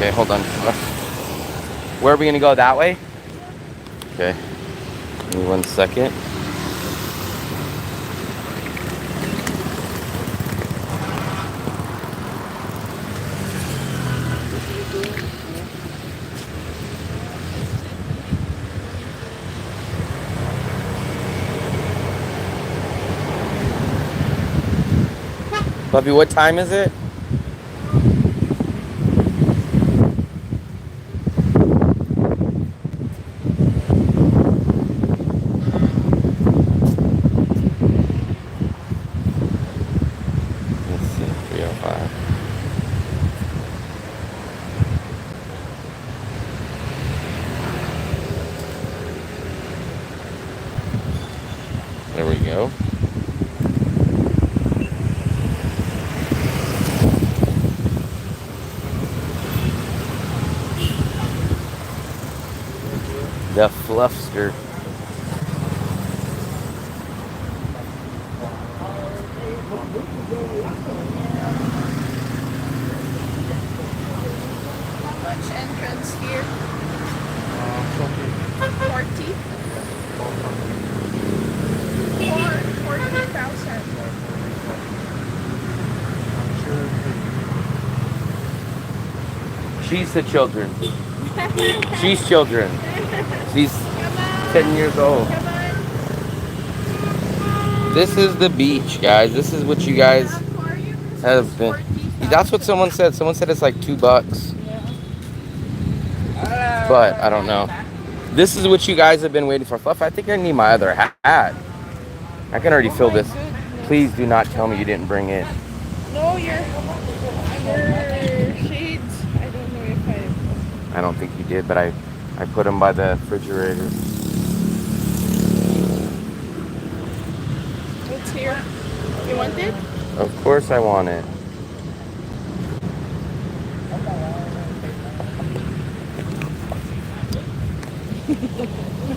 Okay, hold on. Where are we gonna go? That way? Okay. Give me 1 second. Bubby, what time is it? Let's see, 3:05. There we go. The Fluffster. How much entrance here? 40? 40,000. She's the children. She's children. She's 10 years old. Come on. This is the beach, guys. This is what you guys How far you? have been. That's what someone said. Someone said it's like $2. But I don't know. This is what you guys have been waiting for. Fluff, I think I need my other hat. I can already feel this. Please do not tell me you didn't bring it. No, your shades. I don't know if I don't think you did, but I put them by the refrigerator. What's here? You want it? Of course I want it.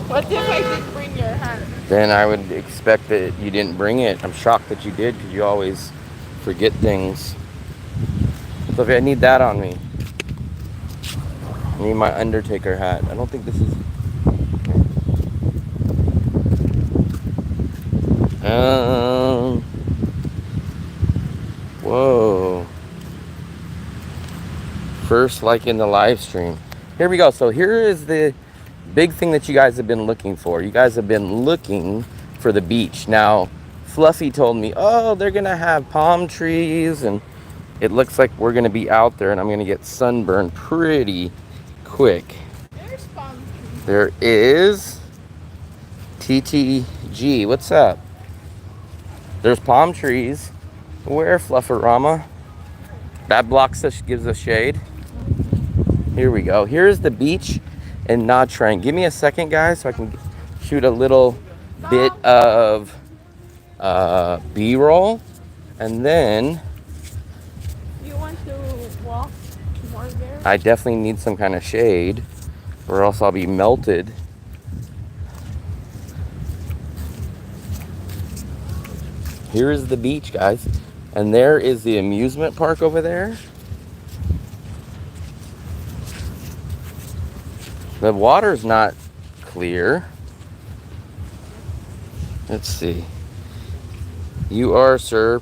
What if I did bring your hat? Then I would expect that you didn't bring it. I'm shocked that you did because you always forget things. So if I need that on me. I need my Undertaker hat. I don't think this is... Whoa. First like in the live stream. Here we go. So here is the big thing that you guys have been looking for. You guys have been looking for the beach. Now, Fluffy told me, oh, they're going to have palm trees, and it looks like we're going to be out there, and I'm going to get sunburned pretty quick. There's palm trees. There is TTG. What's up? There's palm trees. Where, Flufferama? That blocks us, gives us shade. Here we go. Here's the beach in Nha Trang. Give me a second, guys, so I can shoot a little bit of B-roll. And then You want to walk more there? I definitely need some kind of shade, or else I'll be melted. Here is the beach, guys. And there is the amusement park over there. The water's not clear. Let's see. You are, sir,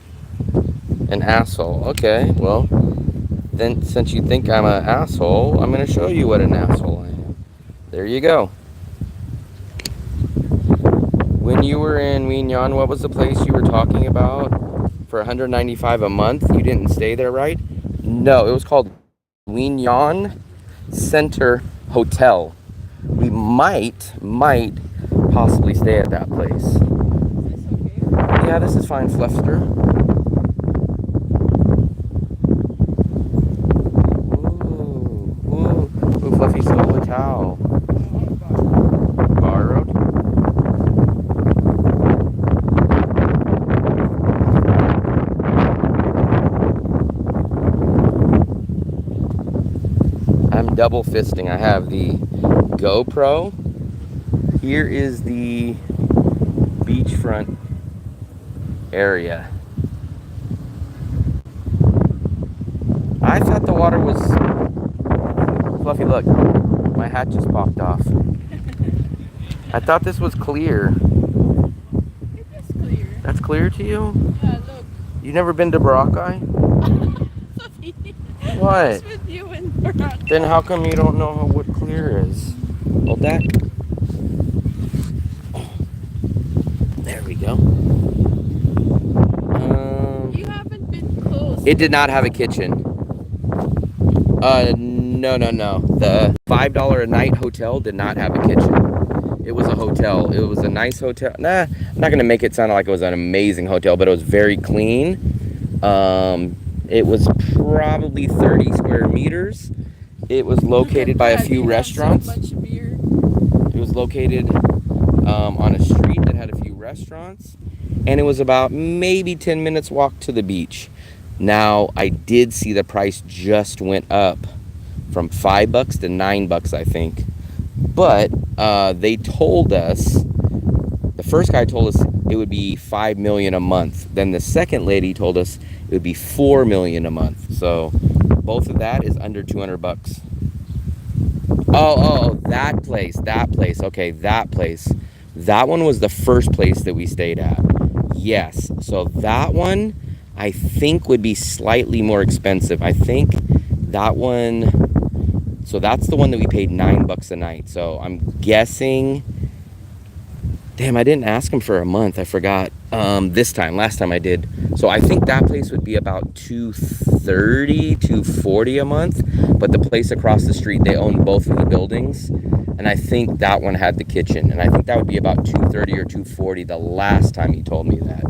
an asshole. Okay, well, then since you think I'm an asshole, I'm going to show you what an asshole I am. There you go. When you were in Winyan, what was the place you were talking about for $195 a month? You didn't stay there, right? No, it was called Winyan Center Hotel. We might possibly stay at that place. Is this okay? Yeah, this is fine, Fluffster. Ooh, Fluffy stole a towel. Borrowed. I'm double fisting. I have the GoPro. Here is the beachfront area. I thought the water was Fluffy, look. My hat just popped off. I thought this was clear. It is clear. That's clear to you? Yeah, look. You never been to Boracay? What? I was with you in Boracay. Then how come you don't know what clear is? Hold that. There we go. You haven't been close. It did not have a kitchen. No. The $5 a night hotel did not have a kitchen. It was a hotel. It was a nice hotel. Nah, I'm not gonna make it sound like it was an amazing hotel, but it was very clean. It was probably 30 square meters. It was located by a few restaurants. So much beer. It was located on a street that had a few restaurants, and it was about maybe 10 minutes walk to the beach. Now, I did see the price just went up from $5 to $9, I think. But they told us, the first guy told us it would be $5 million a month. Then the second lady told us it would be $4 million a month. So both of that is under $200. Oh, that place. Okay, that place. That one was the first place that we stayed at. Yes. So that one, I think, would be slightly more expensive. I think that one, so that's the one that we paid $9 a night. So I'm guessing, damn, I didn't ask him for a month. I forgot last time I did. So I think that place would be about $230, $240 a month. But the place across the street, they own both of the buildings. And I think that one had the kitchen. And I think that would be about $230 or $240 the last time he told me that.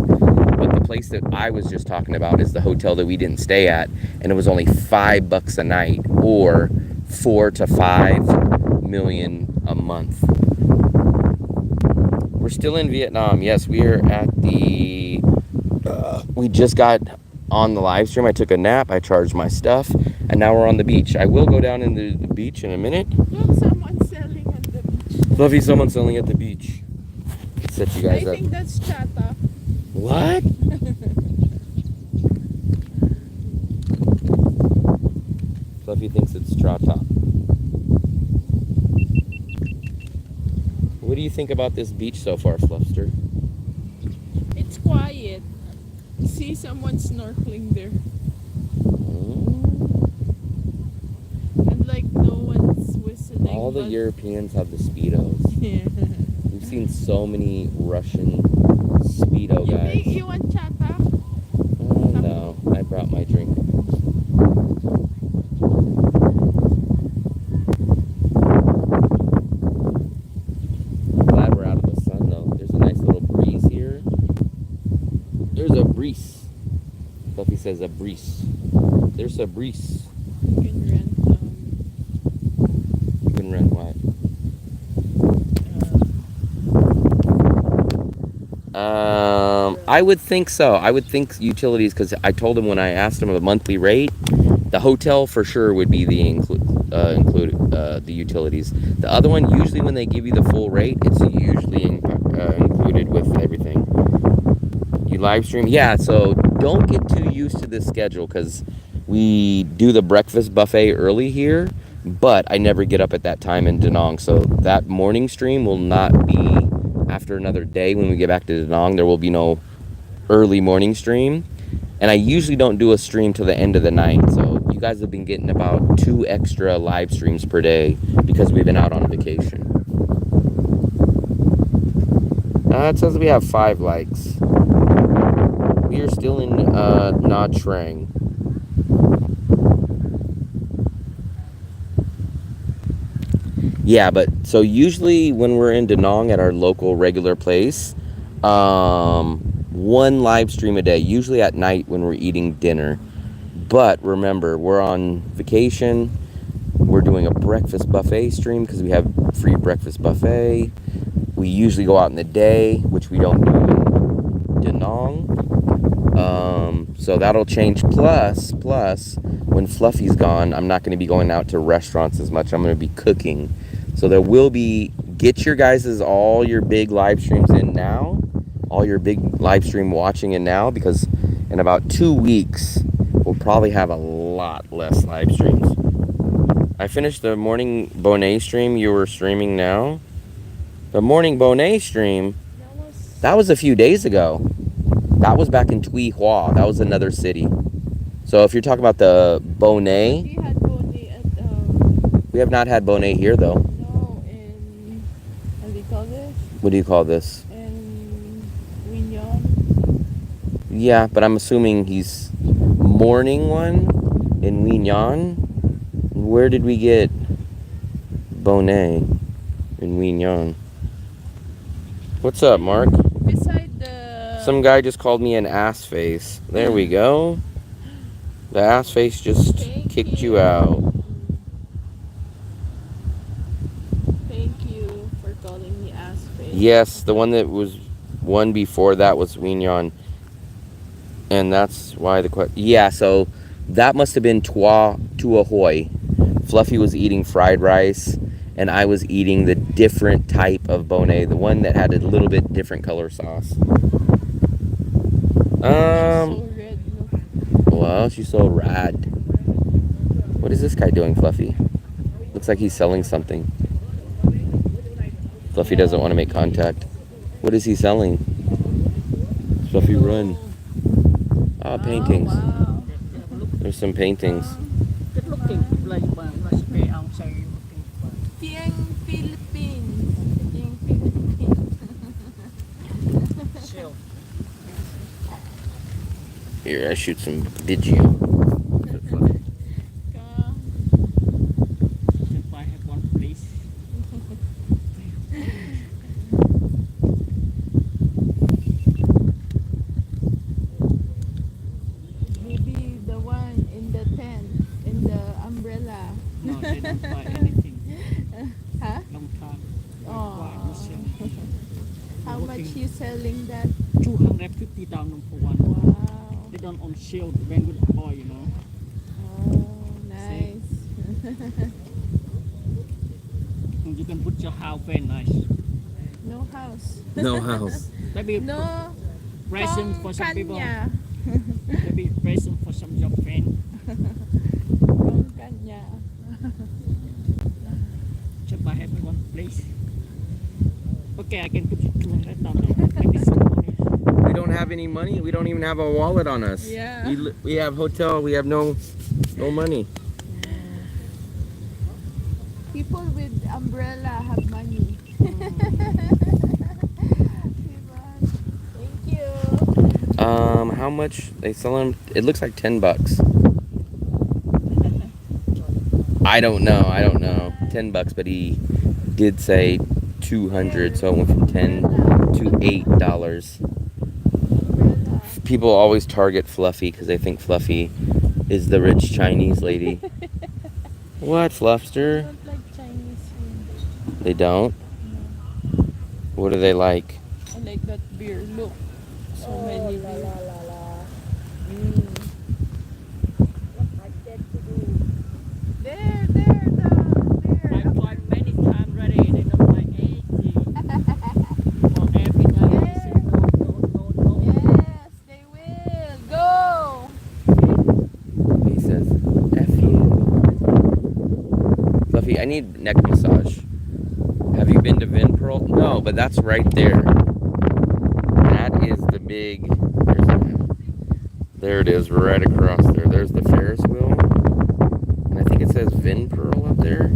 But the place that I was just talking about is the hotel that we didn't stay at. And it was only $5 a night, or $4 to $5 million a month. We're still in Vietnam. Yes, we are at the... we just got on the live stream. I took a nap. I charged my stuff. And now we're on the beach. I will go down into the beach in a minute. Look, someone's selling at the beach. Fluffy, someone's selling at the beach. Set you guys up. I think that's Chata. What? Fluffy thinks it's Chata. What do you think about this beach so far, Fluffster? It's quiet. See someone snorkeling there. And like no one's whistling. All the Europeans have the Speedos. Yeah. We've seen so many Russian Speedo guys. You want Chata? No, I brought my drink. Glad we're out of the sun though. There's a nice little breeze here. There's a breeze. Fluffy says a breeze. There's a breeze. You can rent. You can rent what? I would think so. I would think utilities, because I told him when I asked him the monthly rate, the hotel for sure would be the included the utilities. The other one, usually when they give you the full rate, it's usually included with everything. You live stream, yeah. So don't get too used to this schedule, because we do the breakfast buffet early here, but I never get up at that time in Da Nang. So that morning stream will not be after another day. When we get back to Da Nang, there will be no early morning stream. And I usually don't do a stream till the end of the night. So you guys have been getting about 2 extra live streams per day because we've been out on vacation. It says we have 5 likes. We are still in Nha Trang. Yeah, but so usually when we're in Da Nang at our local regular place, 1 live stream a day, usually at night when we're eating dinner. But remember, we're on vacation. We're doing a breakfast buffet stream because we have free breakfast buffet. We usually go out in the day, which we don't do in Da Nang. So that'll change. Plus, when Fluffy's gone, I'm not going to be going out to restaurants as much. I'm going to be cooking. So there will be, get your guys' all your big live streams in now. All your big live stream watching in now, because in about 2 weeks, we'll probably have a lot less live streams. I finished the morning Bonet stream you were streaming now. The morning Bonet stream, that was a few days ago. That was back in Tuy Hoa. That was another city. So if you're talking about the Bonet, We had Bonnie at we have not had Bonet here though. no in how do you call this? What do you call this? In Winyon. Yeah, but I'm assuming he's morning one in Winyan. Where did we get Bonet in Winyan? What's up, Mark? Beside the Some guy just called me an ass face. There we go. The ass face just Thank kicked you. you out. Thank you for calling me ass face. Yes, the one that was one before that was Winyan. And that's why the question. Yeah, so that must have been Tuahoy. Fluffy was eating fried rice, and I was eating the different type of Bonet, the one that had a little bit different color sauce. So red, look. Well, she's so rad. What is this guy doing, Fluffy? Looks like he's selling something. Fluffy doesn't want to make contact. What is he selling? Fluffy, run. Ah, paintings. Oh, wow. There's some paintings. Good looking, like let's say outside looking for. Tieng Philippines. Tieng Philippines. So, Here, I shoot some video. if I have one place, Maybe the one in the tent, in the umbrella. no, they don't buy anything. Huh? Long time. Oh. How much Working. you selling that? 250,000 for one. Wow. They don't on sale, very good boy, you know. Oh, nice. And you can put your house very nice. No house. No house. Maybe No. present for some people. Kanya. Maybe present for some job friend. From Kanya. Just I have one place. Okay, I can put you 200,000. Maybe some money. We don't have any money. We don't even have a wallet on us. Yeah. We have hotel. We have no money. People with umbrella have money. Thank you. How much they sell them? It looks like $10. I don't know. $10, but he did say 200, so it went from $10 to $8. Umbrella. People always target Fluffy because they think Fluffy is the rich Chinese lady. What, I Fluffster? don't like Chinese food. They don't? What do they like? I like that beer. Look. So many beer. There, there. I tried many times already. They don't like anything. For every night they say no. Yes, they will. Go. He says, F you. Fluffy, I need neck massage. Have you been to Vinpearl? No, but that's right there. That is the big... There it is, right across there. There's the Ferris wheel. And I think it says Vinpearl up there.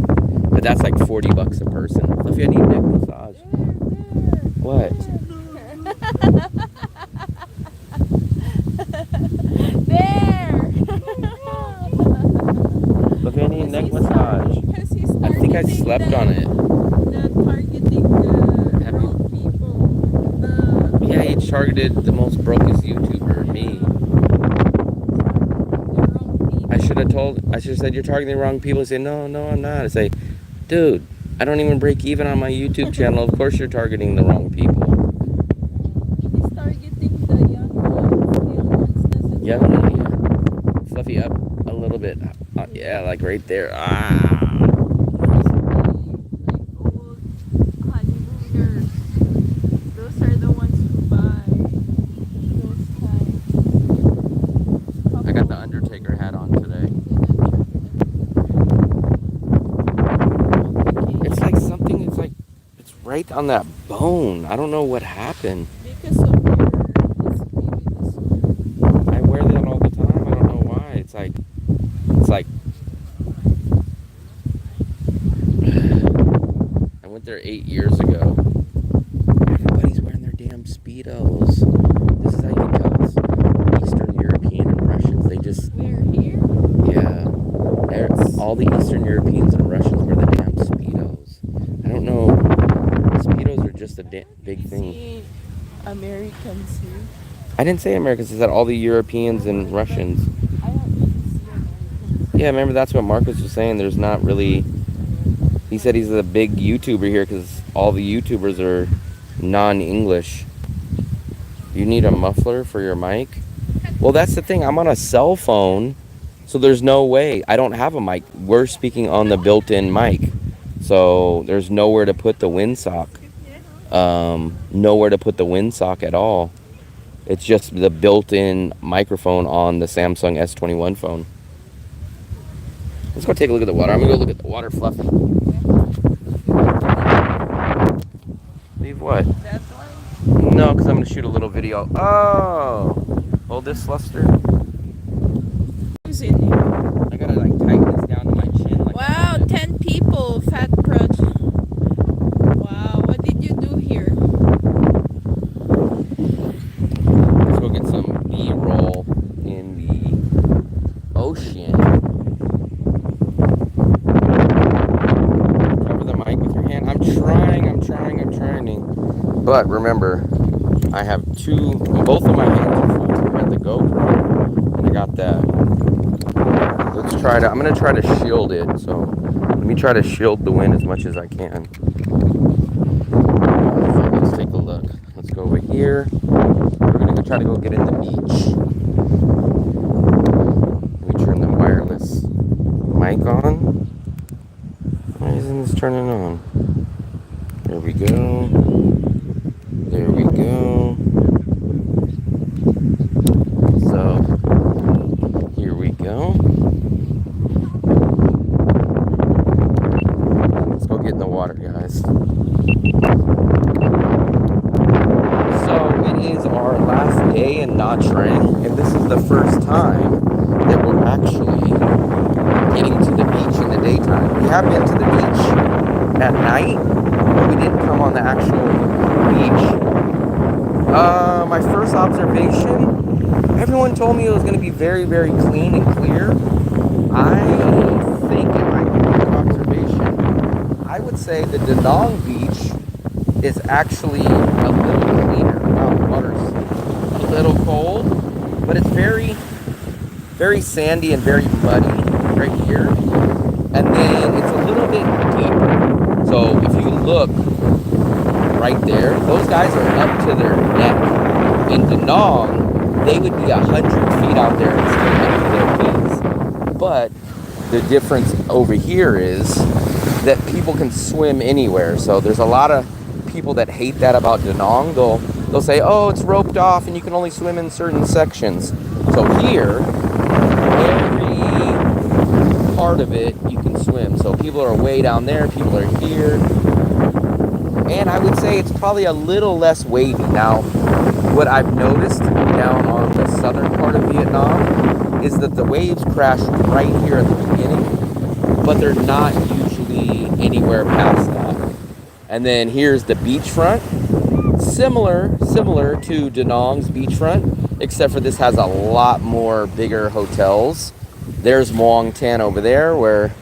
But that's like $40 a person. Fluffy, I need neck massage. What? There. Fluffy, I need neck massage. Because he's I think I targeting slept the- on it. The targeting the Have you- wrong people. The Yeah, he targeted the most brokest YouTuber, me. wrong people. I should have said you're targeting the wrong people. I say, no, I'm not. I say, dude, I don't even break even on my YouTube channel. Of course you're targeting the wrong people. He's targeting the young ones. The young ones doesn't Yeah, Fluffy up a little bit. Yeah, like right there. Ah. like old honeymooners. Those are the ones who buy those kinds. I got the Undertaker hat on today. right on that bone. I don't know what happened. Because of your this baby disorder. I wear that all the time. I don't know why. It's like I went there 8 years ago. Everybody's wearing their damn Speedos. This is how you can tell it's Eastern European and Russians. They just, We're here. yeah. All the Eastern Europeans and Russians wear the damn Speedos. I don't know. Speedos are just a big thing. See Americans here. I didn't say Americans. I said all the Europeans and Russians. I don't even see Americans. Yeah, remember that's what Marcus was saying. There's not really. He said he's a big YouTuber here because all the YouTubers are non-English. You need a muffler for your mic? Well, that's the thing. I'm on a cell phone, so there's no way. I don't have a mic. We're speaking on the built-in mic, so there's nowhere to put the windsock. Nowhere to put the windsock at all. It's just the built-in microphone on the Samsung S21 phone. Let's go take a look at the water. I'm gonna go look at the water, Fluffy. Leave what? That one? No, because I'm gonna shoot a little video. Oh, hold this, Lester. Who's in here? I gotta like tighten this down to my chin. Like Wow, 10 people, fat project. Wow, what did you do here? Let's go get some B-roll in the ocean. Cover the mic with your hand. I'm trying. But remember, I have both of my hands are full. I got the GoPro and I got that. I'm gonna try to shield it. So let me try to shield the wind as much as I can. Let's take a look. Let's go over here. We're gonna try to go get in the beach. Let me turn the wireless mic on. Why isn't this turning on? There we go. There we go. So, here we go. Let's go get in the water, guys. So, it is our last day in Nha Trang, and this is the first time that we're actually getting to the beach in the daytime. We have been to the beach at night, but we didn't come on the actual beach. My first observation, everyone told me it was going to be very, very clean and clear. I think it might be a good observation. I would say the Da Nang beach is actually a little cleaner. Wow, the water's a little cold, but it's very, very sandy and very muddy right here. And then it's a little bit deeper. So if you look right there, those guys are up to their neck. In Da Nang, they would be 100 feet out there and still up to their knees. But the difference over here is that people can swim anywhere. So there's a lot of people that hate that about Da Nang. They'll say, oh, it's roped off and you can only swim in certain sections. So here, every part of it you can swim. So people are way down there, people are here. And I would say it's probably a little less wavy. Now, what I've noticed down on the southern part of Vietnam is that the waves crash right here at the beginning, but they're not usually anywhere past that. And then here's the beachfront. Similar to Da Nang's beachfront, except for this has a lot more bigger hotels. There's Muang Tan over there, where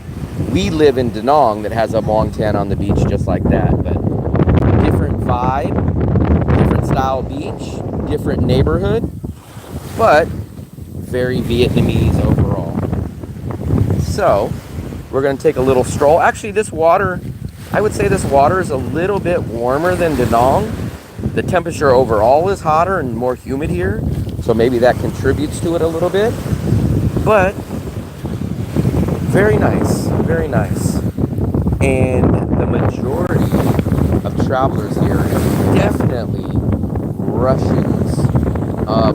we live in Da Nang that has a Muang Tan on the beach just like that. But different vibe, different style beach, different neighborhood, but very Vietnamese overall. So, we're going to take a little stroll. Actually, this water, I would say this water is a little bit warmer than Da Nang. The temperature overall is hotter and more humid here, so maybe that contributes to it a little bit. But very nice, very nice. And the majority of travelers here is definitely Russians,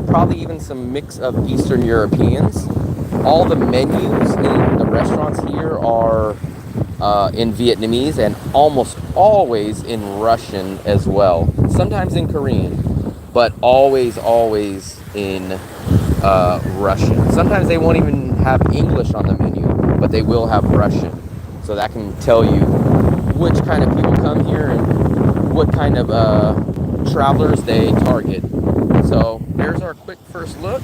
probably even some mix of Eastern Europeans. All the menus in the restaurants here are in Vietnamese and almost always in Russian as well. Sometimes in Korean, but always in Russian. Sometimes they won't even have English on the menu, but they will have Russian. So that can tell you which kind of people come here and what kind of travelers they target. So there's our quick first look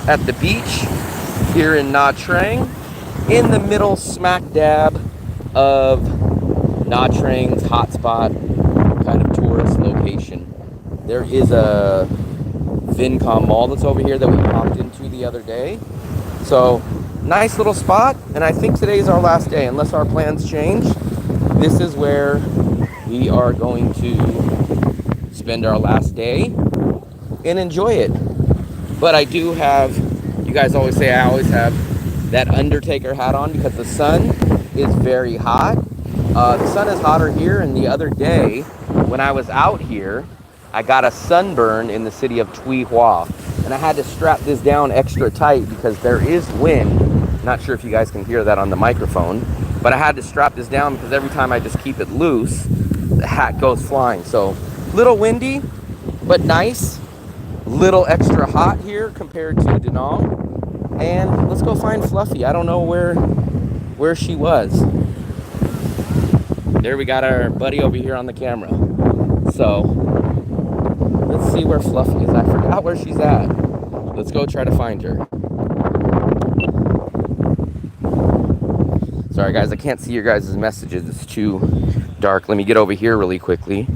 at the beach here in Nha Trang, in the middle smack dab of Nha Trang's hotspot kind of tourist location. There is a Vinpearl mall that's over here that we popped into the other day. So nice little spot, and I think today's our last day unless our plans change. This is where we are going to spend our last day and enjoy it. But I do have, you guys always say I always have that Undertaker hat on because the sun is very hot. The sun is hotter here, and the other day when I was out here, I got a sunburn in the city of Tuy Hoa, and I had to strap this down extra tight because there is wind. Not sure if you guys can hear that on the microphone, but I had to strap this down because every time I just keep it loose, the hat goes flying. So little windy, but nice. Little extra hot here compared to Da Nang. And let's go find Fluffy. I don't know where she was. There we got our buddy over here on the camera. So let's see where Fluffy is. I forgot where she's at. Let's go try to find her. Sorry guys, I can't see your guys' messages. It's too dark. Let me get over here really quickly,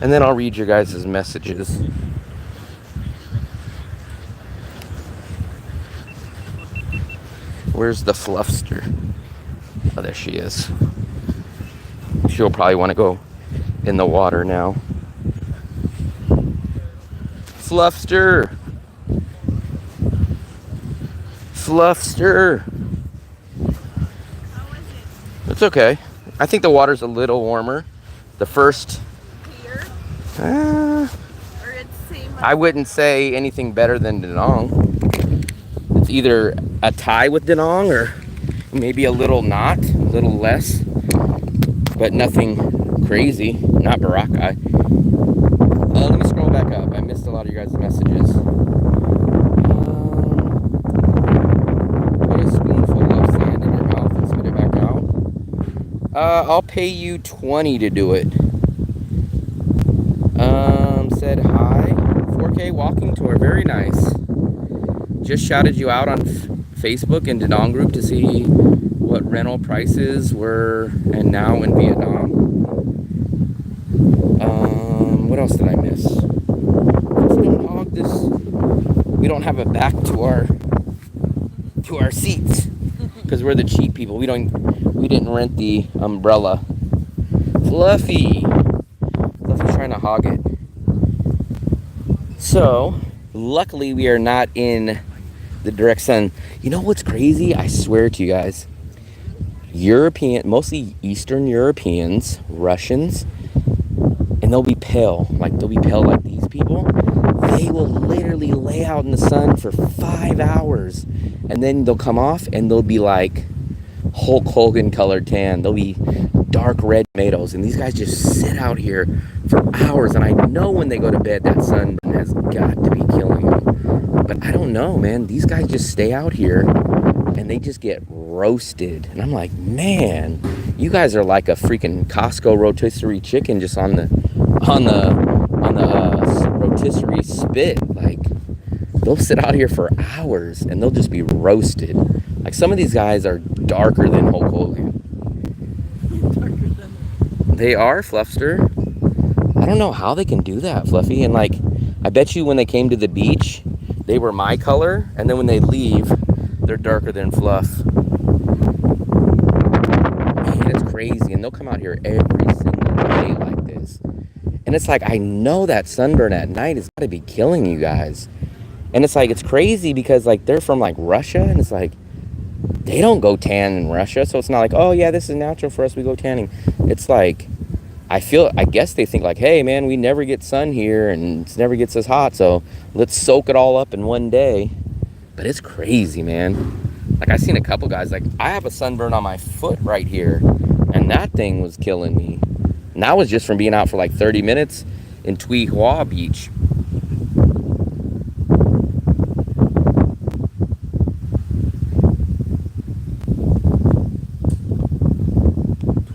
and then I'll read your guys' messages. Where's the Fluffster? Oh, there she is. She'll probably want to go in the water now. Fluffster! Fluffster! How was it? It's okay. I think the water's a little warmer. The first... Clear? Uh, Or it's same? I wouldn't say anything better than Da Nang. It's either a tie with Da Nang or maybe a little not, a little less, but nothing crazy. Not Baraka. Let me scroll back up. I missed a lot of your guys' messages. Put a spoonful of sand in your mouth and spit it back out. I'll pay you 20 to do it. Said hi. 4K walking tour. Very nice. Just shouted you out on Facebook and Da Nang group to see what rental prices were and now in Vietnam. What else did I miss? Don't hog this. We don't have a back to our seats because we're the cheap people. We didn't rent the umbrella. Fluffy's trying to hog it. So luckily we are not in the direct sun. You know what's crazy? I swear to you guys, mostly Eastern Europeans, Russians, and they'll be pale like these people. They will literally lay out in the sun for 5 hours, and then they'll come off and they'll be like Hulk Hogan colored tan. They'll be dark red tomatoes, and these guys just sit out here for hours, and I know when they go to bed that sun has got to be killing them. But I don't know, man. These guys just stay out here and they just get roasted. And I'm like, man, you guys are like a freaking Costco rotisserie chicken just on the rotisserie spit. Like, they'll sit out here for hours and they'll just be roasted. Like, some of these guys are darker than Hulk Hogan. They are, Fluffster. I don't know how they can do that, Fluffy. And like, I bet you when they came to the beach, they were my color, and then when they leave, they're darker than Fluff. Man, it's crazy, and they'll come out here every single day like this. And it's like, I know that sunburn at night has got to be killing you guys. And it's like, it's crazy because like they're from like Russia, and it's like, they don't go tan in Russia, so it's not like, oh yeah, this is natural for us, we go tanning. It's like, I guess they think like, hey man, we never get sun here and it never gets as hot, so let's soak it all up in one day. But it's crazy, man. Like I seen a couple guys, like I have a sunburn on my foot right here, and that thing was killing me. And that was just from being out for like 30 minutes in Tui Hua Beach.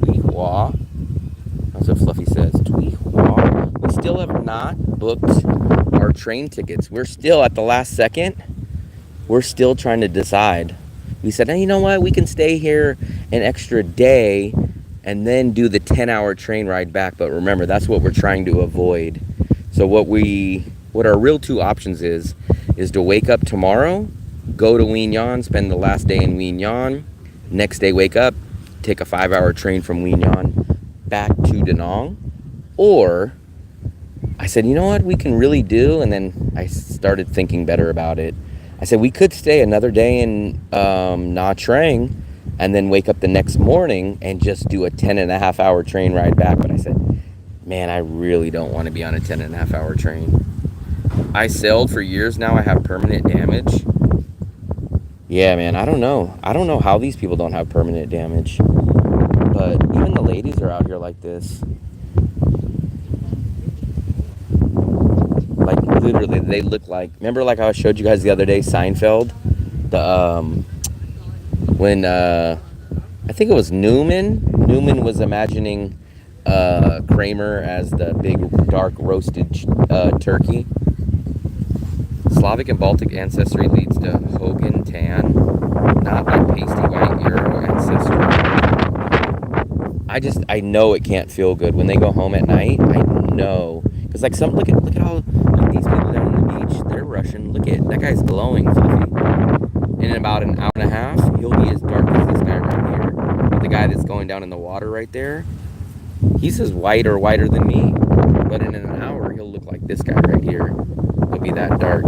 Tui Hua. That's what Fluffy says. Tui Hua. We still have not booked our train tickets. We're still at the last second. We're still trying to decide. We said, hey, you know what? We can stay here an extra day and then do the 10-hour train ride back. But remember, that's what we're trying to avoid. So what our real two options is to wake up tomorrow, go to Wien Yan, spend the last day in Wien Yan. Next day, wake up, take a 5-hour train from Wien Yan back to Da Nang. Or I said, you know what we can really do? And then I started thinking better about it. I said, we could stay another day in Nha Trang and then wake up the next morning and just do a 10.5-hour train ride back. But I said, man, I really don't want to be on a 10.5-hour train. I sailed for years now. I have permanent damage. Yeah, man, I don't know. I don't know how these people don't have permanent damage. But even the ladies are out here like this. Like literally, they look like. Remember, like I showed you guys the other day, Seinfeld, when I think it was Newman. Newman was imagining Kramer as the big dark roasted turkey. Slavic and Baltic ancestry leads to Hogan tan, not like pasty white Euro ancestry. I know it can't feel good when they go home at night. I know. Because like look at all like these people down on the beach, they're Russian. Look at that guy's glowing, Fluffy. In about an hour and a half, he'll be as dark as this guy right here. But the guy that's going down in the water right there, he's as white or whiter than me. But in an hour, he'll look like this guy right here. He'll be that dark.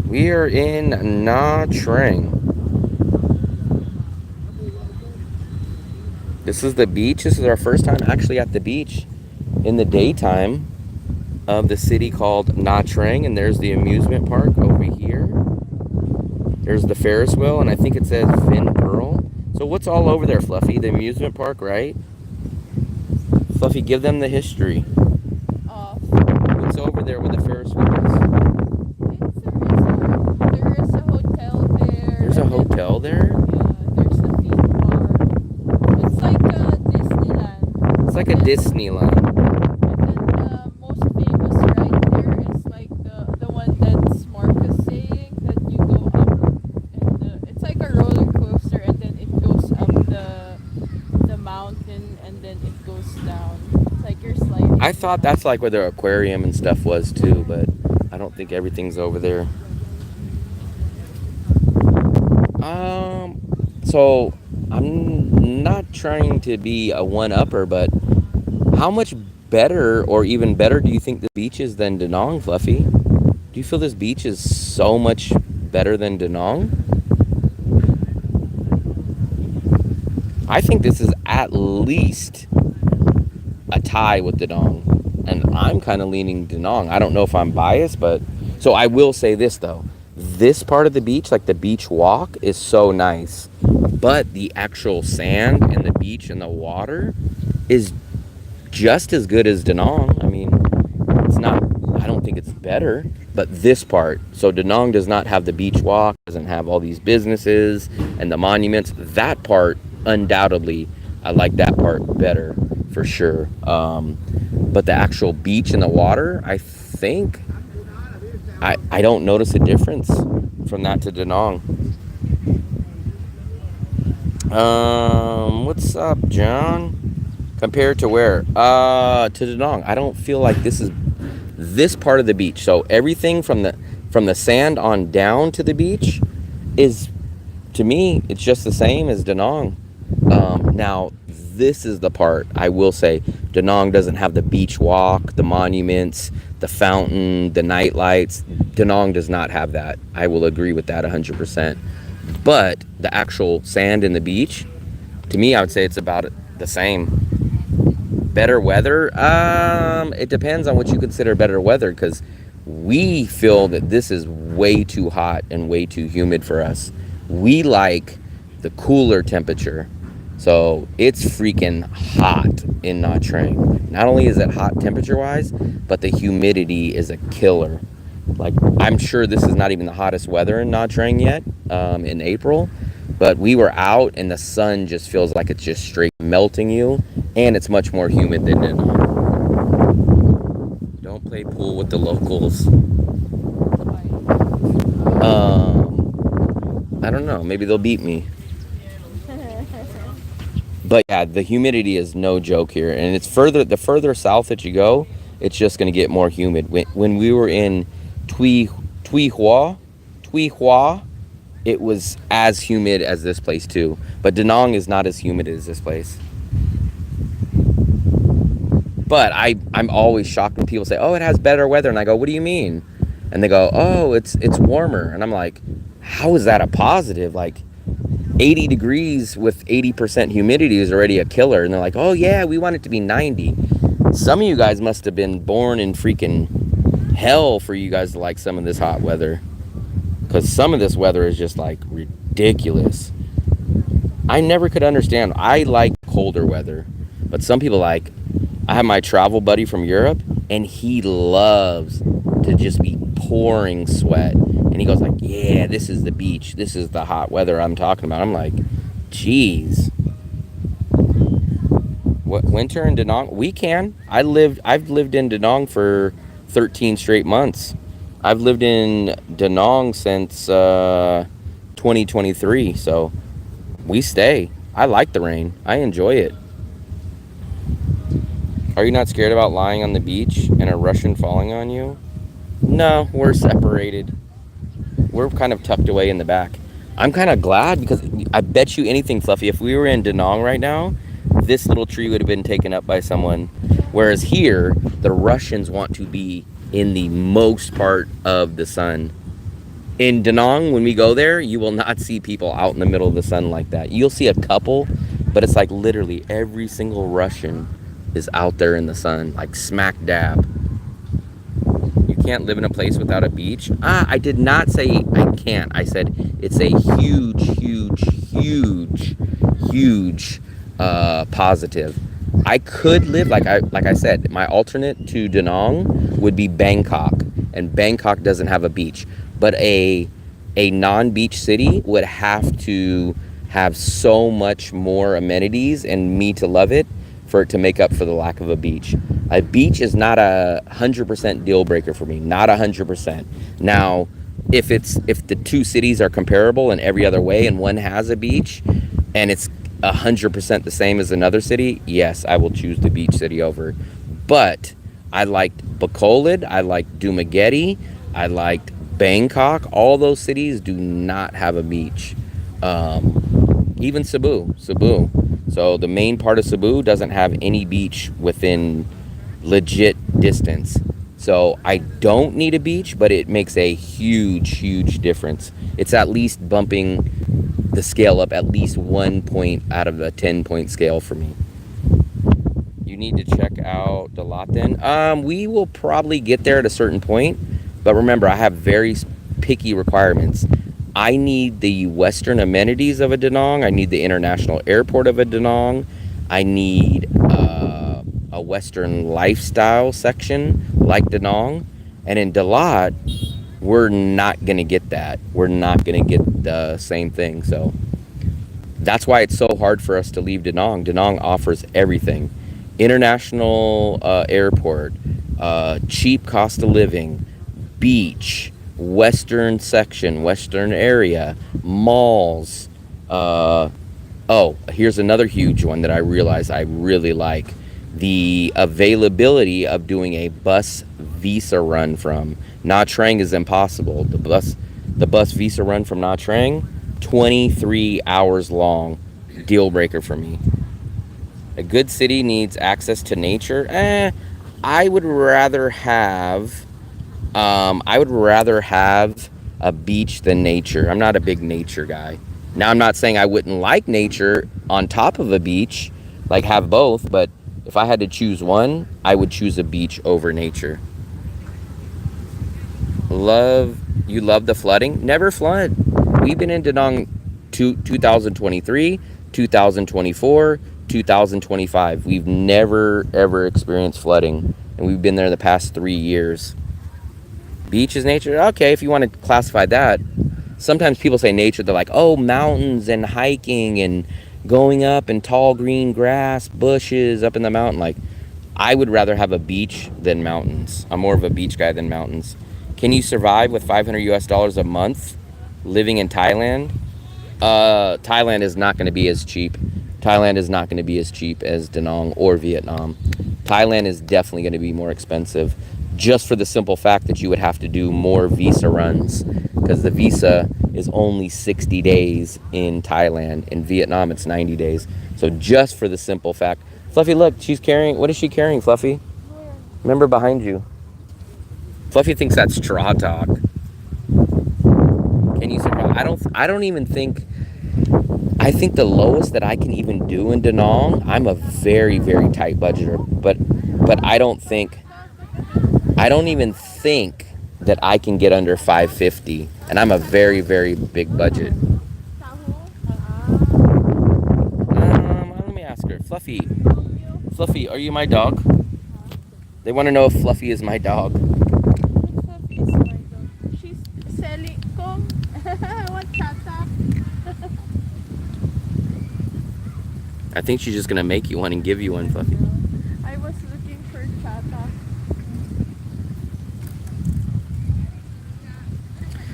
We are in Nha Trang. This is the beach. This is our first time actually at the beach in the daytime of the city called Nha Trang, and there's the amusement park over here. There's the Ferris wheel, and I think it says Vinpearl. So what's all over there, Fluffy? The amusement park, right? Fluffy, give them the history. What's over there with the Ferris wheels? There is a hotel there. There's a hotel there? There's a theme park. It's like a Disneyland. It's like a Disneyland. And then the most famous right there is like the one that's Marcus saying that you go up and it's like a roller coaster and then it goes up the mountain and then it goes down. It's like you're sliding. I thought that's like where the aquarium and stuff was too, but I don't think everything's over there. So I'm not trying to be a one-upper, but how much better or even better do you think the beach is than Da Nang, Fluffy? Do you feel this beach is so much better than Da Nang? I think this is at least a tie with Da Nang, and I'm kind of leaning Da Nang. I don't know if I'm biased, but so I will say this though. This part of the beach, like the beach walk, is so nice. But the actual sand and the beach and the water is just as good as Da Nang. I mean, it's not, I don't think it's better, but this part. So Da Nang does not have the beach walk, doesn't have all these businesses and the monuments. That part, undoubtedly, I like that part better for sure. But the actual beach and the water, I think, I don't notice a difference from that to Da Nang. What's up, John? Compared to where? To Da Nang. I don't feel like this part of the beach. So everything from the sand on down to the beach is, to me, it's just the same as Da Nang. Now this is the part I will say Da Nang doesn't have the beach walk, the monuments, the fountain, the night lights. Da Nang does not have that. I will agree with that 100%. But the actual sand in the beach, to me, I would say it's about the same. Better weather? It depends on what you consider better weather, because we feel that this is way too hot and way too humid for us. We like the cooler temperature. So it's freaking hot in Nha Trang. Not only is it hot temperature wise, but the humidity is a killer. Like, I'm sure this is not even the hottest weather in Nha Trang yet, in April, but we were out and the sun just feels like it's just straight melting you, and it's much more humid than in. Don't play pool with the locals. I don't know, maybe they'll beat me. But yeah, the humidity is no joke here, and it's the further south that you go, it's just going to get more humid. When we were in Tuy Hoa, it was as humid as this place too. But Da Nang is not as humid as this place. But I'm always shocked when people say, "Oh, it has better weather," and I go, "What do you mean?" And they go, "Oh, it's warmer," and I'm like, "How is that a positive? Like, 80 degrees with 80% humidity is already a killer." And they're like, "Oh yeah, we want it to be 90. Some of you guys must have been born in freaking hell for you guys to like some of this hot weather, because some of this weather is just like ridiculous. I never could understand. I like colder weather, but some people like, I have my travel buddy from Europe, and he loves to just be pouring sweat. And he goes like, "Yeah, this is the beach. This is the hot weather I'm talking about." I'm like, geez. What, winter in Da Nang? We can. I've lived in Da Nang for 13 straight months. I've lived in Da Nang since 2023, so we stay. I like the rain. I enjoy it. Are you not scared about lying on the beach and a Russian falling on you? No, we're separated. We're kind of tucked away in the back. I'm kind of glad, because I bet you anything, Fluffy, if we were in Da Nang right now, this little tree would have been taken up by someone. Whereas here, the Russians want to be in the most part of the sun. In Da Nang, when we go there, you will not see people out in the middle of the sun like that. You'll see a couple, but it's like literally every single Russian is out there in the sun, like smack dab. You can't live in a place without a beach. I did not say I can't. I said it's a huge positive. I could live, like I said, my alternate to Da Nang would be Bangkok, and Bangkok doesn't have a beach. But a non-beach city would have to have so much more amenities and me to love it for it to make up for the lack of a beach. A beach is not 100% deal breaker for me, not 100%. Now, if the two cities are comparable in every other way and one has a beach and it's 100% the same as another city, yes, I will choose the beach city over. But I liked Bacolod, I liked Dumaguete, I liked Bangkok. All those cities do not have a beach. Even Cebu. So the main part of Cebu doesn't have any beach within legit distance. So I don't need a beach, but it makes a huge difference. It's at least bumping the scale up at least 1 point out of a 10-point scale for me. You need to check out Dalatin. We will probably get there at a certain point, but remember, I have very picky requirements. I need the Western amenities of a Da Nang. I need the international airport of a Da Nang. I need a Western lifestyle section like Da Nang. And in Dalat, we're not going to get that. We're not going to get the same thing. So that's why it's so hard for us to leave Da Nang. Da Nang offers everything. International airport, cheap cost of living, beach, Western section, Western area, malls. Here's another huge one that I realize I really like. The availability of doing a bus visa run from Nha Trang is impossible. The bus visa run from Nha Trang, 23 hours long. Deal breaker for me. A good city needs access to nature. I would rather have a beach than nature. I'm not a big nature guy. Now, I'm not saying I wouldn't like nature on top of a beach, like have both, but if I had to choose one, I would choose a beach over nature. Love You love the flooding? Never flood. We've been in Da Nang 2023, 2024, 2025. We've never ever experienced flooding, and we've been there the past 3 years. Beach is nature? Okay, if you want to classify that. Sometimes people say nature, they're like, oh, mountains and hiking and going up and tall green grass, bushes up in the mountain. Like, I would rather have a beach than mountains. I'm more of a beach guy than mountains. Can you survive with 500 US dollars a month living in Thailand? Thailand is not going to be as cheap. Thailand is not going to be as cheap as Da Nang or Vietnam. Thailand is definitely going to be more expensive, just for the simple fact that you would have to do more visa runs, because the visa is only 60 days in Thailand. In Vietnam, it's 90 days. So just for the simple fact. Fluffy, look, she's carrying, what is she carrying, Fluffy? Remember behind you. Fluffy thinks that's straw talk. Can you survive? I don't even think, I think the lowest that I can even do in Da Nang, I'm a very, very tight budgeter, but I don't even think that I can get under 550, and I'm a very, very big budget. Let me ask her. Fluffy, are you my dog? They want to know if Fluffy is my dog. Fluffy is my dog. She's selling kong. What chata? I think she's just gonna make you one and give you one, Fluffy. I was looking for chata.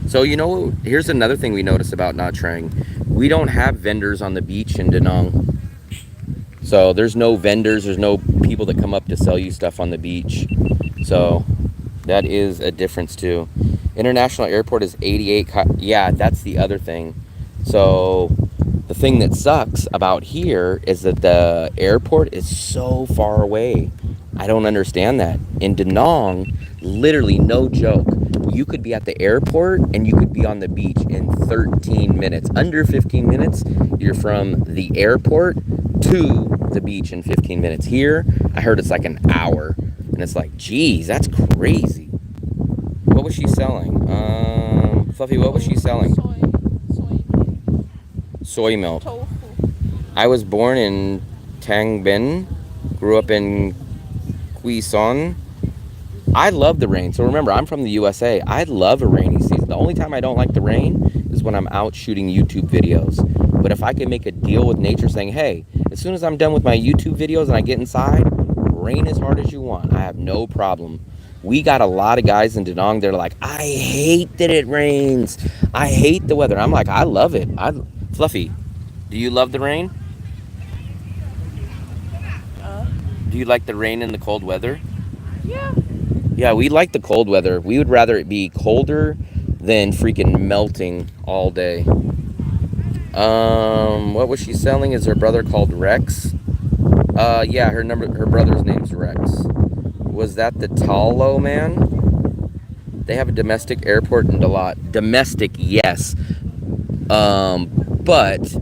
So, you know, here's another thing we notice about Nha Trang. We don't have vendors on the beach in Da Nang. So there's no vendors, there's no people that come up to sell you stuff on the beach. So that is a difference too. International airport is 88. Yeah, that's the other thing. So the thing that sucks about here is that the airport is so far away. I don't understand that. In Da Nang, literally no joke, you could be at the airport and you could be on the beach in 13 minutes. Under 15 minutes, you're from the airport to the beach in 15 minutes. Here, I heard it's like an hour. And it's like, geez, that's crazy. What was she selling? Fluffy, what was she selling? Soy milk. Tofu. I was born in Tang Binh, grew up in Quy Son. I love the rain. So remember, I'm from the USA. I love a rainy season. The only time I don't like the rain is when I'm out shooting YouTube videos. But if I can make a deal with nature saying, hey, as soon as I'm done with my YouTube videos and I get inside, rain as hard as you want. I have no problem. We got a lot of guys in Da Nang. They're like, I hate that it rains. I hate the weather. I'm like, I love it. Fluffy, do you love the rain? Do you like the rain and the cold weather? Yeah. Yeah, we like the cold weather. We would rather it be colder than freaking melting all day. What was she selling? Is her brother called Rex? Yeah, her brother's name's Rex. Was that the Talo man? They have a domestic airport in Dalat. Domestic, yes. But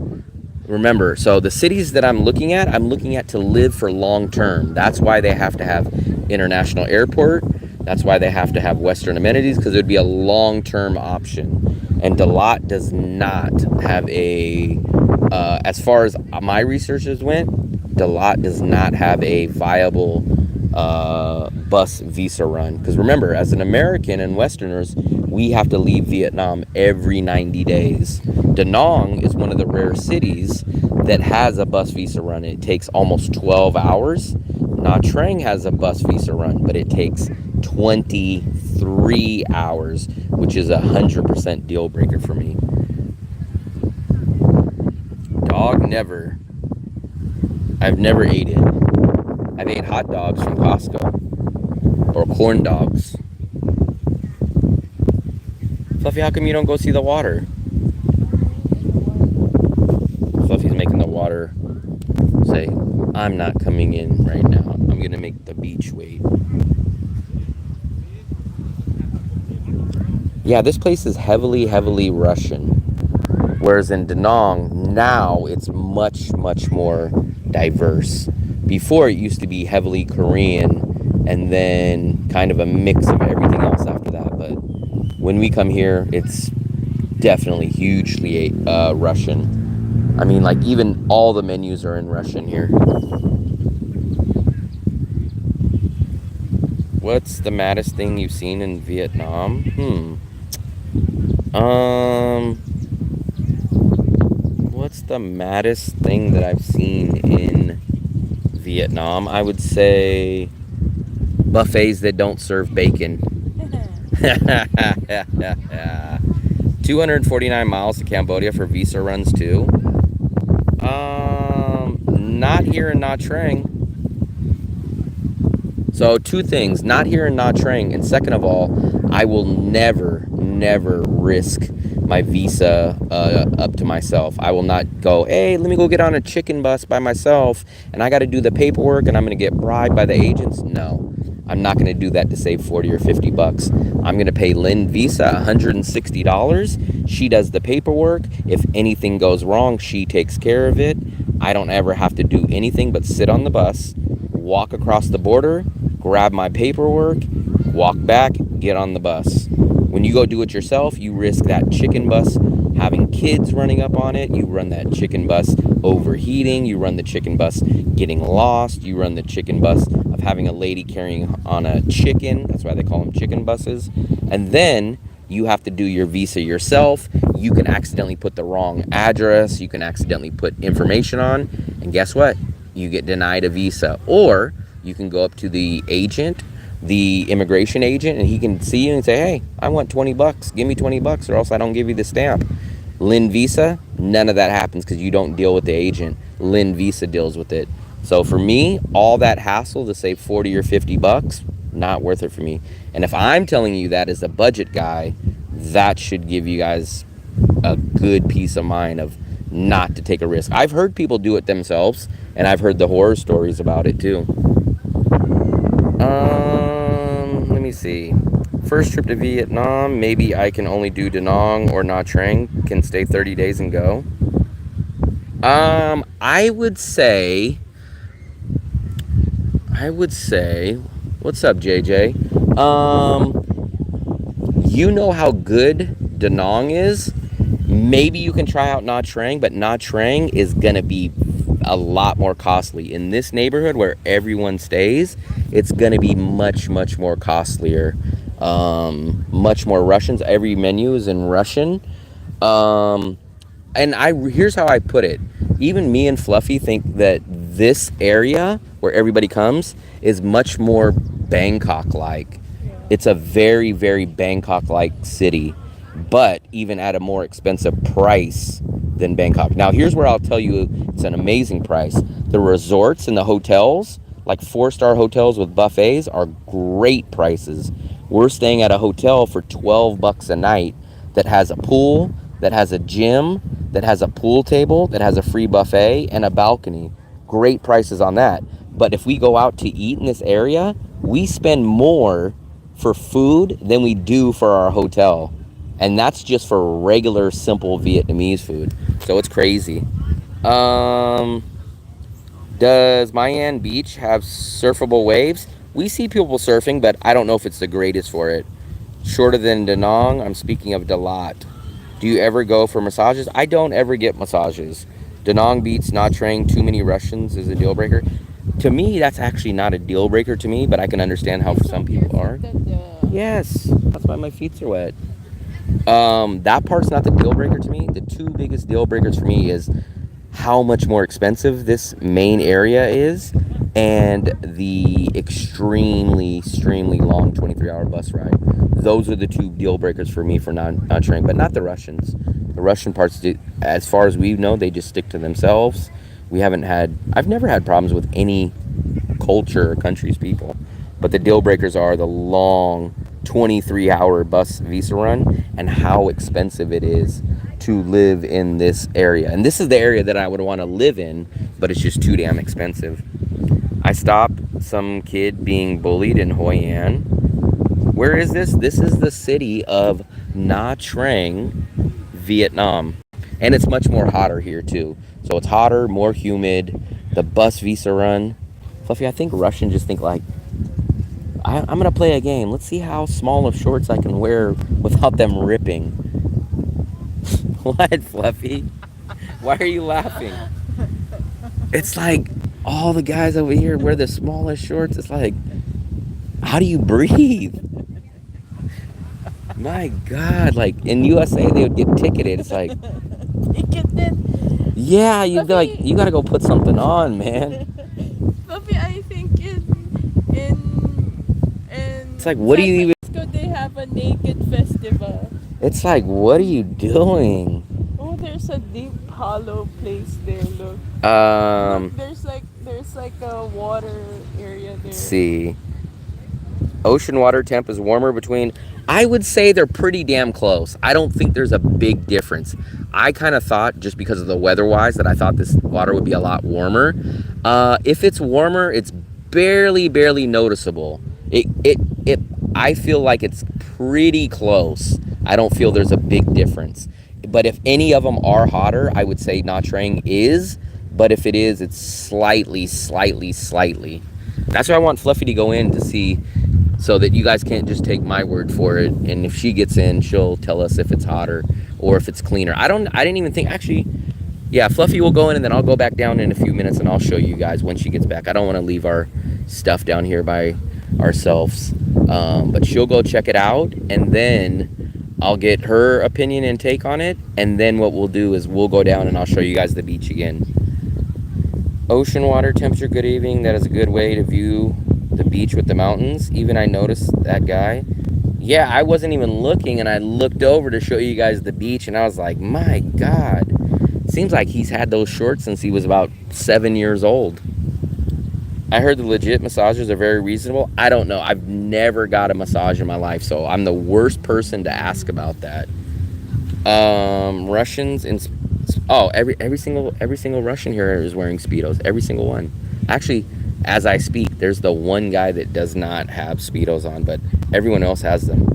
remember, so the cities that I'm looking at to live for long term. That's why they have to have international airport. That's why they have to have Western amenities, because it would be a long-term option. And Dalat does not have a, as far as my researchers went, Dalat does not have a viable bus visa run. Because remember, as an American and Westerners, we have to leave Vietnam every 90 days. Da Nang is one of the rare cities that has a bus visa run. It takes almost 12 hours. Nha Trang has a bus visa run, but it takes 23 hours, which is 100% deal breaker for me. Dog, never. I've never ate it. I've ate hot dogs from Costco or corn dogs. Fluffy, how come you don't go see the water? Fluffy's making the water say, I'm not coming in right now. I'm gonna make the beach wait. Yeah, this place is heavily Russian. Whereas in Da Nang, now it's much more diverse. Before, it used to be heavily Korean and then kind of a mix of everything else after that. But when we come here, it's definitely hugely Russian. I mean, like, even all the menus are in Russian here. What's the maddest thing you've seen in Vietnam? What's the maddest thing that I've seen in Vietnam? I would say buffets that don't serve bacon. 249 miles to Cambodia for visa runs too. Not here in Nha Trang. So two things, not here in Nha Trang, and second of all, I will never risk my visa up to myself. I will not go, hey, let me go get on a chicken bus by myself and I got to do the paperwork and I'm going to get bribed by the agents. No, I'm not going to do that to save 40 or 50 bucks. I'm going to pay Lynn Visa $160. She does the paperwork. If anything goes wrong, she takes care of it. I don't ever have to do anything but sit on the bus, walk across the border, grab my paperwork, walk back, get on the bus. When you go do it yourself, you risk that chicken bus having kids running up on it. You run that chicken bus overheating. You run the chicken bus getting lost. You run the chicken bus of having a lady carrying on a chicken. That's why they call them chicken buses. And then you have to do your visa yourself. You can accidentally put the wrong address. You can accidentally put information on. And guess what? You get denied a visa. Or you can go up to the agent, the immigration agent, and he can see you and say, hey, I want 20 bucks. Give me 20 bucks or else I don't give you the stamp. Lynn Visa, none of that happens because you don't deal with the agent. Lynn Visa deals with it. So for me, all that hassle to save 40 or 50 bucks, not worth it for me. And if I'm telling you that as a budget guy, that should give you guys a good peace of mind of not to take a risk. I've heard people do it themselves, and I've heard the horror stories about it too. Let me see. First trip to Vietnam, maybe I can only do Da Nang or Nha Trang, can stay 30 days and go. I would say, what's up, JJ? You know how good Da Nang is. Maybe you can try out Nha Trang, but Nha Trang is gonna be a lot more costly. In this neighborhood where everyone stays, it's gonna be much more costlier. Much more Russians. Every menu is in Russian. And here's how I put it. Even me and Fluffy think that this area where everybody comes is much more Bangkok-like. It's a very Bangkok-like city, but even at a more expensive price than Bangkok. Now, here's where I'll tell you it's an amazing price. The resorts and the hotels, like 4-star hotels with buffets, are great prices. We're staying at a hotel for 12 bucks a night that has a pool, that has a gym, that has a pool table, that has a free buffet and a balcony. Great prices on that. But if we go out to eat in this area, we spend more for food than we do for our hotel. And that's just for regular, simple Vietnamese food. So it's crazy. Does My An Beach have surfable waves? We see people surfing, but I don't know if it's the greatest for it. Shorter than Da Nang, I'm speaking of Dalat. Do you ever go for massages? I don't ever get massages. Da Nang beats Nha Trang, too many Russians is a deal breaker. To me, that's actually not a deal breaker to me, but I can understand how for some people are. Yes, that's why my feet are wet. That part's not the deal breaker to me. The two biggest deal breakers for me is how much more expensive this main area is and the extremely long 23-hour bus ride. Those are the two deal breakers for me for Nha Trang, but not the Russians. The Russian parts, as far as we know, they just stick to themselves. I've never had problems with any culture or country's people, but the deal breakers are the long 23-hour bus visa run and how expensive it is to live in this area. And this is the area that I would want to live in, but it's just too damn expensive. I stopped some kid being bullied in Hoi An. Where is this? This is the city of Nha Trang, Vietnam. And it's much more hotter here too. So it's hotter, more humid. The bus visa run. Fluffy, I think Russians just think like, I'm gonna play a game. Let's see how small of shorts I can wear without them ripping. What, Fluffy? Why are you laughing? It's like all the guys over here wear the smallest shorts. It's like, how do you breathe? My God, like in USA they would get ticketed. It's like, Ticketed. yeah, you'd be like, Fluffy. you gotta go put something on, man. Fluffy, I think in It's like, what do San you even? Francisco they have a naked festival. It's like, what are you doing? Oh, there's a deep hollow place there. Look, look, there's like a water area there. Let's see. Ocean water temp is warmer between. I would say they're pretty damn close. I don't think there's a big difference. I kind of thought, just because of the weather-wise, that I thought this water would be a lot warmer. If it's warmer, it's barely noticeable. I feel like it's pretty close. I don't feel there's a big difference. But if any of them are hotter, I would say Nha Trang is. But if it is, it's slightly. That's why I want Fluffy to go in to see, so that you guys can't just take my word for it. And if she gets in, she'll tell us if it's hotter or if it's cleaner. I didn't even think, actually, yeah, Fluffy will go in and then I'll go back down in a few minutes and I'll show you guys when she gets back. I don't want to leave our stuff down here by ourselves. But she'll go check it out and then I'll get her opinion and take on it. And then what we'll do is we'll go down and I'll show you guys the beach again. Ocean water temperature, good evening. That is a good way to view the beach with the mountains. Even I noticed that guy. Yeah, I wasn't even looking and I looked over to show you guys the beach and I was like, my God. Seems like he's had those shorts since he was about 7 years old. I heard the legit massages are very reasonable. I don't know. I've never got a massage in my life, so I'm the worst person to ask about that. Russians in every single Russian here is wearing Speedos. Every single one. Actually, as I speak, there's the one guy that does not have Speedos on, but everyone else has them.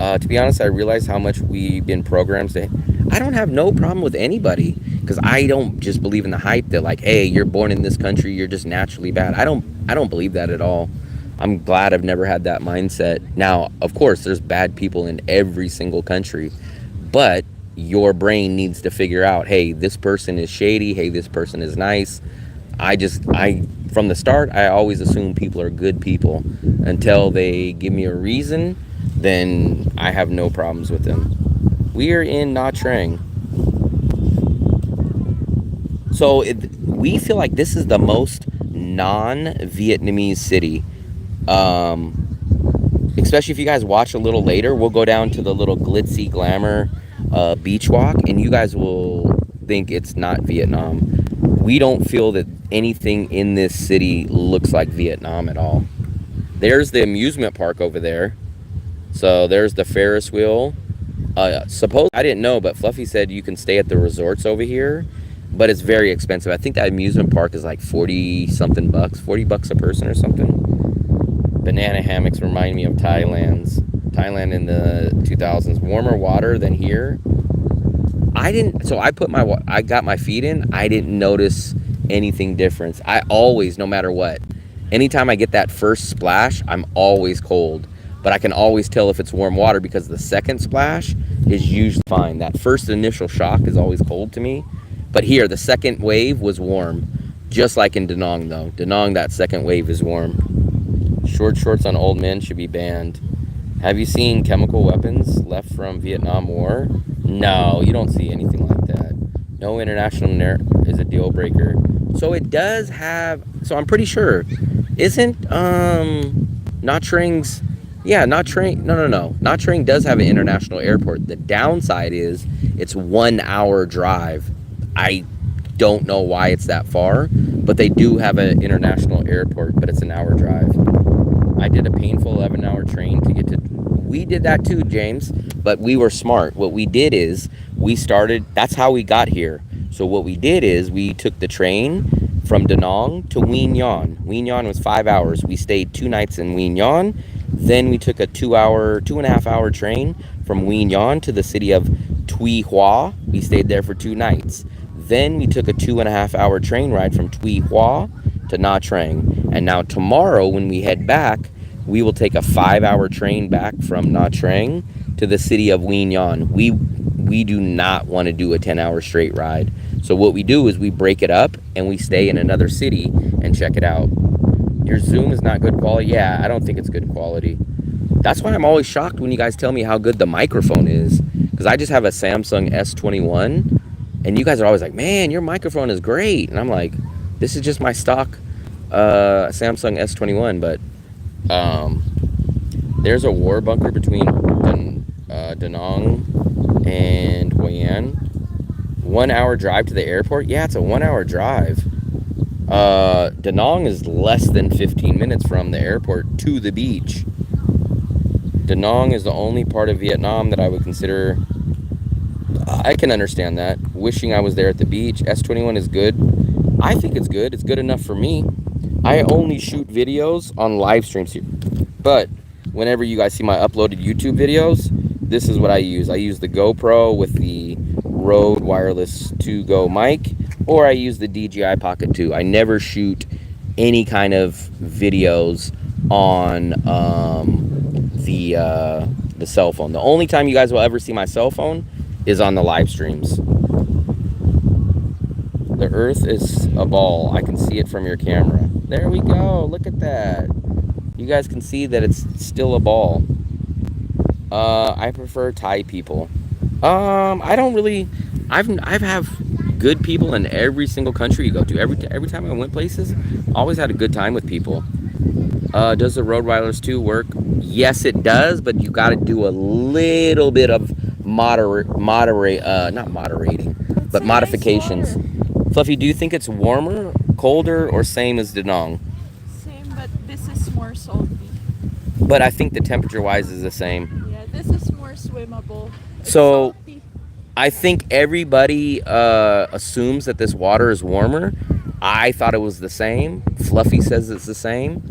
To be honest, I realize how much we've been programmed to. I don't have no problem with anybody, because I don't just believe in the hype that like, hey, you're born in this country, you're just naturally bad. I don't believe that at all. I'm glad I've never had that mindset. Now, of course, there's bad people in every single country, but your brain needs to figure out, hey, this person is shady, hey, this person is nice. From the start, I always assume people are good people until they give me a reason, then I have no problems with them. We are in Nha Trang. So we feel like this is the most non-Vietnamese city. Especially if you guys watch a little later, we'll go down to the little glitzy glamour beach walk and you guys will think it's not Vietnam. We don't feel that anything in this city looks like Vietnam at all. There's the amusement park over there. So there's the Ferris wheel. I didn't know, but Fluffy said you can stay at the resorts over here, but it's very expensive. I think that amusement park is like 40 something bucks, 40 bucks a person or something. Banana hammocks remind me of Thailand in the 2000s. Warmer water than here. I got my feet in. I didn't notice anything different. I always, no matter what, anytime I get that first splash, I'm always cold. But I can always tell if it's warm water because the second splash is usually fine. That first initial shock is always cold to me. But here, the second wave was warm. Just like in Da Nang, though. Da Nang, that second wave is warm. Short shorts on old men should be banned. Have you seen chemical weapons left from Vietnam War? No, you don't see anything like that. No international is a deal breaker. So it does have, so I'm pretty sure, isn't Nha Trang's, yeah, Nha Trang, no. Nha Trang does have an international airport. The downside is it's 1 hour drive. I don't know why it's that far, but they do have an international airport, but it's an hour drive. I did a painful 11-hour train to get to, we did that too, James, but we were smart. What we did is that's how we got here. So what we did is we took the train from Da Nang to Quy Nhon. Quy Nhon was 5 hours. We stayed 2 nights in Quy Nhon. Then we took a 2.5 hour train from Quy Nhon to the city of Tuy Hoa. We stayed there for 2 nights. Then we took a 2.5 hour train ride from Tuy Hoa to Nha Trang. And now tomorrow when we head back, we will take a 5-hour train back from Nha Trang to the city of Wien Yan. We do not want to do a 10-hour straight ride. So what we do is we break it up and we stay in another city and check it out. Your Zoom is not good quality? Yeah, I don't think it's good quality. That's why I'm always shocked when you guys tell me how good the microphone is. Because I just have a Samsung S21. And you guys are always like, man, your microphone is great. And I'm like, this is just my stock Samsung S21. But there's a war bunker between Da Nang and Hoi An. 1 hour drive to the airport? Yeah, it's a 1 hour drive. Da Nang is less than 15 minutes from the airport to the beach. Da Nang is the only part of Vietnam that I would consider. I can understand that. Wishing I was there at the beach. S21 is good. I think it's good. It's good enough for me. I only shoot videos on live streams here. But whenever you guys see my uploaded YouTube videos, this is what I use. I use the GoPro with the Rode Wireless 2 Go mic, or I use the DJI Pocket 2. I never shoot any kind of videos on the cell phone. The only time you guys will ever see my cell phone is on the live streams. The earth is a ball. I can see it from your camera. There we go. Look at that. You guys can see that it's still a ball. I prefer Thai people. I don't really. I've have good people in every single country you go to. Every time I went places, always had a good time with people. Does the Rode Wireless 2 work? Yes, it does, but you got to do a little bit of not moderating, but modifications. Fluffy, do you think it's warmer, colder, or same as Da Nang? Same, but this is more salty. But I think the temperature-wise is the same. Yeah, this is more swimmable. It's So salty. I think everybody assumes that this water is warmer. I thought it was the same. Fluffy says it's the same.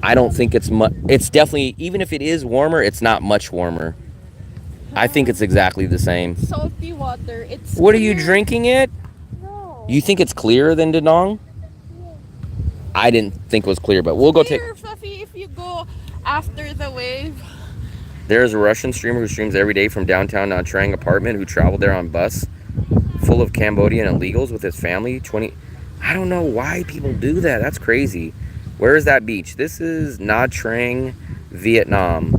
I don't think it's much. It's definitely, even if it is warmer, it's not much warmer. I think it's exactly the same. Salty water. It's What are you clear. drinking it? No. You think it's clearer than Da Nang? I didn't think it was clear, but we'll go take. Clear, Fluffy, if you go after the wave. There's a Russian streamer who streams every day from downtown Nha Trang apartment who traveled there on bus full of Cambodian illegals with his family. I don't know why people do that. That's crazy. Where is that beach? This is Nha Trang, Vietnam.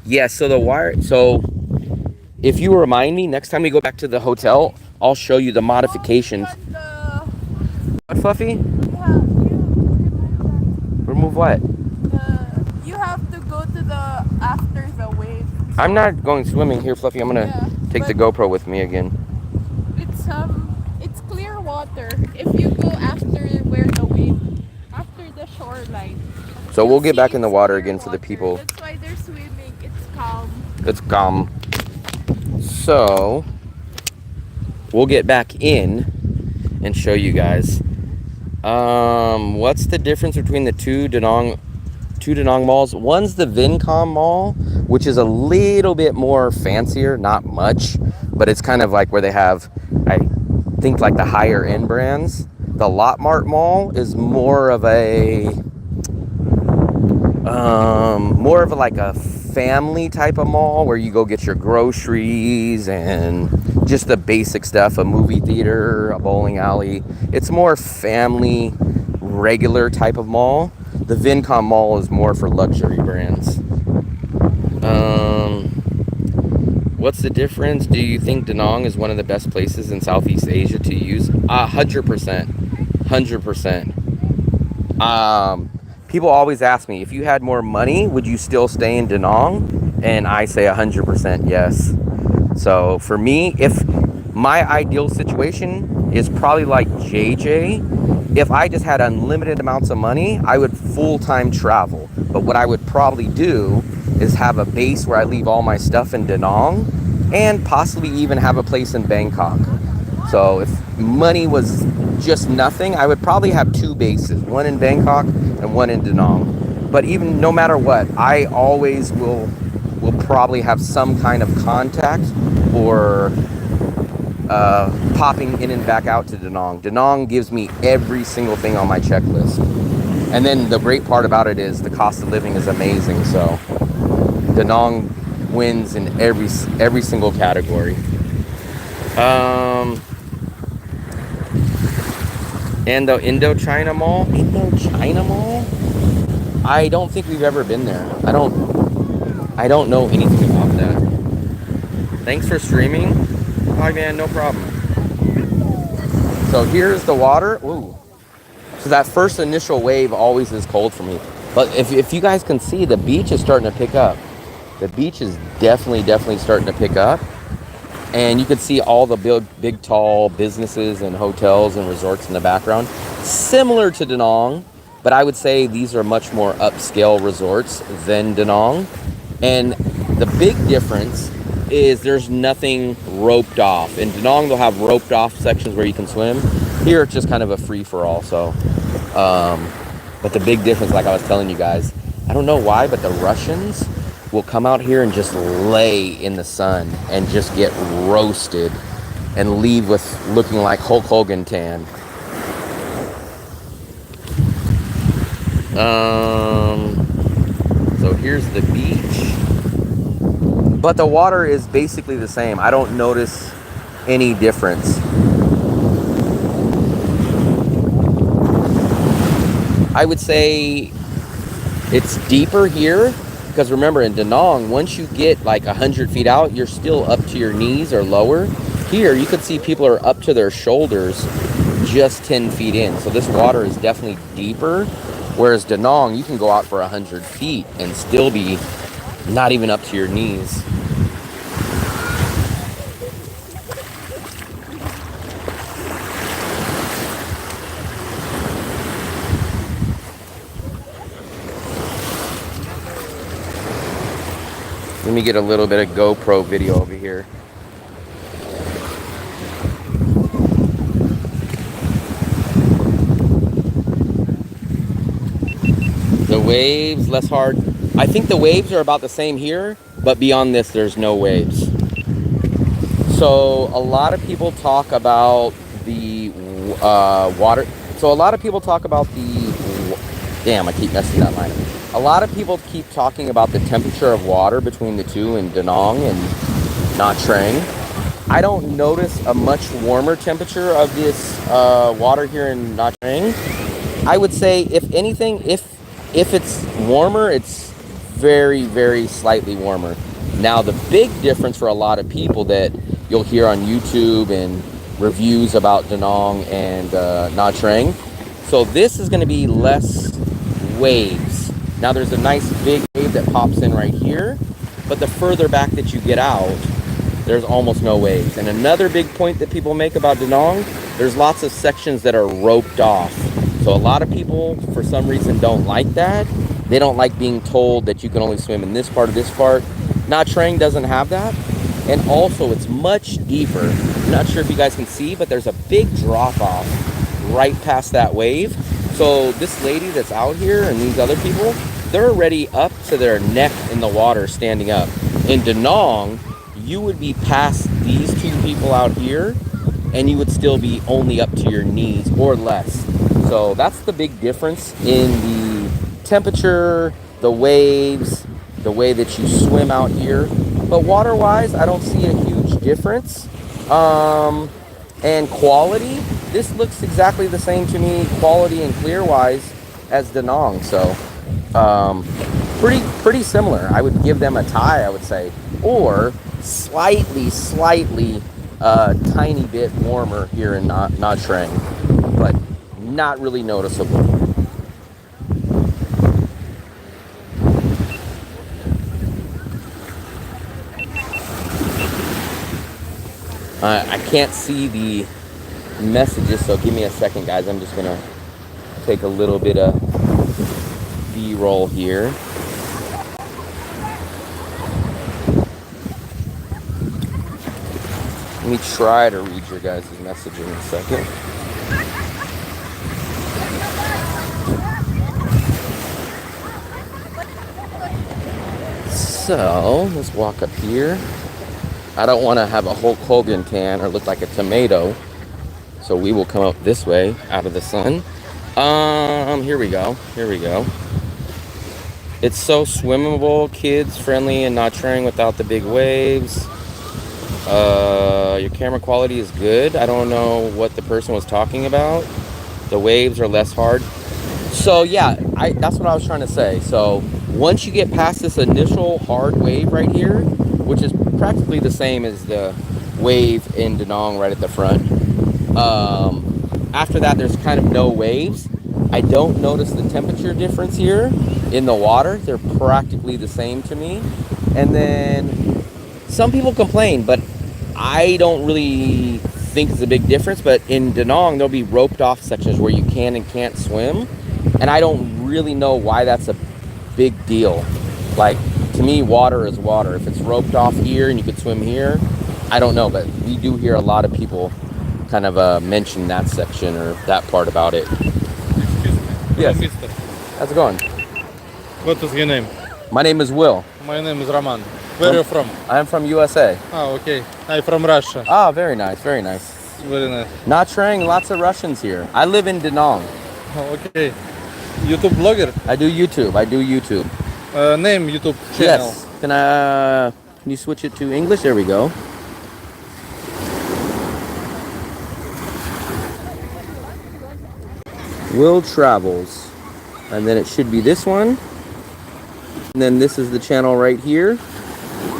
Yeah, so if you remind me, next time we go back to the hotel, I'll show you the modifications. What, Fluffy? Remove what? You have to go to the after the wave. I'm not going swimming here, Fluffy. I'm gonna take the GoPro with me again. It's clear water. If you go after where the wave, after the shoreline. So we'll get back in the it's water clear again for the water. people. That's why they're swimming. It's calm. It's calm. So we'll get back in and show you guys. What's the difference between the two Da Nang malls? One's the Vinpearl Mall, which is a little bit more fancier, not much, but it's kind of like where they have, I think, like the higher end brands. The Lot Mart Mall is more of like a family type of mall where you go get your groceries and just the basic stuff, a movie theater, a bowling alley. It's more family, regular type of mall. The Vinpearl Mall is more for luxury brands. What's the difference? Do you think Da Nang is one of the best places in Southeast Asia to use? 100%. 100%. People always ask me, if you had more money, would you still stay in Da Nang? And I say 100% yes. So for me, if my ideal situation is probably like JJ, if I just had unlimited amounts of money, I would full-time travel. But what I would probably do is have a base where I leave all my stuff in Da Nang and possibly even have a place in Bangkok. So if money was just nothing, I would probably have two bases, one in Bangkok and one in Da Nang. But even no matter what, I always will probably have some kind of contact or popping in and back out to Da Nang. Da Nang gives me every single thing on my checklist. And then the great part about it is the cost of living is amazing. So Da Nang wins in every single category. And the Indochina Mall. Indochina Mall? I don't think we've ever been there. I don't know anything about that. Thanks for streaming. Hi man, no problem. So here's the water. Ooh. So that first initial wave always is cold for me. But if you guys can see, the beach is starting to pick up. The beach is definitely starting to pick up. And you can see all the big tall businesses and hotels and resorts in the background. Similar to Da Nang, but I would say these are much more upscale resorts than Da Nang. And the big difference is there's nothing roped off. In Da Nang, they'll have roped off sections where you can swim. Here, it's just kind of a free-for-all. So, but the big difference, like I was telling you guys, I don't know why, but the Russians will come out here and just lay in the sun and just get roasted and leave with looking like Hulk Hogan tan. So here's the beach. But the water is basically the same. I don't notice any difference. I would say it's deeper here because remember in Da Nang, once you get like 100 feet out, you're still up to your knees or lower. Here, you could see people are up to their shoulders just 10 feet in. So this water is definitely deeper. Whereas Da Nang, you can go out for 100 feet and still be not even up to your knees. Let me get a little bit of GoPro video over here. The waves, less hard. I think the waves are about the same here, but beyond this, there's no waves. So a lot of people talk about the water. So a lot of people talk about the, damn, I keep messing that line up. A lot of people keep talking about the temperature of water between the two in Da Nang and Nha Trang. I don't notice a much warmer temperature of this water here in Nha Trang. I would say, if anything, if it's warmer, it's very slightly warmer. Now, the big difference for a lot of people that you'll hear on YouTube and reviews about Da Nang and Nha Trang. So this is going to be less waves. Now there's a nice big wave that pops in right here, but the further back that you get out, there's almost no waves. And another big point that people make about Da Nang, there's lots of sections that are roped off. So a lot of people, for some reason, don't like that. They don't like being told that you can only swim in this part or this part. Nha Trang doesn't have that. And also, it's much deeper. I'm not sure if you guys can see, but there's a big drop off right past that wave. So this lady that's out here and these other people, they're already up to their neck in the water standing up. In Da Nang, you would be past these two people out here and you would still be only up to your knees or less. So that's the big difference in the temperature, the waves, the way that you swim out here. But water-wise, I don't see a huge difference. And quality, this looks exactly the same to me, quality and clear-wise, as Da Nang. So pretty similar. I would give them a tie, I would say, or slightly tiny bit warmer here in Nha Trang, but not really noticeable. I can't see the messages, so give me a second, guys. I'm just gonna take a little bit of B-roll here. Let me try to read your guys' message in a second. So let's walk up here. I don't want to have a Hulk Hogan tan or look like a tomato. So we will come up this way out of the sun. Here we go. Here we go. It's so swimmable, kids friendly, and not training without the big waves. Your camera quality is good. I don't know what the person was talking about. The waves are less hard. So yeah, that's what I was trying to say. So once you get past this initial hard wave right here, which is practically the same as the wave in Da Nang right at the front, after that there's kind of no waves. I don't notice the temperature difference here in the water. They're practically the same to me. And then some people complain, but I don't really think it's a big difference. But in Da Nang, there'll be roped off sections where you can and can't swim. And I don't really know why that's a big deal. Like, to me, water is water. If it's roped off here and you could swim here, I don't know. But we do hear a lot of people kind of mention that section or that part about it. Yes. Mister, How's it going? what is your name? My name is Will. My name is Roman. Where are you from? I'm from USA. Ah, okay. I'm from Russia. Ah, very nice, very nice. Very nice. Not Trang, lots of Russians here. I live in Da Nang. Oh, okay. YouTube blogger? I do YouTube. Name YouTube channel. Yes. Can you switch it to English? There we go. Will Travels. And then it should be this one. And then this is the channel right here.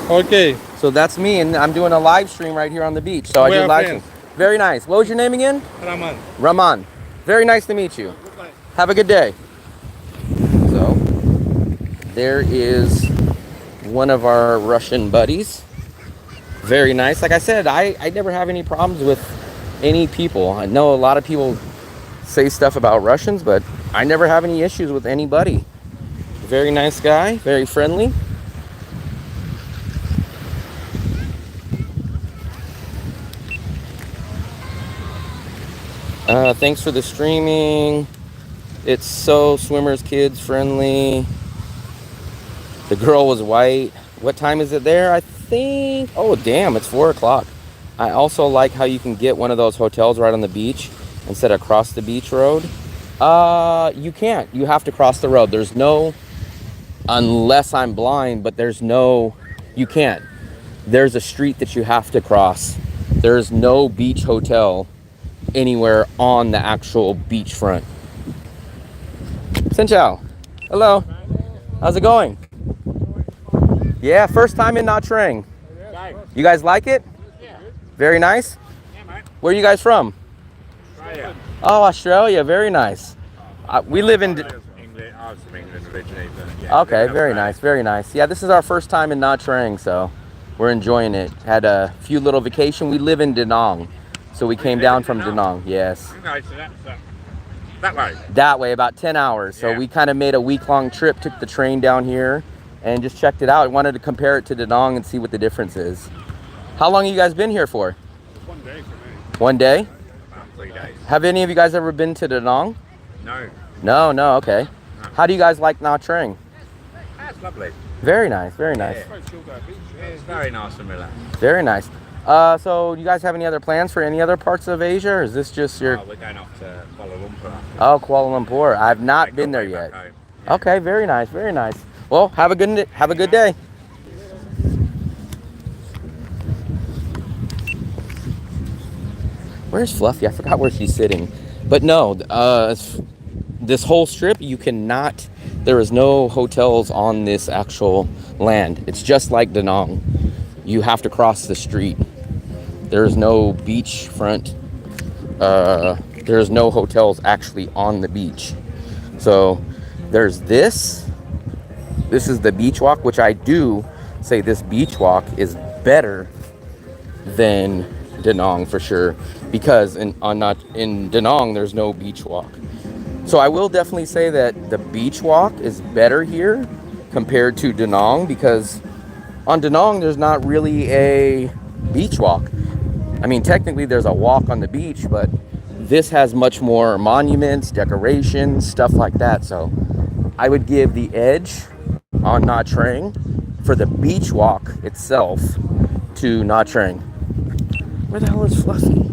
Okay. So that's me, and I'm doing a live stream right here on the beach. So I We do are live friends. stream. Very nice. What was your name again? Roman. Raman. Very nice to meet you. Have a good day. So, there is one of our Russian buddies. Very nice. Like I said, I never have any problems with any people. I know a lot of people say stuff about Russians, but I never have any issues with anybody. Very nice guy, very friendly. Thanks for the streaming. It's so swimmers, kids friendly. The girl was white. What time is it there? I think, oh damn, it's 4 o'clock. I also like how you can get one of those hotels right on the beach instead of across the beach road. You can't. You have to cross the road. There's no, unless I'm blind, but there's no, you can't. There's a street that you have to cross. There's no beach hotel anywhere on the actual beachfront. Xin chào. Hello. How's it going? Yeah, first time in Nha Trang. You guys like it? Very nice? Where are you guys from? Australia. Oh, Australia. Very nice. We live in... England. I was from England originally, but yeah. Okay, very nice, very nice. Yeah, this is our first time in Nha Trang, so we're enjoying it. Had a few little vacation. We live in Da Nang, so we came down from Da Nang. Yes. Okay, so that's that way. That way, about 10 hours. So Yeah. we kind of made a week-long trip, took the train down here, and just checked it out. I wanted to compare it to Da Nang and see what the difference is. How long have you guys been here for? 1 day for me. 1 day? About 3 days. Have any of you guys ever been to Da Nang? No. No, okay. How do you guys like Nha Trang? That's lovely. Very nice, very nice. Yeah, it's very nice and relaxed. Very nice. So you guys have any other plans for any other parts of Asia, or is this just your... Oh, we're going off to Kuala Lumpur. Oh, Kuala Lumpur. I've not Make been our there way yet. back home. Yeah. Okay, very nice, very nice. Well, have a good day. Where's Fluffy? I forgot where she's sitting. But no, this whole strip, you cannot, there is no hotels on this actual land. It's just like Da Nang. You have to cross the street. There is no beachfront. There is no hotels actually on the beach. So there's this. This is the beach walk, which I do say this beach walk is better than Da Nang for sure, because in Da Nang there's no beach walk. So I will definitely say that the beach walk is better here compared to Da Nang, because on Da Nang there's not really a beach walk. I mean, technically there's a walk on the beach, but this has much more monuments, decorations, stuff like that. So I would give the edge on Nha Trang for the beach walk itself to Nha Trang. Where the hell is Fluffy?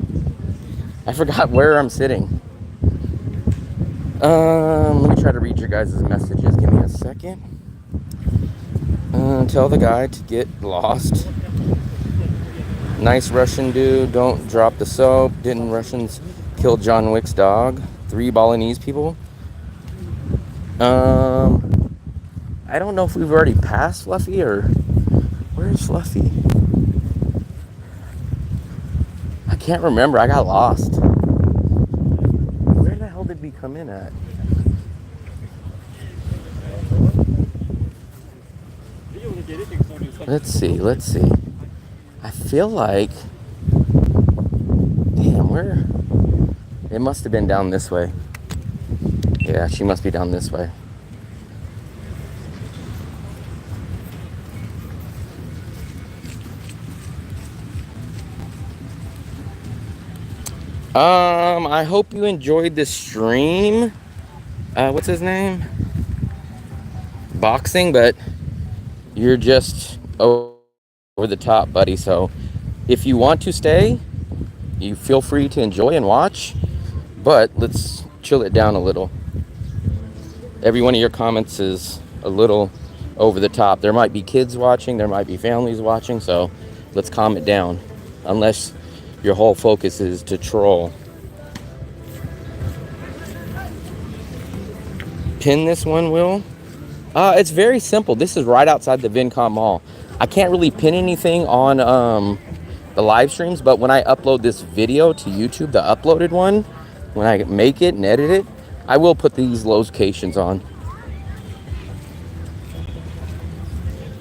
I forgot where I'm sitting. Let me try to read your guys' messages. Give me a second. Tell the guy to get lost. Nice Russian dude. Don't drop the soap. Didn't Russians kill John Wick's dog? 3 Balinese people. I don't know if we've already passed Fluffy or where's Fluffy? I can't remember. I got lost. Where the hell did we come in at? Let's see. I feel like, damn, where? It must have been down this way. Yeah, she must be down this way. I hope you enjoyed this stream. What's his name? Boxing, but you're just over the top, buddy. So if you want to stay, you feel free to enjoy and watch, but let's chill it down a little. Every one of your comments is a little over the top. There might be kids watching, there might be families watching, so let's calm it down. Unless your whole focus is to troll. Pin this one, Will. It's very simple. This is right outside the Vinpearl Mall. I can't really pin anything on the live streams, but when I upload this video to YouTube, the uploaded one, when I make it and edit it, I will put these locations on.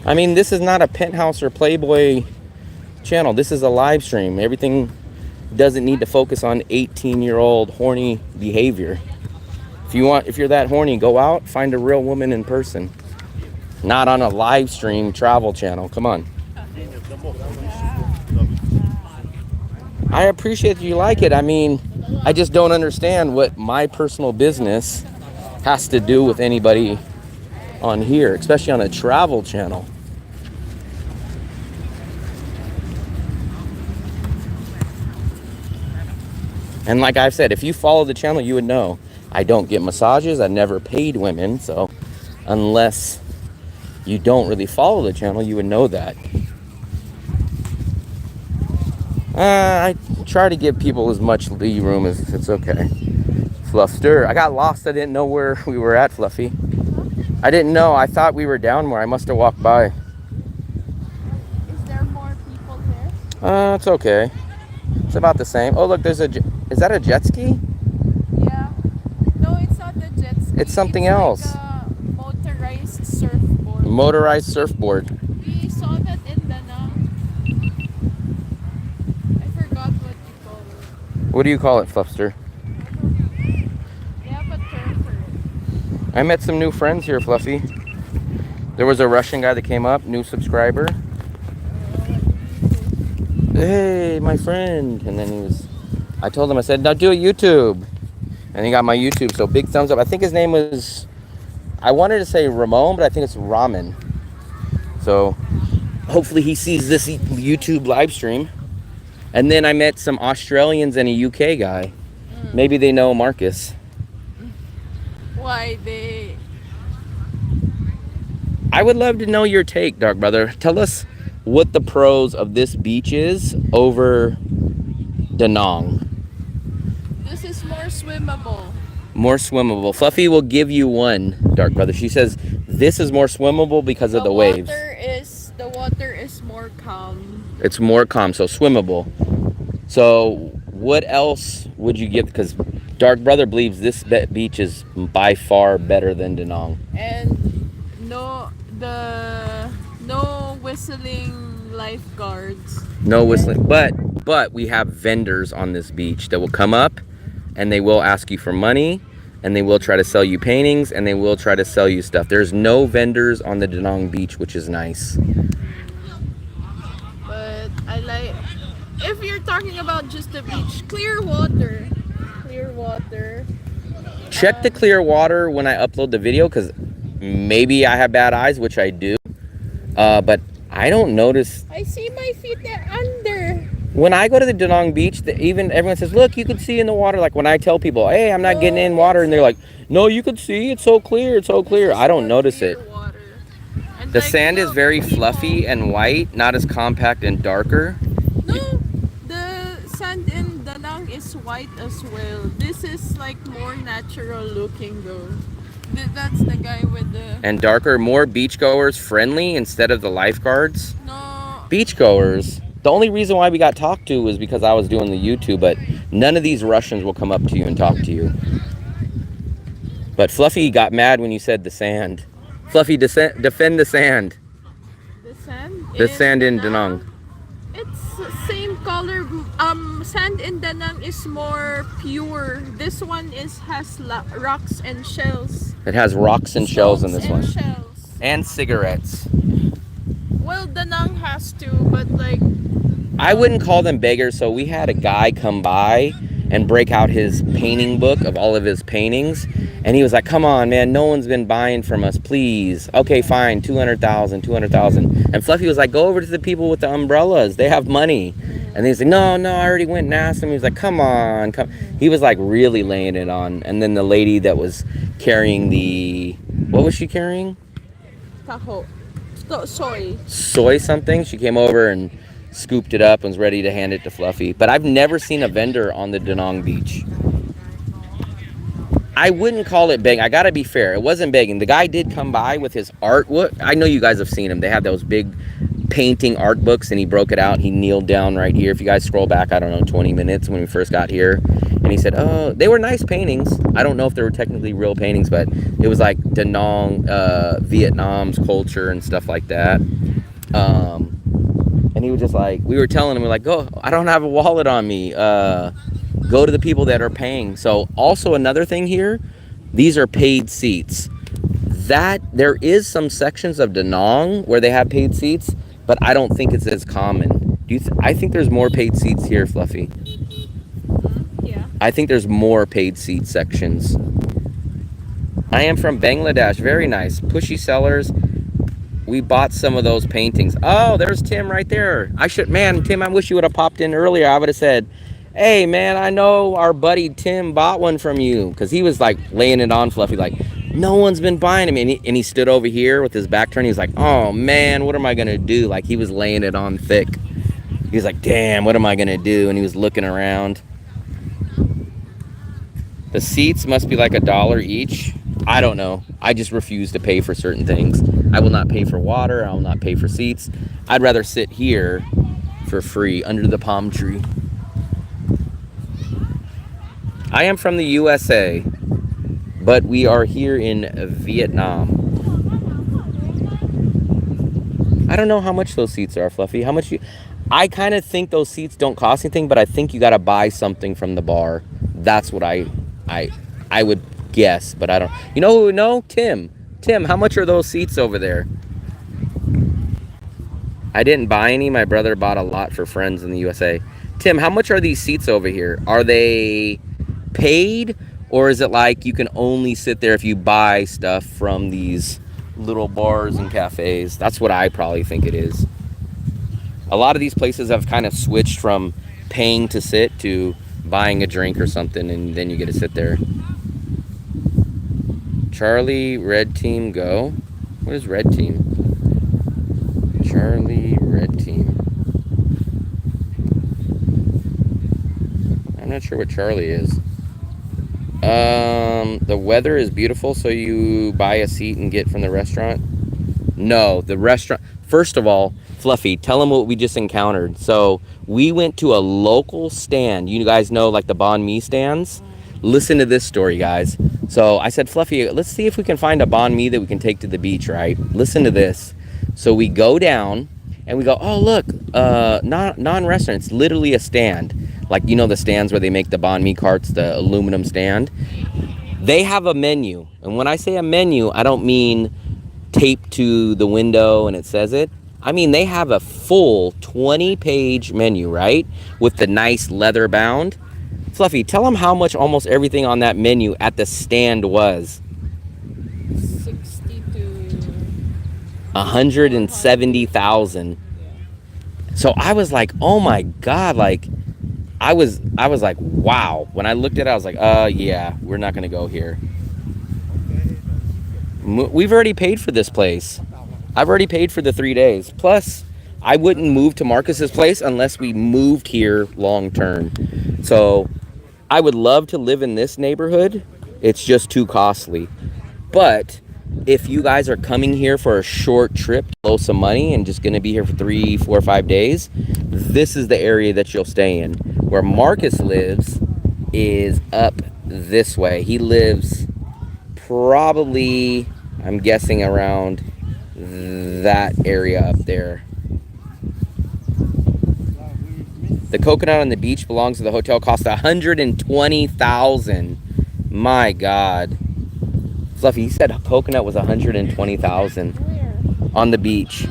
I mean, this is not a Penthouse or Playboy channel. This is a live stream. Everything doesn't need to focus on 18-year-old horny behavior. If you're that horny, go out, find a real woman in person. Not on a live stream travel channel. Come on. I appreciate that you like it. I mean, I just don't understand what my personal business has to do with anybody on here, especially on a travel channel. And like I've said, if you follow the channel, you would know I don't get massages. I never paid women. So unless you don't really follow the channel, you would know that. I try to give people as much lee room as it's okay. Fluffster. I got lost. I didn't know where we were at, Fluffy. I didn't know. I thought we were down more. I must have walked by. Is there more people there? It's okay. It's about the same. Oh, look, there's a... Is that a jet ski? Yeah. No, it's not the jet ski. It's something It's else. like a motorized surfboard. Motorized surfboard. We saw that in Danang. I forgot what you call it. What do you call it, Fluffster? They have a term for it. I met some new friends here, Fluffy. There was a Russian guy that came up, new subscriber. Hey, my friend. And then I told him, I said, now do a YouTube. And he got my YouTube, so big thumbs up. I think his name was, I wanted to say Ramon, but I think it's Ramen. So hopefully he sees this YouTube live stream. And then I met some Australians and a UK guy. Maybe they know Marcus. Why they... I would love to know your take, Dark Brother. Tell us what the pros of this beach is over Da Nang. This is more swimmable. More swimmable. Fluffy will give you one, Dark Brother. She says this is more swimmable because of the waves. The water is more calm. It's more calm, so swimmable. So what else would you give? Because Dark Brother believes this beach is by far better than Da Nang. And no whistling lifeguards. No whistling, but we have vendors on this beach that will come up and they will ask you for money and they will try to sell you paintings and they will try to sell you stuff. There's no vendors on the Da Nang beach, which is nice. But I like, if you're talking about just the beach, clear water. Check the clear water when I upload the video, because maybe I have bad eyes, which I do. But I don't notice. I see my feet there under. When I go to the Danang Beach, even everyone says, look, you can see in the water. Like when I tell people, hey, I'm not getting in water, and they're like, no, you can see. It's so clear. It's so clear. I don't notice it. Water. And The like, sand is look, very people- fluffy and white, not as compact and darker. No, the sand in Danang is white as well. This is like more natural looking though. That's the guy with the And darker, more beachgoers friendly instead of the lifeguards. no. Beachgoers. The only reason why we got talked to was because I was doing the YouTube, but none of these Russians will come up to you and talk to you. But Fluffy got mad when you said the sand. Fluffy, defend the sand. The sand. The sand in Danang. It's same color. Sand in Danang is more pure. This one has rocks and shells. It has rocks and shells in this Stones one. and shells. And cigarettes. Well, Danang has to, but like I wouldn't call them beggars, so we had a guy come by and break out his painting book of all of his paintings, and he was like, come on, man, no one's been buying from us, please. Okay, fine, 200,000, 200,000. And Fluffy was like, go over to the people with the umbrellas, they have money. And he's like, no, I already went and asked him. He was like, come on, come. He was like really laying it on. And then the lady that was carrying what was she carrying? taho. Soy. Soy something. She came over and scooped it up and was ready to hand it to Fluffy. But I've never seen a vendor on the Danang Beach. I wouldn't call it begging. I gotta be fair. It wasn't begging. The guy did come by with his art. I know you guys have seen him. They have those big painting art books, and he broke it out. He kneeled down right here. If you guys scroll back, I don't know, 20 minutes when we first got here. And he said, oh, they were nice paintings. I don't know if they were technically real paintings, but it was like Danang, Vietnam's culture and stuff like that. And he was just like, we were telling him, we're like, go, I don't have a wallet on me. Go to the people that are paying. So also another thing here, these are paid seats. That there is some sections of Danang where they have paid seats, but I don't think it's as common. I think there's more paid seats here, Fluffy. Yeah. I think there's more paid seat sections. I am from Bangladesh. Very nice. Pushy sellers. We bought some of those paintings. Oh, there's Tim right there. Tim, I wish you would have popped in earlier. I would have said, hey, man, I know our buddy Tim bought one from you. Because he was like laying it on Fluffy, like, no one's been buying them. And he stood over here with his back turned. He was like, oh, man, what am I going to do? Like, he was laying it on thick. He was like, damn, what am I going to do? And he was looking around. The seats must be like $1 each. I don't know. I just refuse to pay for certain things. I will not pay for water. I will not pay for seats. I'd rather sit here for free under the palm tree. I am from the USA, but we are here in Vietnam. I don't know how much those seats are, Fluffy. I kind of think those seats don't cost anything, but I think you got to buy something from the bar. That's what I would guess, but I don't. You know who would know? Tim. Tim, how much are those seats over there? I didn't buy any. My brother bought a lot for friends in the USA. Tim, how much are these seats over here? Are they paid, or is it like you can only sit there if you buy stuff from these little bars and cafes? That's what I probably think it is. A lot of these places have kind of switched from paying to sit to buying a drink or something, and then you get to sit there. Charlie, red team, go. What is red team? Charlie, red team. I'm not sure what Charlie is. The weather is beautiful, so you buy a seat and get from the restaurant? No, the restaurant. First of all, Fluffy, tell them what we just encountered. So we went to a local stand. You guys know, like the banh mi stands. Listen to this story, guys. So I said, Fluffy, let's see if we can find a banh mi that we can take to the beach, right? Listen to this. So we go down and we go, oh, look, non-restaurant. It's literally a stand. Like, you know, the stands where they make the banh mi carts, the aluminum stand. They have a menu. And when I say a menu, I don't mean taped to the window and it says it. I mean, they have a full 20-page menu, right? With the nice leather bound. Fluffy, tell them how much almost everything on that menu at the stand was. 60 to 170,000. So I was like, oh my God, like I was like, wow. When I looked at it, I was like, yeah, we're not gonna go here. We've already paid for this place. I've already paid for the 3 days. Plus, I wouldn't move to Marcus's place unless we moved here long term. So I would love to live in this neighborhood. It's just too costly. But if you guys are coming here for a short trip to blow some money and just going to be here for 3, 4, 5 days, this is the area that you'll stay in. Where Marcus lives is up this way. He lives probably, I'm guessing, around that area up there. The coconut on the beach belongs to the hotel. Cost $120,000. My God. Fluffy, he said coconut was $120,000 on the beach.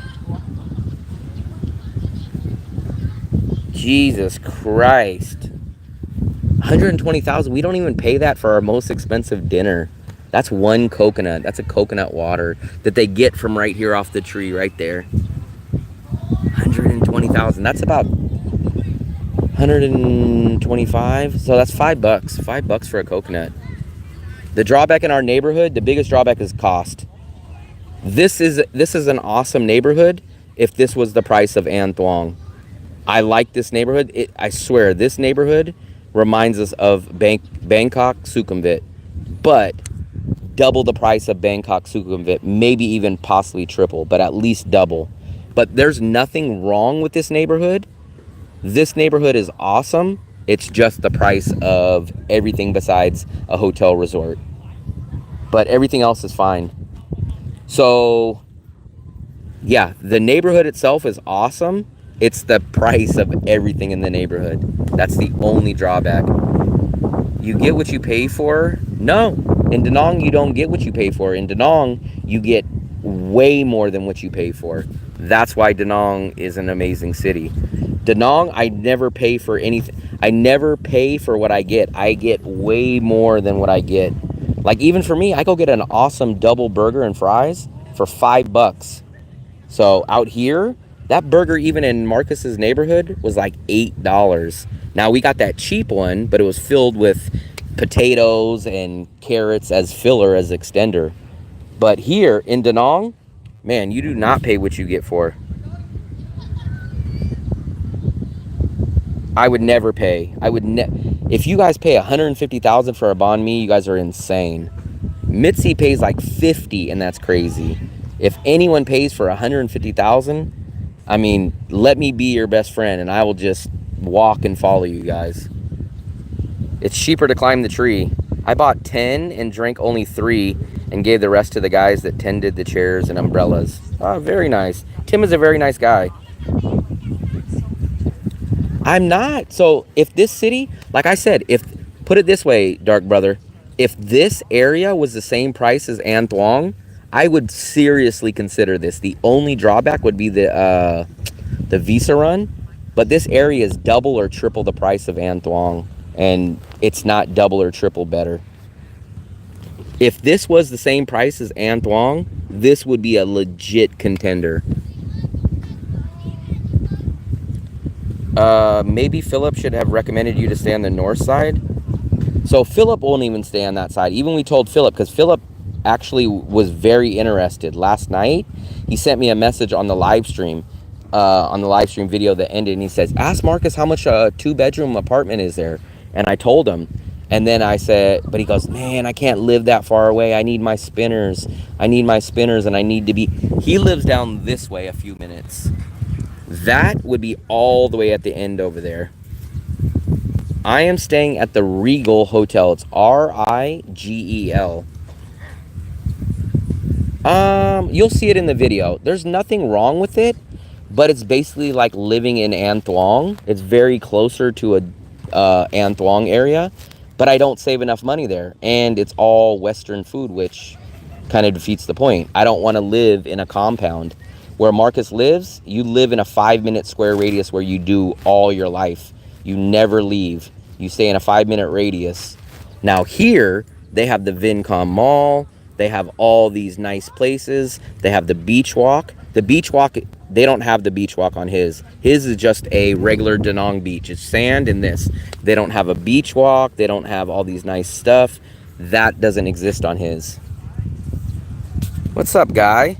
Jesus Christ. $120,000. We don't even pay that for our most expensive dinner. That's one coconut. That's a coconut water that they get from right here off the tree right there. $120,000. That's about 125. So that's $5. $5 for a coconut. The drawback in our neighborhood, the biggest drawback is cost. This is an awesome neighborhood if this was the price of An Thuong. I like this neighborhood. I swear, this neighborhood reminds us of Bangkok, Sukhumvit. But double the price of Bangkok, Sukhumvit. Maybe even possibly triple, but at least double. But there's nothing wrong with this neighborhood. This neighborhood is awesome. It's just the price of everything besides a hotel resort. But everything else is fine. So, yeah, the neighborhood itself is awesome. It's the price of everything in the neighborhood. That's the only drawback. You get what you pay for? No. In Da Nang, you don't get what you pay for. In Da Nang, you get way more than what you pay for. That's why Da Nang is an amazing city. Da Nang, I never pay for anything. I never pay for what I get. I get way more than what I get. Like, even for me, I go get an awesome double burger and fries for $5. So out here, that burger, even in Marcus's neighborhood, was like $8. Now, we got that cheap one, but it was filled with potatoes and carrots as filler, as extender. But here in Da Nang, man, you do not pay what you get for. I would never pay. If you guys pay $150,000 for a banh mi, you guys are insane. Mitzi pays like $50,000, and that's crazy. If anyone pays for $150,000, I mean, let me be your best friend, and I will just walk and follow you guys. It's cheaper to climb the tree. I bought 10 and drank only 3 and gave the rest to the guys that tended the chairs and umbrellas. Oh, very nice. Tim is a very nice guy. I'm not. So if this city, like I said, put it this way, Dark Brother, if this area was the same price as An Thuong, I would seriously consider this. The only drawback would be the visa run, but this area is double or triple the price of An Thuong, and it's not double or triple better. If this was the same price as An Thuong, this would be a legit contender. Maybe Philip should have recommended you to stay on the north side. So Philip won't even stay on that side. Even we told Philip, because Philip actually was very interested. Last night, he sent me a message on the live stream video that ended, and he says, ask Marcus how much a 2-bedroom apartment is there. And I told him. And then I said, but he goes, man, I can't live that far away. I need my spinners. And I need to be... He lives down this way a few minutes. That would be all the way at the end over there. I am staying at the Regal Hotel. It's RIGEL. You'll see it in the video. There's nothing wrong with it, but it's basically like living in An Thuong. It's very closer to a An Thuong area, but I don't save enough money there. And it's all Western food, which kind of defeats the point. I don't want to live in a compound. Where Marcus lives, you live in a 5-minute square radius where you do all your life. You never leave. You stay in a 5-minute radius. Now here, they have the Vincom Mall. They have all these nice places. They have the beach walk. The beach walk, they don't have the beach walk on his. His is just a regular Da Nang beach. It's sand and this. They don't have a beach walk. They don't have all these nice stuff. That doesn't exist on his. What's up, guy?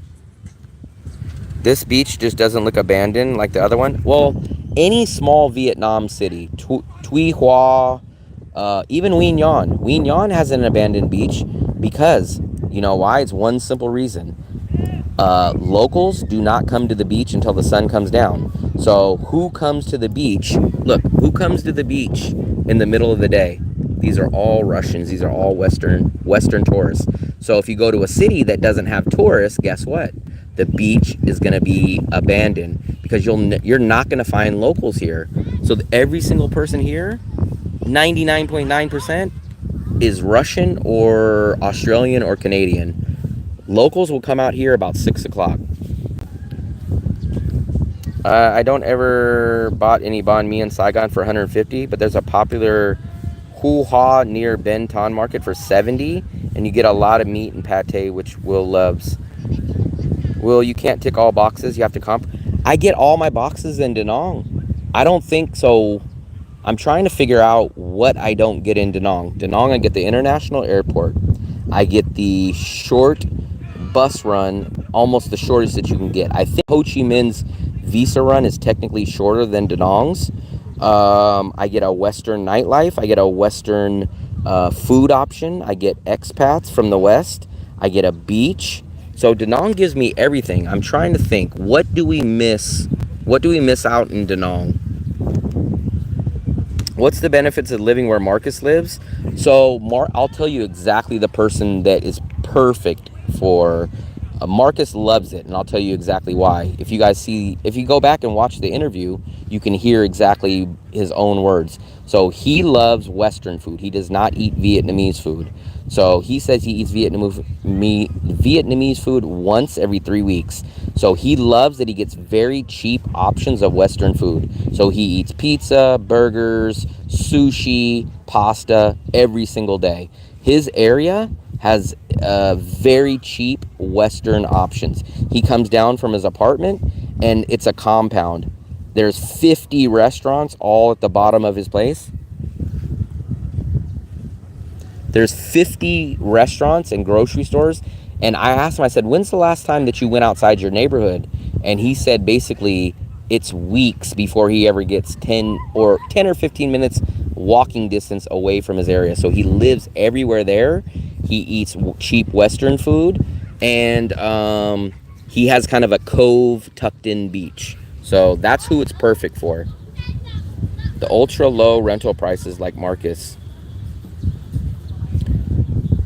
This beach just doesn't look abandoned like the other one. Well, any small Vietnam city, Tuy Hoa, even Nguyen Nhân. Nguyen Nhân has an abandoned beach because, you know why? It's one simple reason. Locals do not come to the beach until the sun comes down. So who comes to the beach? Look, who comes to the beach in the middle of the day? These are all Russians. These are all Western tourists. So if you go to a city that doesn't have tourists, guess what? The beach is going to be abandoned because you're not going to find locals here. So every single person here, 99.9% is Russian or Australian or Canadian. Locals will come out here about 6 o'clock. I don't ever bought any banh mi in Saigon for 150, but there's a popular Hoo Ha near Ben Thanh Market for 70, and you get a lot of meat and pate, which Will loves. Will, you can't tick all boxes. You have to comp. I get all my boxes in Da Nang. I don't think so. I'm trying to figure out what I don't get in Da Nang. Da Nang, I get the international airport. I get the short bus run, almost the shortest that you can get. I think Ho Chi Minh's visa run is technically shorter than Da Nang's. I get a Western nightlife. I get a Western food option. I get expats from the West. I get a beach. So Da Nang gives me everything. I'm trying to think, what do we miss? What do we miss out in Da Nang? What's the benefits of living where Marcus lives? So I'll tell you exactly the person that is perfect for Marcus loves it, and I'll tell you exactly why. If you go back and watch the interview, you can hear exactly his own words. So he loves Western food. He does not eat Vietnamese food. So he says he eats Vietnamese food once every 3 weeks. So he loves that he gets very cheap options of Western food. So he eats pizza, burgers, sushi, pasta every single day. His area has very cheap Western options. He comes down from his apartment and it's a compound. There's 50 restaurants all at the bottom of his place. There's 50 restaurants and grocery stores. And I asked him, I said, when's the last time that you went outside your neighborhood? And he said basically it's weeks before he ever gets 10 or 15 minutes walking distance away from his area. So he lives everywhere there. He eats cheap Western food, and he has kind of a cove tucked in beach. So that's who it's perfect for. The ultra low rental prices like Marcus.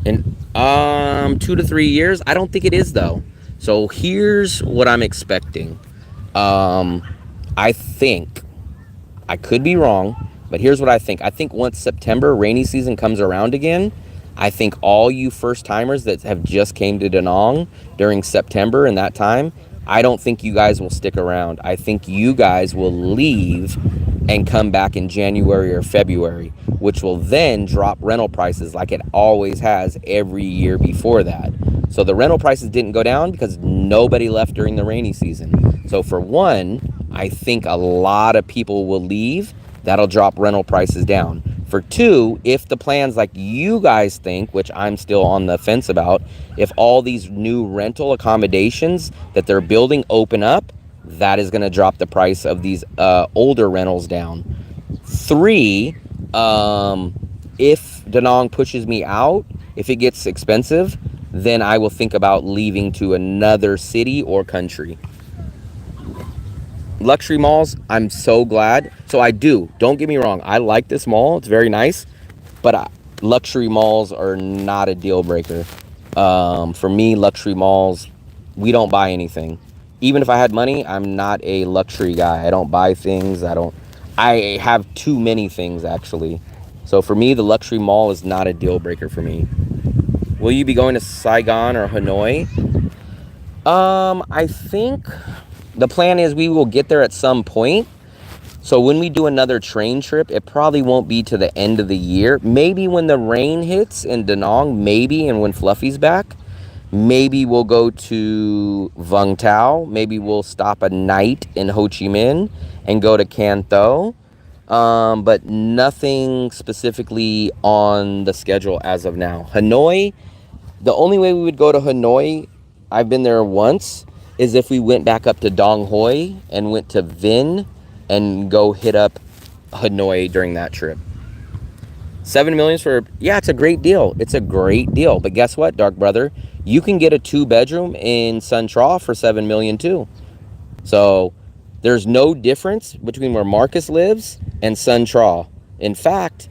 In 2 to 3 years, I don't think it is though. So here's what I'm expecting. I think, I could be wrong, but here's what I think. I think once September rainy season comes around again, I think all you first timers that have just came to Da Nang during September and that time, I don't think you guys will stick around. I think you guys will leave and come back in January or February, which will then drop rental prices like it always has every year before that. So the rental prices didn't go down because nobody left during the rainy season. So for one, I think a lot of people will leave. That'll drop rental prices down. For two, if the plans like you guys think, which I'm still on the fence about, if all these new rental accommodations that they're building open up, that is going to drop the price of these older rentals down. Three, if Da Nang pushes me out, if it gets expensive, then I will think about leaving to another city or country. Luxury malls, I'm so glad. So I do. Don't get me wrong. I like this mall. It's very nice. But luxury malls are not a deal breaker. For me, luxury malls, we don't buy anything. Even if I had money, I'm not a luxury guy. I don't buy things. I have too many things, actually. So for me, the luxury mall is not a deal breaker for me. Will you be going to Saigon or Hanoi? I think the plan is we will get there at some point. So when we do another train trip, it probably won't be to the end of the year. Maybe when the rain hits in Da Nang, maybe, and when Fluffy's back. Maybe we'll go to Vung Tau. Maybe we'll stop a night in Ho Chi Minh and go to Can Tho. But nothing specifically on the schedule as of now. Hanoi, the only way we would go to Hanoi, I've been there once, is if we went back up to Dong Hoi and went to Vin and go hit up Hanoi during that trip. 7 million for, yeah, it's a great deal. It's a great deal. But guess what, Dark Brother? You can get a 2-bedroom in Sun Tra for 7 million too. So there's no difference between where Marcus lives and Sun Tra. In fact,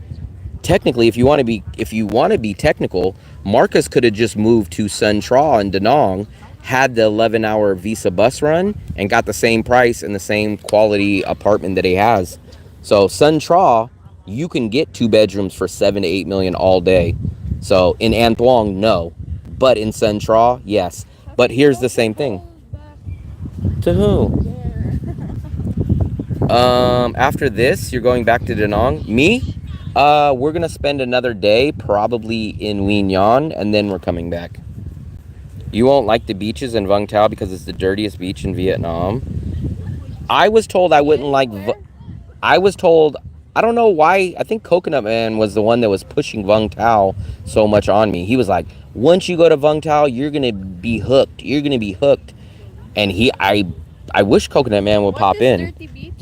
technically, if you want to be technical, Marcus could have just moved to Sun Tra and Da Nang, had the 11-hour Visa bus run, and got the same price and the same quality apartment that he has. So Sun Tra, you can get 2 bedrooms for 7 to 8 million all day. So in An Thuong, no. But in Sun Tra, yes. But here's the same thing. To who? After this, you're going back to Da Nang. Me? We're gonna spend another day probably in Nguyen Nhan, and then we're coming back. You won't like the beaches in Vung Tau because it's the dirtiest beach in Vietnam. I was told I wouldn't like. I was told. I don't know why. I think Coconut Man was the one that was pushing Vung Tau so much on me. He was like, once you go to Vung Tau, you're gonna be hooked. You're gonna be hooked. And I wish Coconut Man would pop in. Dirty beach?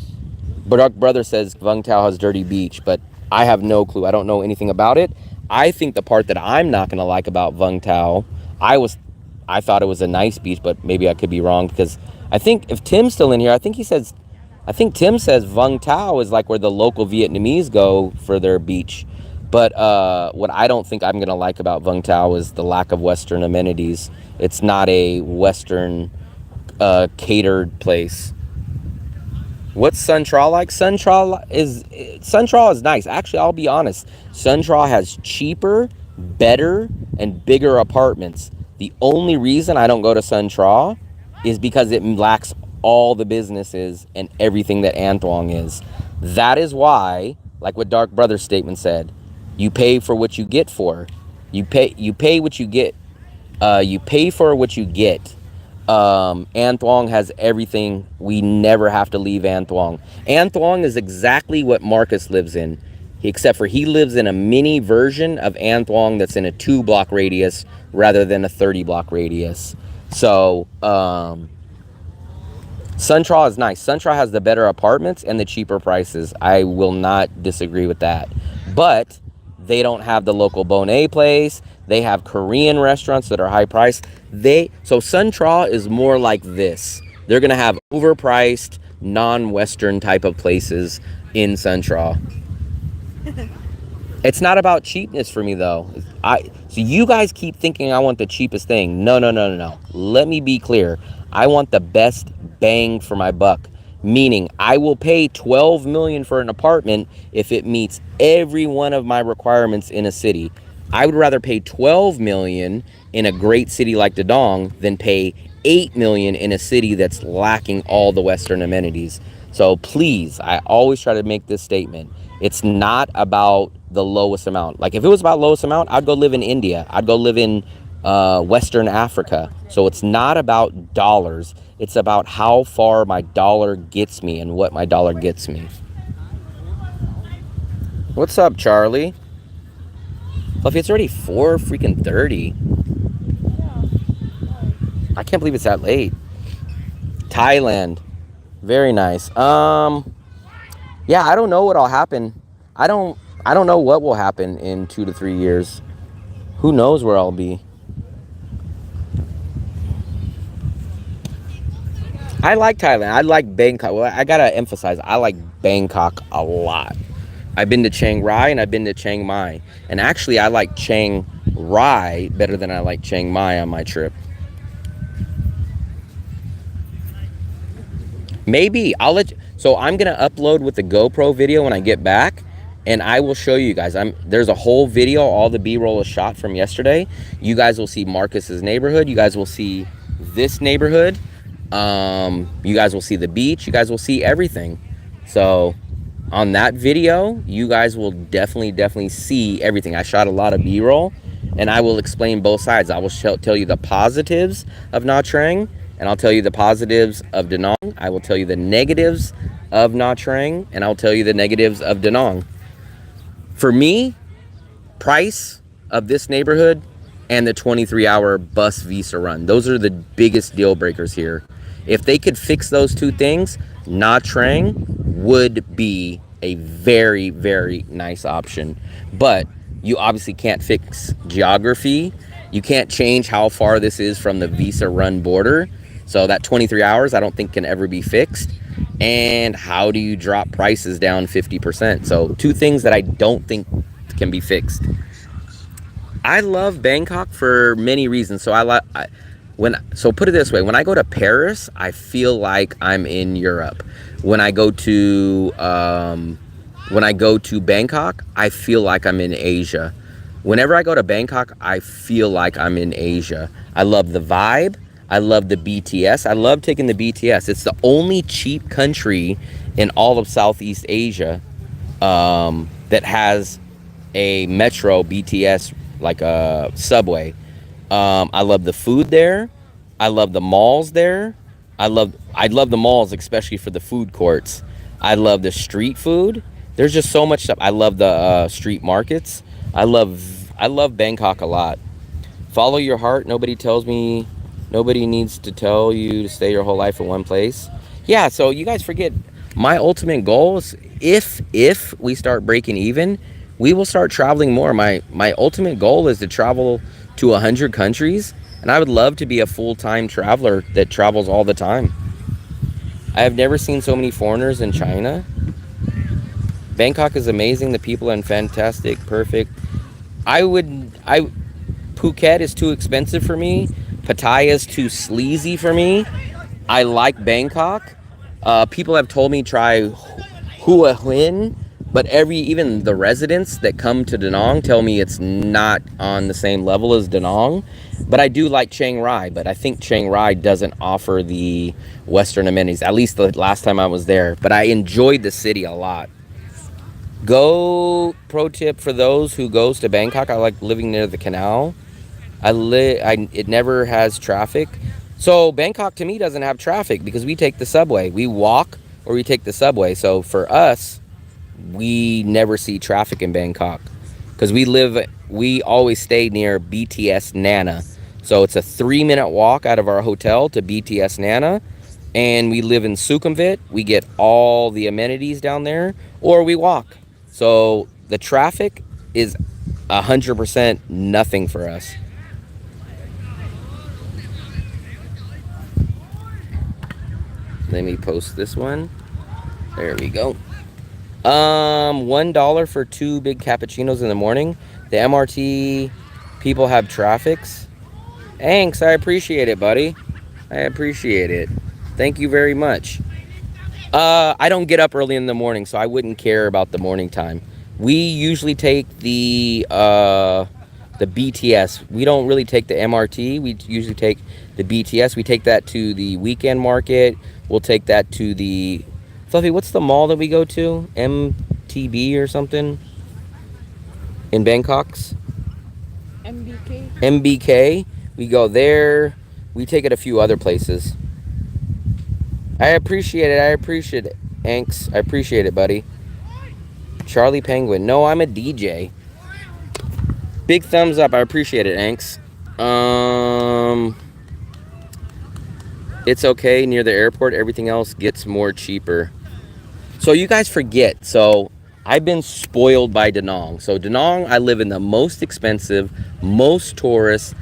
But our brother says Vung Tau has dirty beach, but I have no clue. I don't know anything about it. I think the part that I'm not gonna like about Vung Tau, I thought it was a nice beach, but maybe I could be wrong, because I think if Tim's still in here, I think Tim says Vung Tau is like where the local Vietnamese go for their beach. But what I don't think I'm going to like about Vung Tau is the lack of Western amenities. It's not a Western catered place. What's Sun Tra like? Sun Tra is nice. Actually, I'll be honest. Sun Tra has cheaper, better, and bigger apartments. The only reason I don't go to Sun Tra is because it lacks all the businesses and everything that An Thuong is. That is why, like what Dark Brother's statement said, you pay for what you get for. You pay what you get. You pay for what you get. An Thuong has everything. We never have to leave An Thuong. An Thuong is exactly what Marcus lives in, except for he lives in a mini version of An Thuong that's in a 2-block radius rather than a 30-block radius. So Sun Tra is nice. Sun Tra has the better apartments and the cheaper prices. I will not disagree with that. But they don't have the local Bonet place. They have Korean restaurants that are high priced. So Sun Tra is more like this. They're going to have overpriced, non-Western type of places in Sun Tra. It's not about cheapness for me, though. So you guys keep thinking I want the cheapest thing. No. Let me be clear. I want the best bang for my buck. Meaning, I will pay $12 million for an apartment if it meets every one of my requirements in a city. I would rather pay $12 million in a great city like Da Nang than pay $8 million in a city that's lacking all the Western amenities. So please, I always try to make this statement. It's not about the lowest amount. Like if it was about lowest amount, I'd go live in India. I'd go live in Western Africa. So it's not about dollars. It's about how far my dollar gets me and what my dollar gets me. What's up, Charlie? Fluffy, it's already 4:30. I can't believe it's that late. Thailand. Very nice. Yeah, I don't know what'll happen. I don't know what will happen in 2 to 3 years. Who knows where I'll be? I like Thailand. I like Bangkok. Well, I gotta emphasize, I like Bangkok a lot. I've been to Chiang Rai and I've been to Chiang Mai. And actually, I like Chiang Rai better than I like Chiang Mai on my trip. Maybe I'll let you, so I'm gonna upload with the GoPro video when I get back, and I will show you guys. There's a whole video. All the B-roll is shot from yesterday. You guys will see Marcus's neighborhood. You guys will see this neighborhood. You guys will see the beach. You guys will see everything. So on that video, you guys will definitely see everything. I shot a lot of B-roll, and I will explain both sides. I will tell you the positives of Nha Trang, and I'll tell you the positives of Da Nang. I will tell you the negatives of Nha Trang, and I'll tell you the negatives of Da Nang. For me, price of this neighborhood and the 23-hour bus visa run. Those are the biggest deal breakers here. If they could fix those two things, Nha Trang would be a very, very nice option. But you obviously can't fix geography. You can't change how far this is from the visa run border. So that 23 hours, I don't think can ever be fixed. And how do you drop prices down 50%? So two things that I don't think can be fixed. I love Bangkok for many reasons. So so put it this way: when I go to Paris, I feel like I'm in Europe. When I go to Bangkok, I feel like I'm in Asia. Whenever I go to Bangkok, I feel like I'm in Asia. I love the vibe. I love the BTS. I love taking the BTS. It's the only cheap country in all of Southeast Asia that has a metro BTS, like a subway. I love the food there. I love the malls there. I love the malls, especially for the food courts. I love the street food. There's just so much stuff. I love the street markets. I love Bangkok a lot. Follow your heart. Nobody needs to tell you to stay your whole life in one place. Yeah, so you guys forget, my ultimate goal is if we start breaking even, we will start traveling more. My ultimate goal is to travel to 100 countries, and I would love to be a full-time traveler that travels all the time. I have never seen so many foreigners in China. Bangkok is amazing. The people are fantastic, perfect. Phuket is too expensive for me. Pattaya is too sleazy for me. I like Bangkok. People have told me try Hua Hin, but even the residents that come to Da Nang tell me it's not on the same level as Da Nang. But I do like Chiang Rai, but I think Chiang Rai doesn't offer the Western amenities, at least the last time I was there. But I enjoyed the city a lot. Pro tip for those who goes to Bangkok, I like living near the canal. It never has traffic. So Bangkok to me doesn't have traffic because we take the subway. We walk or we take the subway. So for us, we never see traffic in Bangkok because we always stay near BTS Nana. So it's a 3-minute walk out of our hotel to BTS Nana, and we live in Sukhumvit. We get all the amenities down there, or we walk. So the traffic is 100% nothing for us. Let me post this one. There we go. $1 for 2 big cappuccinos in the morning. The MRT people have traffics. Thanks, I appreciate it, buddy. I appreciate it. Thank you very much. I don't get up early in the morning, so I wouldn't care about the morning time. We usually take the BTS. We don't really take the MRT. We usually take the BTS. We take that to the weekend market. We'll take that to the... Fluffy, what's the mall that we go to? MTB or something? In Bangkok's? MBK. MBK. We go there. We take it a few other places. I appreciate it. Thanks. I appreciate it, buddy. Charlie Penguin. No, I'm a DJ. Big thumbs up. I appreciate it, Anks. It's okay near the airport. Everything else gets more cheaper. So you guys forget. So I've been spoiled by Da Nang. So Da Nang, I live in the most expensive, most tourist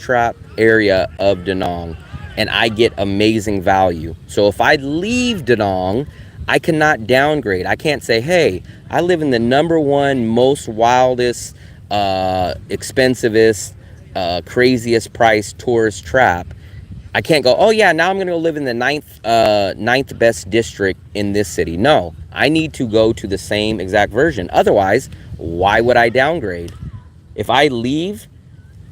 trap area of Da Nang, and I get amazing value. So if I leave Da Nang, I cannot downgrade. I can't say, hey, I live in the #1 most wildest, expensivest, craziest price tourist trap. I can't go, oh yeah, now I'm gonna go live in the ninth best district in this city. No, I need to go to the same exact version. Otherwise, why would I downgrade? If I leave,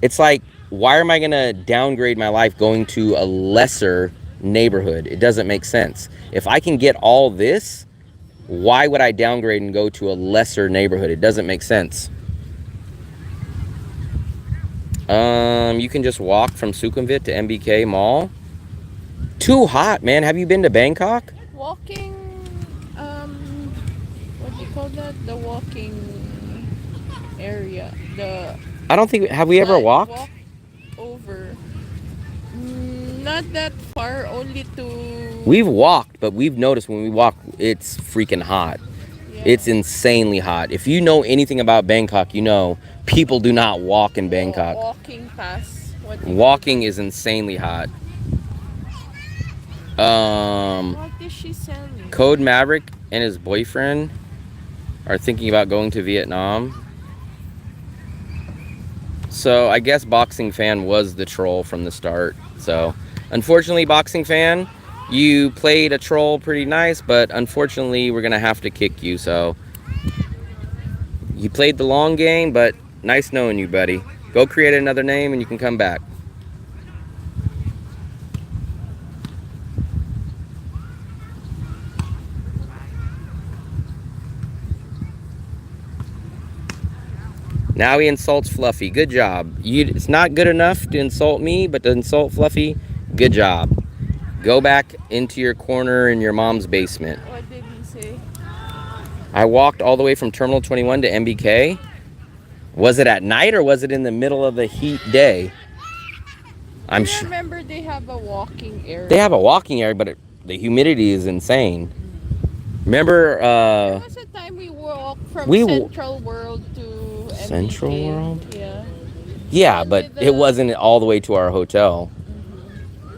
it's like, why am I gonna downgrade my life going to a lesser neighborhood? It doesn't make sense. If I can get all this, why would I downgrade and go to a lesser neighborhood? It doesn't make sense. You can just walk from Sukhumvit to MBK Mall. Too hot, man. Have you been to Bangkok? Walking, what do you call that? The walking area. I don't think, have we ever Like, walked? walk over. Not that far, only to. We've walked, but we've noticed when we walk, it's freaking hot. Yeah. It's insanely hot. If you know anything about Bangkok, you know people do not walk in Bangkok. Walking past. Walking is insanely hot. What is she selling? Code Maverick and his boyfriend are thinking about going to Vietnam. So I guess Boxing Fan was the troll from the start. So unfortunately, Boxing Fan, you played a troll pretty nice, but unfortunately we're gonna have to kick you. So you played the long game, but nice knowing you, buddy. Go create another name and you can come back. Now he insults Fluffy. Good job. It's not good enough to insult me, but to insult Fluffy, good job. Go back into your corner in your mom's basement. What did he say? I walked all the way from Terminal 21 to MBK. Was it at night or was it in the middle of the heat day? I'm sure. Remember, they have a walking area. They have a walking area, but the humidity is insane. Remember, There was a time we walked from Central World to Central MBK. World? Yeah. Yeah, And but with it wasn't all the way to our hotel.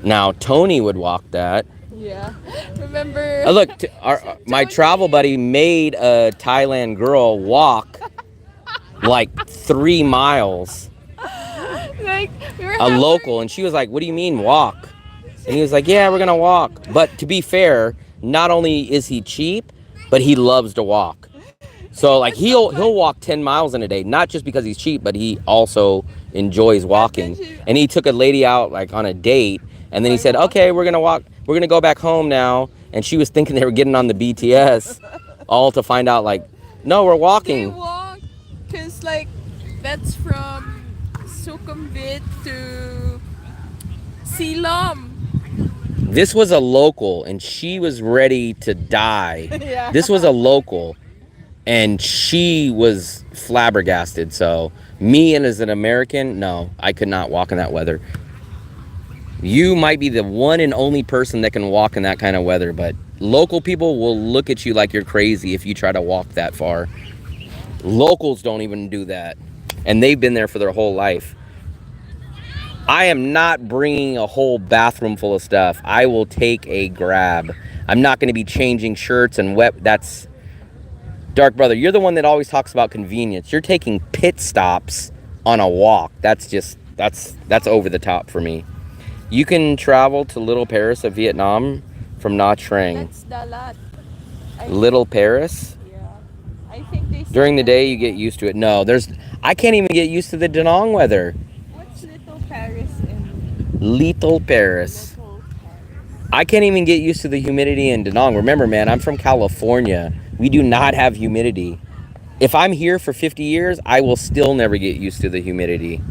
Now, Tony would walk that. Yeah. Remember? Look, my travel buddy made a Thailand girl walk like 3 miles. Like, we were A local, and she was like, "What do you mean walk?" And he was like, "Yeah, we're gonna walk." But to be fair, not only is he cheap, but he loves to walk. So like he'll walk 10 miles in a day, not just because he's cheap, but he also enjoys walking. And he took a lady out like on a date, and then he said, "Okay, we're gonna go back home now." And she was thinking they were getting on the BTS, all to find out like, no, we're They walking. walk, cause like that's from Sukhumvit to Silom. This was a local, and she was ready to die. Yeah. This was a local, and she was flabbergasted. So me, and as an American, no, I could not walk in that weather. You might be the one and only person that can walk in that kind of weather, but local people will look at you like you're crazy if you try to walk that far. Locals don't even do that, and they've been there for their whole life. I am not bringing a whole bathroom full of stuff. I will take a grab. I'm not going to be changing shirts and that's Dark Brother. You're the one that always talks about convenience. You're taking pit stops on a walk. That's over the top for me. You can travel to Little Paris of Vietnam from Nha Trang. That's Dalat. Little Paris? Yeah. I think they said During the that. day you get used to it. No, I can't even get used to the Da Nang weather. What's Little Paris in Little Paris. Little Paris? I can't even get used to the humidity in Da Nang. Remember, man, I'm from California. We do not have humidity. If I'm here for 50 years, I will still never get used to the humidity.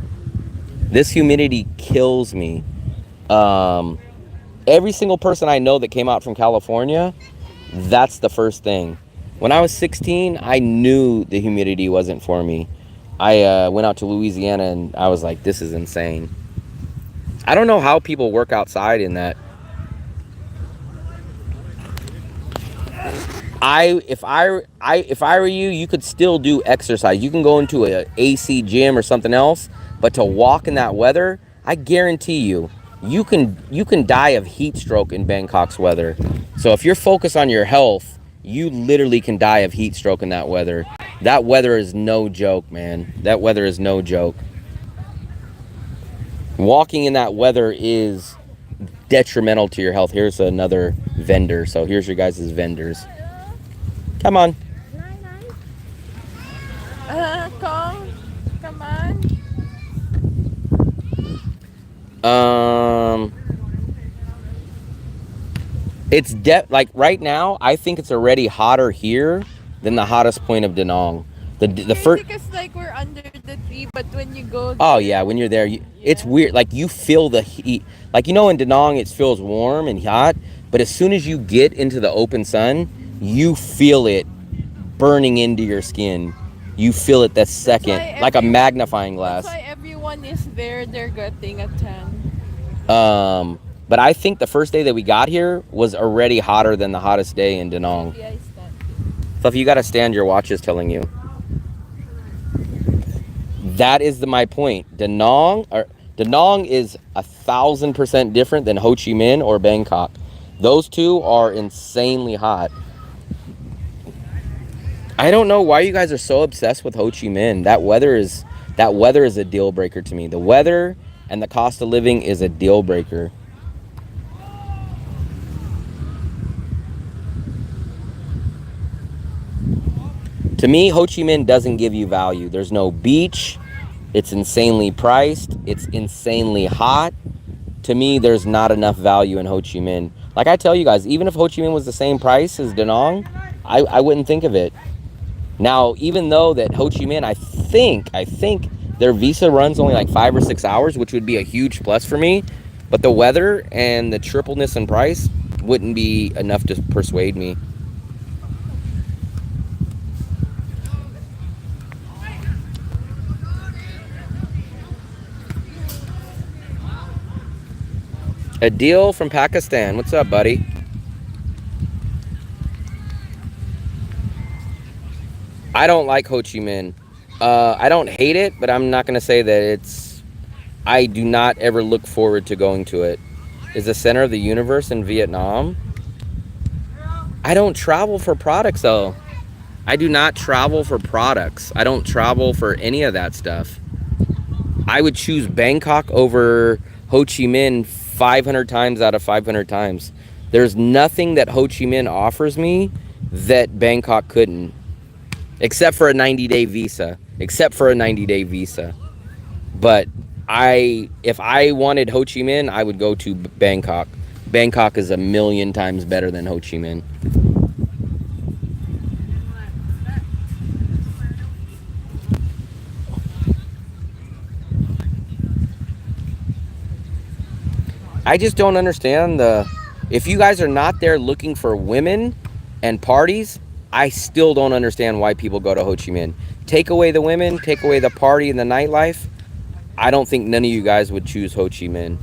This humidity kills me. Every single person I know that came out from California, that's the first thing. When I was 16, I knew the humidity wasn't for me. I went out to Louisiana and I was like, this is insane. I don't know how people work outside in that. If I were you, you could still do exercise. You can go into a AC gym or something else, but to walk in that weather, I guarantee you can die of heat stroke in Bangkok's weather. So if you're focused on your health, you literally can die of heat stroke in that weather. That weather is no joke, man. That weather is no joke. Walking in that weather is detrimental to your health. Here's another vendor. So here's your guys' vendors. Come on. Come on. It's like right now, I think it's already hotter here than the hottest point of Da Nang. The first. Because like we're under the tree, but when you go Oh there, yeah, when you're there, it's Yeah. weird. Like you feel the heat. Like in Da Nang, it feels warm and hot, but as soon as you get into the open sun, you feel it burning into your skin. You feel it the second, like a magnifying That's glass. why everyone is there. They're getting a tan. But I think the first day that we got here was already hotter than the hottest day in Da Nang. Yeah, it's that. So if you got to stand, your watch is telling you. That is my point. Da Nang is 1,000% different than Ho Chi Minh or Bangkok. Those two are insanely hot. I don't know why you guys are so obsessed with Ho Chi Minh. That weather is a deal breaker to me. The weather and the cost of living is a deal breaker. To me, Ho Chi Minh doesn't give you value. There's no beach. It's insanely priced. It's insanely hot. To me, there's not enough value in Ho Chi Minh. Like I tell you guys, even if Ho Chi Minh was the same price as Da Nang, I wouldn't think of it. Now, even though that Ho Chi Minh, I think their visa runs only like 5 or 6 hours, which would be a huge plus for me. But the weather and the tripleness in price wouldn't be enough to persuade me. Adil from Pakistan. What's up, buddy? I don't like Ho Chi Minh. I don't hate it, but I'm not going to say that it's... I do not ever look forward to going to it. Is the center of the universe in Vietnam? I don't travel for products, though. I do not travel for products. I don't travel for any of that stuff. I would choose Bangkok over Ho Chi Minh 500 times out of 500 times. There's nothing that Ho Chi Minh offers me that Bangkok couldn't. Except for a 90-day visa. But if I wanted Ho Chi Minh, I would go to Bangkok. Bangkok is a million times better than Ho Chi Minh. I just don't understand if you guys are not there looking for women and parties, I still don't understand why people go to Ho Chi Minh. Take away the women, take away the party and the nightlife, I don't think none of you guys would choose Ho Chi Minh.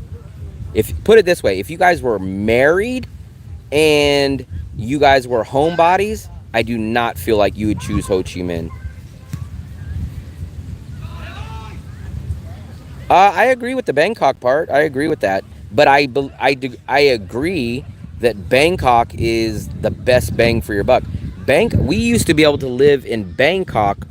Put it this way, if you guys were married and you guys were homebodies, I do not feel like you would choose Ho Chi Minh. I agree with the Bangkok part. I agree with that. But I agree that Bangkok is the best bang for your buck. We used to be able to live in Bangkok.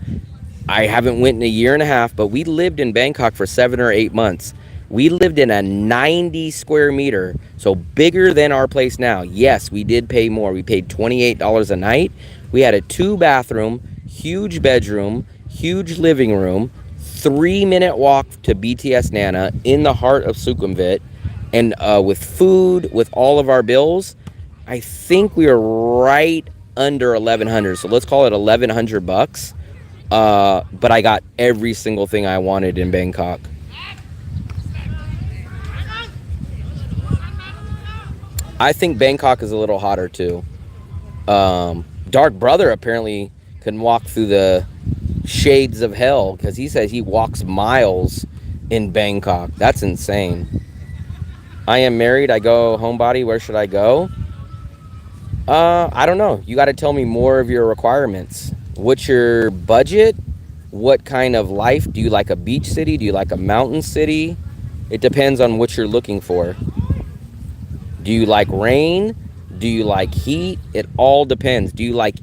I haven't went in a year and a half, but we lived in Bangkok for 7 or 8 months. We lived in a 90 square meter, so bigger than our place now. Yes, we did pay more. We paid $28 a night. We had a 2-bathroom, huge bedroom, huge living room, 3-minute walk to BTS Nana in the heart of Sukhumvit, and with food, with all of our bills, I think we were right under 1,100. So let's call it 1,100 bucks. But I got every single thing I wanted in Bangkok. I think Bangkok is a little hotter too. Dark Brother apparently can walk through the shades of hell because he says he walks miles in Bangkok. That's insane. I am married. I go homebody. Where should I go? I don't know. You got to tell me more of your requirements. What's your budget? What kind of life? Do you like a beach city? Do you like a mountain city? It depends on what you're looking for. Do you like rain? Do you like heat? It all depends. Do you like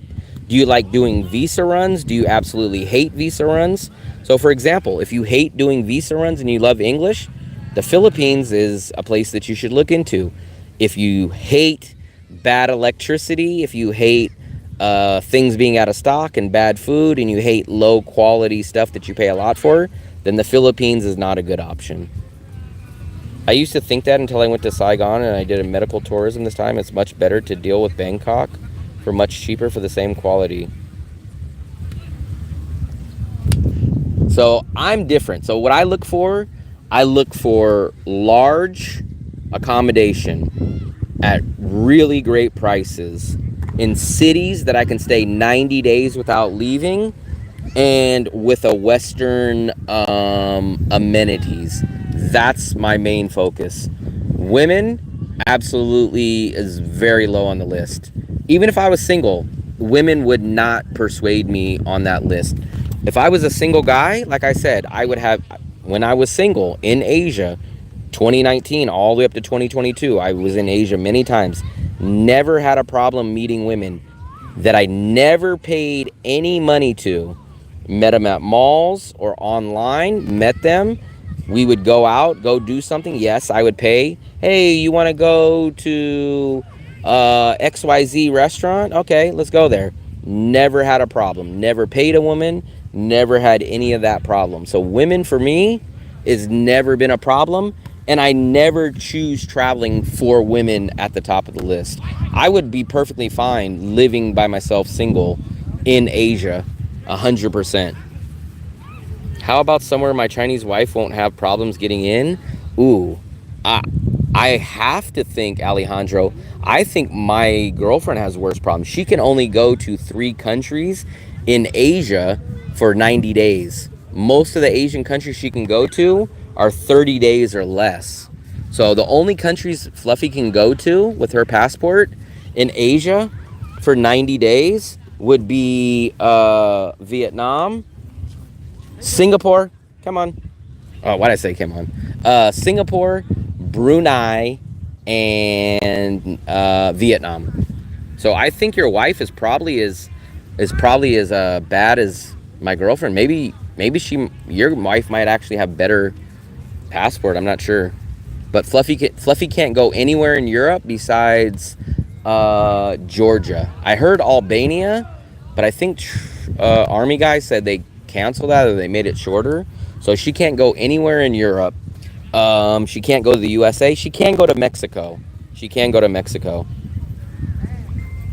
doing visa runs? Do you absolutely hate visa runs? So for example, if you hate doing visa runs and you love English, the Philippines is a place that you should look into. If you hate bad electricity, if you hate things being out of stock and bad food, and you hate low quality stuff that you pay a lot for, then the Philippines is not a good option. I used to think that until I went to Saigon and I did a medical tourism this time. It's much better to deal with Bangkok for much cheaper for the same quality. So I'm different. So what I look for large accommodation at really great prices in cities that I can stay 90 days without leaving, and with a Western amenities. That's my main focus. Women absolutely is very low on the list. Even if I was single, women would not persuade me on that list. If I was a single guy, like I said, I would have, when I was single in Asia, 2019 all the way up to 2022, I was in Asia many times. Never had a problem meeting women that I never paid any money to. Met them at malls or online, met them. We would go out, go do something. Yes, I would pay. Hey, you want to go to XYZ restaurant? Okay, let's go there. Never had a problem. Never paid a woman. Never had any of that problem. So women for me is never been a problem. And I never choose traveling for women at the top of the list. I would be perfectly fine living by myself single in Asia, 100%. How about somewhere my Chinese wife won't have problems getting in? Ooh, I have to think, Alejandro, I think my girlfriend has worse problems. She can only go to 3 countries in Asia for 90 days. Most of the Asian countries she can go to are 30 days or less. So the only countries Fluffy can go to with her passport in Asia for 90 days would be Vietnam, Singapore, come on. Oh, why did I say come on? Singapore, Brunei, and Vietnam. So I think your wife is probably as bad as my girlfriend. Maybe your wife might actually have better passport. I'm not sure. But Fluffy can't go anywhere in Europe besides Georgia. I heard Albania, but I think Army guys said they canceled that or they made it shorter. So she can't go anywhere in Europe. She can't go to the USA. She can go to Mexico.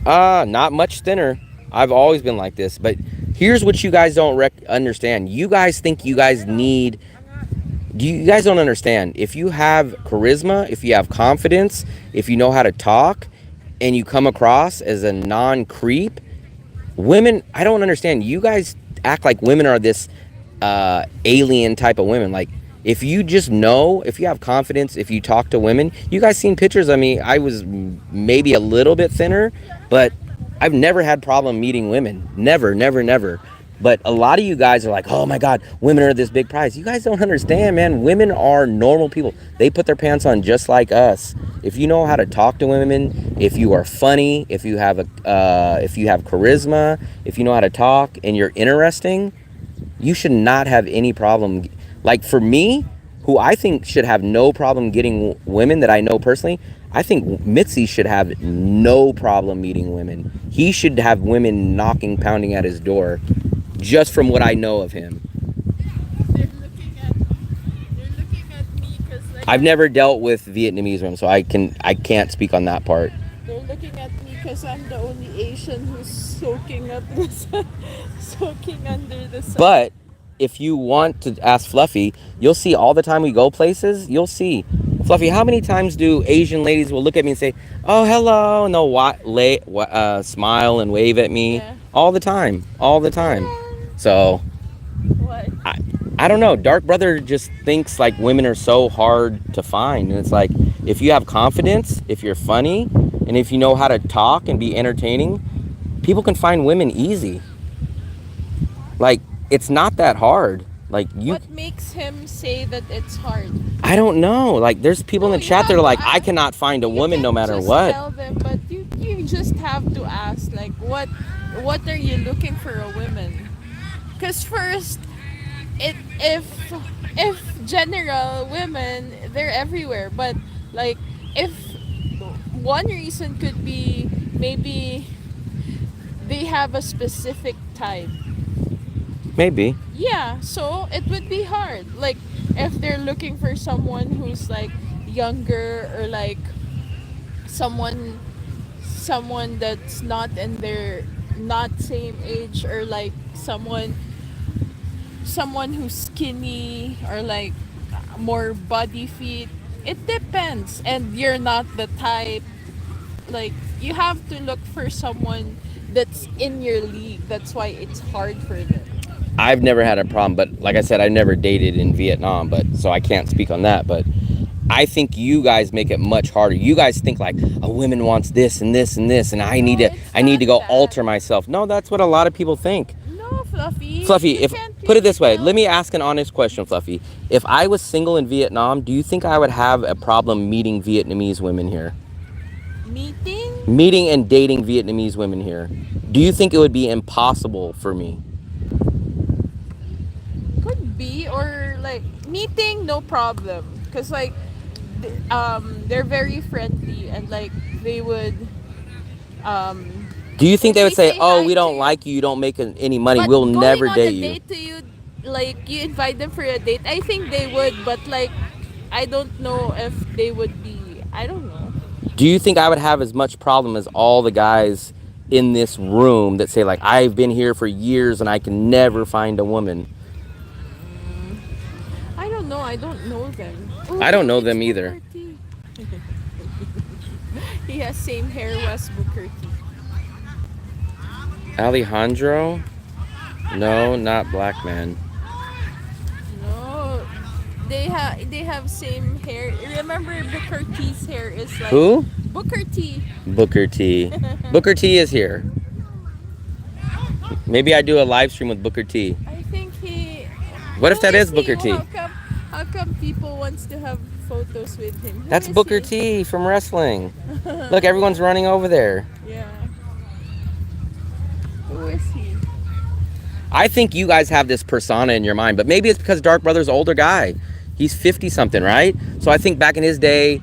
Not much thinner. I've always been like this. But here's what you guys don't understand. You guys think you guys need... You guys don't understand. If you have charisma, if you have confidence, if you know how to talk, and you come across as a non-creep, women, I don't understand. You guys act like women are this alien type of women. Like, if you just know, if you have confidence, if you talk to women, you guys seen pictures of me. I was maybe a little bit thinner, but I've never had problem meeting women. Never. But a lot of you guys are like, oh my God, women are this big prize. You guys don't understand, man. Women are normal people. They put their pants on just like us. If you know how to talk to women, if you are funny, if you have charisma, if you know how to talk and you're interesting, you should not have any problem. Like for me, who I think should have no problem getting women that I know personally, I think Mitzi should have no problem meeting women. He should have women knocking, pounding at his door. Just from what I know of him. They're looking at me because like I've never dealt with Vietnamese women, so I can't speak on that part. they're looking at me because I'm the only Asian who's soaking up the sun, soaking under the sun. But if you want to ask Fluffy, you'll see all the time we go places, you'll see. Fluffy, how many times do Asian ladies will look at me and say, oh, hello, and they'll smile and wave at me? Yeah. All the time. So, What? I don't know. Dark Brother just thinks like women are so hard to find. And it's like, if you have confidence, if you're funny, and if you know how to talk and be entertaining, people can find women easy. Like, it's not that hard. Like you. What makes him say that it's hard? I don't know. Like, there's people in the chat that are like, I ask. cannot find a woman no matter just what. Tell them, but you just have to ask, like, what are you looking for a woman? Because first, if general women, they're everywhere. But like, if one reason could be maybe they have a specific type. Maybe. Yeah, so it would be hard. Like if they're looking for someone who's like younger or like someone that's not in their not same age or like someone someone who's skinny or like more body fit. It depends, and you're not the type. Like you have to look for someone that's in your league. That's why it's hard for them. I've never had a problem, but like I said, I never dated in Vietnam, but so I can't speak on that. But I think you guys make it much harder. You guys think like a woman wants this and this and this, and I No, need to it's I need to not go that. alter myself. No, that's what a lot of people think. No, Fluffy. Fluffy, You if can't put it really this way, tell. let me ask an honest question, Fluffy. If I was single in Vietnam, do you think I would have a problem meeting Vietnamese women here? Meeting Meeting and dating Vietnamese women here. Do you think it would be impossible for me? could be, or like meeting, no problem. Cause like, they're very friendly and like they would, Do you think they would say, "Oh, hi we to don't you. like you. You don't make any money. But We'll going never on a date you." date to you, like you invite them for a date, I think they would. But like, I don't know if they would be. I don't know. Do you think I would have as much problem as all the guys in this room that say like, "I've been here for years and I can never find a woman"? I don't know. I don't know them. I don't know it's them either. Booker T. He has same hair as Booker T. Alejandro? No, not black man. No, they have same hair. Remember Booker T's hair is like Who? Booker T. Booker T. Booker T is here. Maybe I do a live stream with Booker T. I think he. What if Who that is he? Booker T? How come people wants to have photos with him? Who That's is Booker he? T from wrestling. Look, everyone's running over there. Yeah. Who is he? I think you guys have this persona in your mind, but maybe it's because Dark Brother's an older guy. He's 50 something, right? So I think back in his day,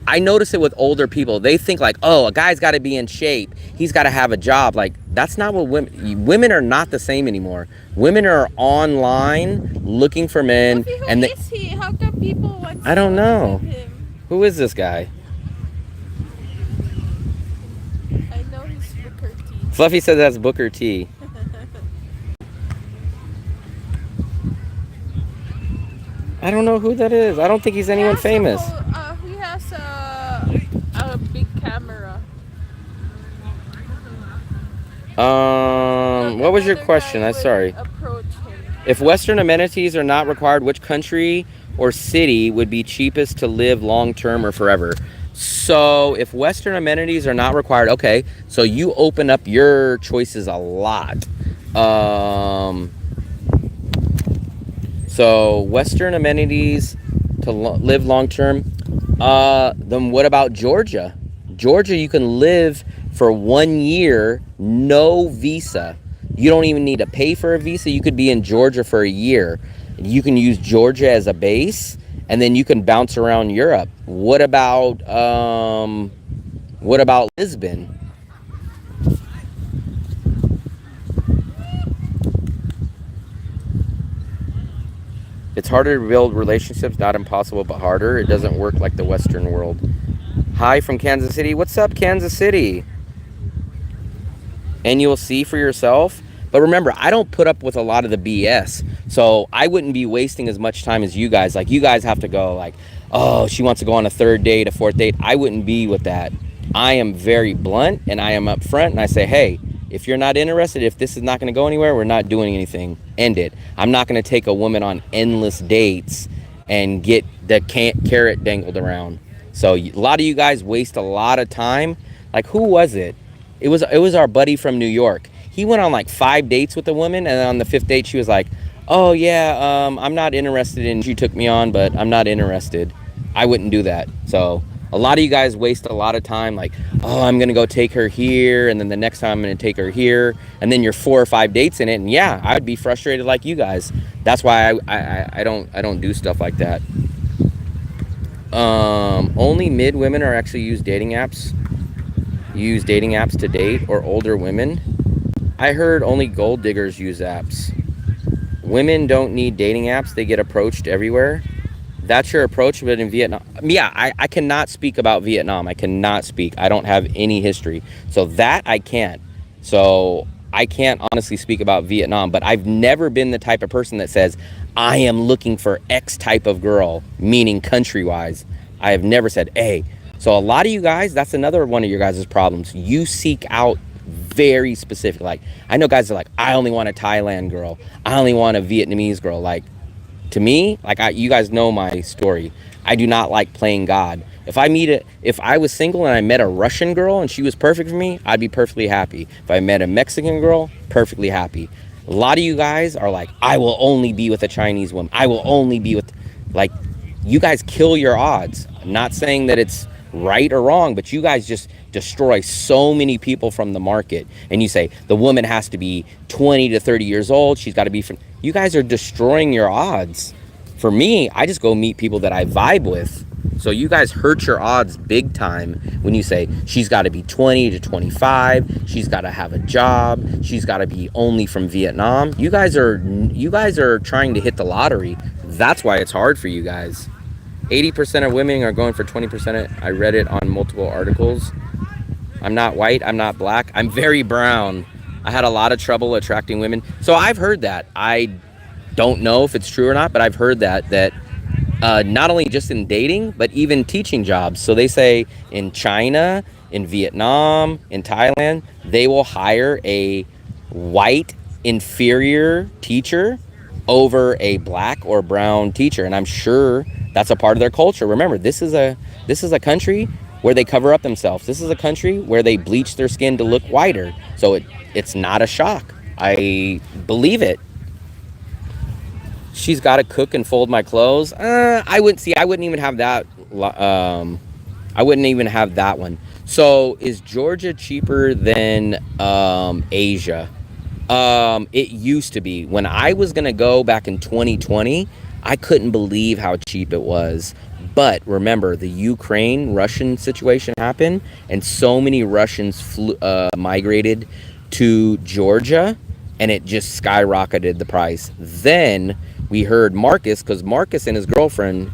I notice it with older people. They think like, oh, a guy's got to be in shape. He's got to have a job. Like, that's not what women are not the same anymore. Women are online looking for men. Who And is he? How come people want I don't to know. with him? Who is this guy? I know he's Booker T. Fluffy said that's Booker T. I don't know who that is. I don't think he's anyone famous. He has a big camera. Look, What was your another question? guy I'm would sorry. Approach him. If Western amenities are not required, which country or city would be cheapest to live long term or forever? So if Western amenities are not required, okay, so you open up your choices a lot. So Western amenities to live long term. Then what about Georgia? Georgia, you can live for 1 year, no visa. You don't even need to pay for a visa. You could be in Georgia for a year. You can use Georgia as a base, and then you can bounce around Europe. What about Lisbon? It's harder to build relationships, not impossible, but harder. It doesn't work like the Western world. Hi from Kansas City. What's up, Kansas City? And you'll see for yourself. But remember, I don't put up with a lot of the BS. So I wouldn't be wasting as much time as you guys. Like, you guys have to go like, oh, she wants to go on a third date, a fourth date. I wouldn't be with that. I am very blunt and I am upfront and I say, hey, if you're not interested, if this is not going to go anywhere, we're not doing anything. End it. I'm not going to take a woman on endless dates and get the carrot dangled around. So a lot of you guys waste a lot of time. Like, who was it? It was our buddy from New York. He went on like 5 dates with a woman, and on the 5th date, she was like, oh yeah, I'm not interested in, you took me on, but I'm not interested. I wouldn't do that. So a lot of you guys waste a lot of time like, oh, I'm gonna go take her here, and then the next time I'm gonna take her here, and then you're 4 or 5 dates in it, and yeah, I'd be frustrated like you guys. That's why I don't do stuff like that. Only mid women are actually use dating apps to date, or older women. I heard only gold diggers use apps. Women don't need dating apps. They get approached everywhere. That's your approach, but in Vietnam, yeah, I cannot speak about Vietnam. I cannot speak. I don't have any history. So that I can't. So I can't honestly speak about Vietnam, but I've never been the type of person that says, I am looking for X type of girl, meaning country-wise. I have never said, hey. So a lot of you guys, that's another one of your guys' problems. You seek out very specific. Like, I know guys are like, I only want a Thailand girl. I only want a Vietnamese girl. Like, to me, like you guys know my story. I do not like playing God. If I was single and I met a Russian girl and she was perfect for me, I'd be perfectly happy. If I met a Mexican girl, perfectly happy. A lot of you guys are like, I will only be with a Chinese woman. I will only be with, like, you guys kill your odds. I'm not saying that it's right or wrong, but you guys just destroy so many people from the market. And you say the woman has to be 20 to 30 years old. She's got to be from, you guys are destroying your odds. For me, I just go meet people that I vibe with. So you guys hurt your odds big time when you say she's got to be 20 to 25, she's got to have a job, she's got to be only from Vietnam. You guys are trying to hit the lottery. That's why it's hard for you guys. 80% of women are going for 20%. I read it on multiple articles. I'm not white, I'm not black, I'm very brown. I had a lot of trouble attracting women. So I've heard that. I don't know if it's true or not, but I've heard that not only just in dating, but even teaching jobs. So they say in China, in Vietnam, in Thailand, they will hire a white inferior teacher over a black or brown teacher. And I'm sure that's a part of their culture. Remember, this is a country where they cover up themselves. This is a country where they bleach their skin to look whiter. So it's not a shock. I believe it. She's got to cook and fold my clothes. I wouldn't even have that. I wouldn't even have that one. So is Georgia cheaper than Asia? It used to be. When I was going to go back in 2020, I couldn't believe how cheap it was. But remember, the Ukraine-Russian situation happened, and so many Russians migrated to Georgia, and it just skyrocketed the price. Then we heard Marcus, because Marcus and his girlfriend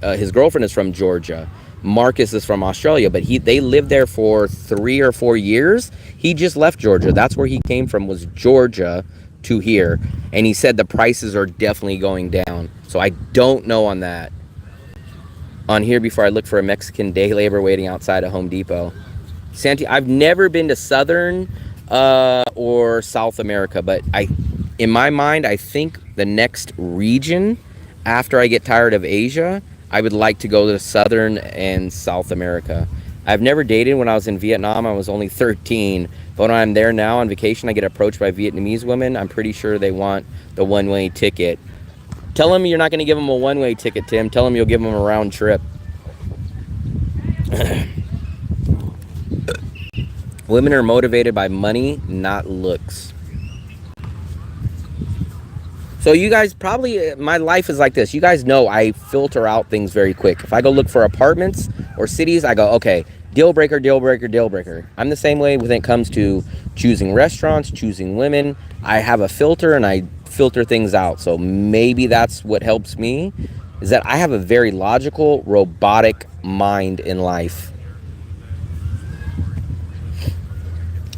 is from Georgia. Marcus is from Australia, but they lived there for 3 or 4 years. He just left Georgia. That's where he came from, was Georgia to here. And he said the prices are definitely going down. So I don't know on that. On here before I look for a Mexican day labor waiting outside of Home Depot. Santi, I've never been to Southern or South America, but in my mind, I think the next region after I get tired of Asia, I would like to go to Southern and South America. I've never dated. When I was in Vietnam, I was only 13. But when I'm there now on vacation, I get approached by Vietnamese women. I'm pretty sure they want the one-way ticket. Tell them you're not going to give them a one-way ticket, Tim. Tell them you'll give them a round trip. Women are motivated by money, not looks. So you guys probably, my life is like this. You guys know I filter out things very quick. If I go look for apartments or cities, I go, okay, deal breaker, deal breaker, deal breaker. I'm the same way when it comes to choosing restaurants, choosing women. I have a filter and I filter things out. So maybe that's what helps me, is that I have a very logical, robotic mind in life.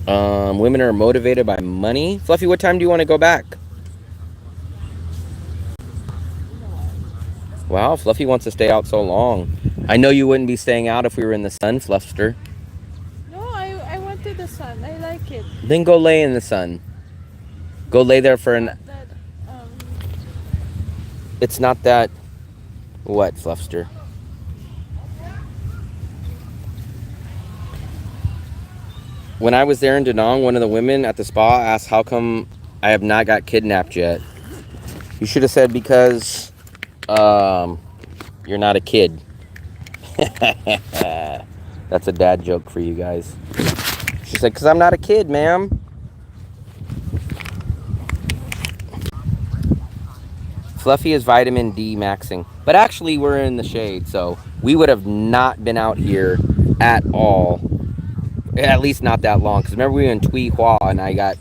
Women are motivated by money. Fluffy, what time do you want to go back? Wow, Fluffy wants to stay out so long. I know you wouldn't be staying out if we were in the sun, Fluffster. No, I went to the sun. I like it. Then go lay in the sun. Go lay there for an... It's not that... What, Fluffster? When I was there in Da Nang, one of the women at the spa asked how come I have not got kidnapped yet. You should have said because you're not a kid. That's a dad joke for you guys. She said, because I'm not a kid, ma'am. Fluffy is vitamin D maxing. But actually, we're in the shade, so we would have not been out here at all. At least not that long. Because remember, we were in Tuy Hoa and I got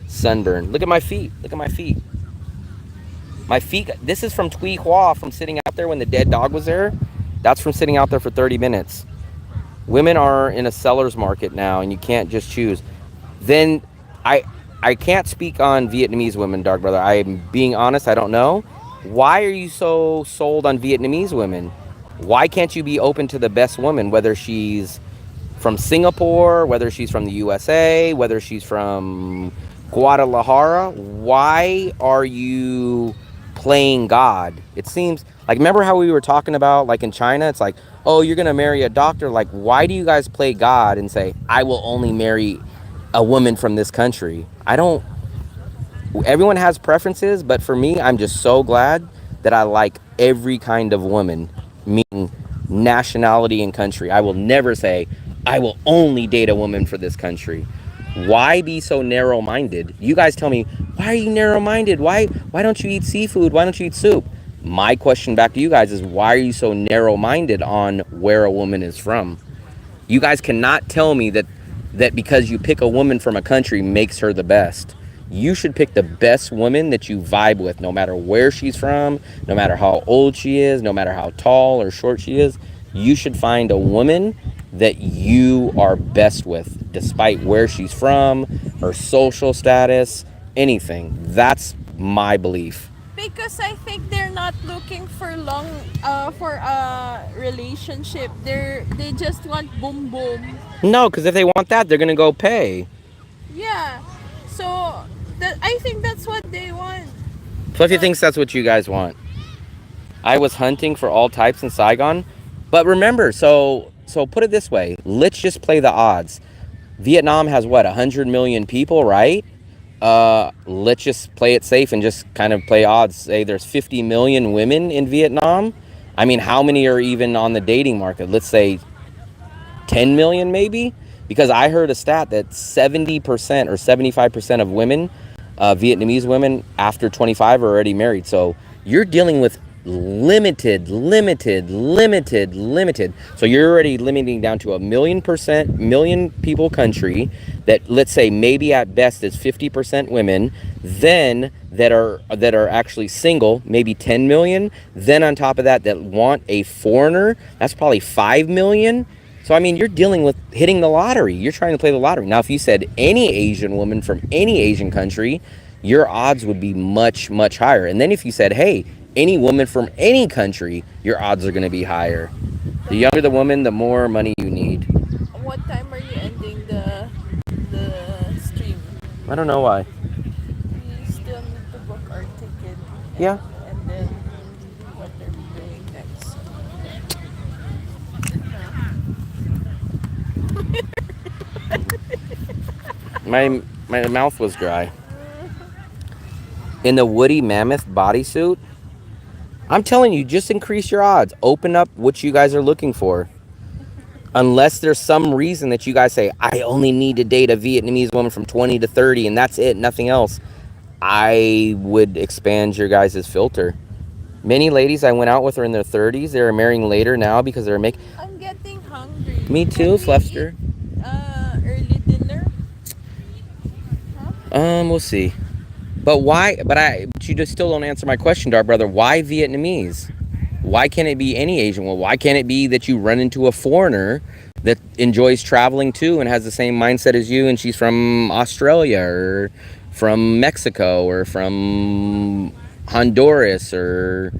sunburned. Look at my feet. Look at my feet. My feet. This is from Tuy Hoa, from sitting out there when the dead dog was there. That's from sitting out there for 30 minutes. Women are in a seller's market now, and you can't just choose. Then I can't speak on Vietnamese women, dark brother. I'm being honest, I don't know. Why are you so sold on Vietnamese women? Why can't you be open to the best woman, whether she's from Singapore, whether she's from the USA, whether she's from Guadalajara? Why are you playing God? It seems like, remember how we were talking about like in China, it's like, oh, you're gonna marry a doctor. Like, why do you guys play God and say, I will only marry a woman from this country? I don't, everyone has preferences, but for me, I'm just so glad that I like every kind of woman, meaning nationality and country. I will never say I will only date a woman for this country. Why be so narrow-minded? You guys tell me, why are you narrow-minded? Why don't you eat seafood? Why don't you eat soup? My question back to you guys is, why are you so narrow-minded on where a woman is from? You guys cannot tell me that because you pick a woman from a country makes her the best. You should pick the best woman that you vibe with, no matter where she's from, no matter how old she is, no matter how tall or short she is. You should find a woman that you are best with, despite where she's from, her social status, anything. That's my belief. Because I think they're not looking for long for a relationship. They just want boom boom. No, because if they want that, they're gonna go pay. Yeah. So that I think that's what they want. Fluffy thinks that's what you guys want. I was hunting for all types in Saigon. But remember, so put it this way. Let's just play the odds. Vietnam has what, 100 million people, right? Let's just play it safe and just kind of play odds. Say there's 50 million women in Vietnam. I mean, how many are even on the dating market? Let's say 10 million maybe? Because I heard a stat that 70% or 75% of women, Vietnamese women after 25 are already married. So you're dealing with limited. So you're already limiting down to a million people country that, let's say, maybe at best is 50% women, then that are actually single, maybe 10 million. Then on top of that want a foreigner, that's probably 5 million. So I mean, you're dealing with hitting the lottery. You're trying to play the lottery. Now, if you said any Asian woman from any Asian country, your odds would be much higher. And then if you said, hey, any woman from any country, your odds are going to be higher. The younger the woman, the more money you need. What time are you ending the stream? I don't know why. We still need to book our ticket. Yeah. And then what are we doing next? My mouth was dry. In the woody mammoth bodysuit, I'm telling you, just increase your odds. Open up what you guys are looking for. Unless there's some reason that you guys say, I only need to date a Vietnamese woman from 20 to 30 and that's it, nothing else. I would expand your guys' filter. Many ladies I went out with are in their 30s. They're marrying later now because they're making... I'm getting hungry. Me too, Fluffster. Early dinner? Huh? We'll see. But why? But you just still don't answer my question, dark brother. Why Vietnamese? Why can't it be any Asian? Well, why can't it be that you run into a foreigner that enjoys traveling too and has the same mindset as you, and she's from Australia or from Mexico or from Honduras or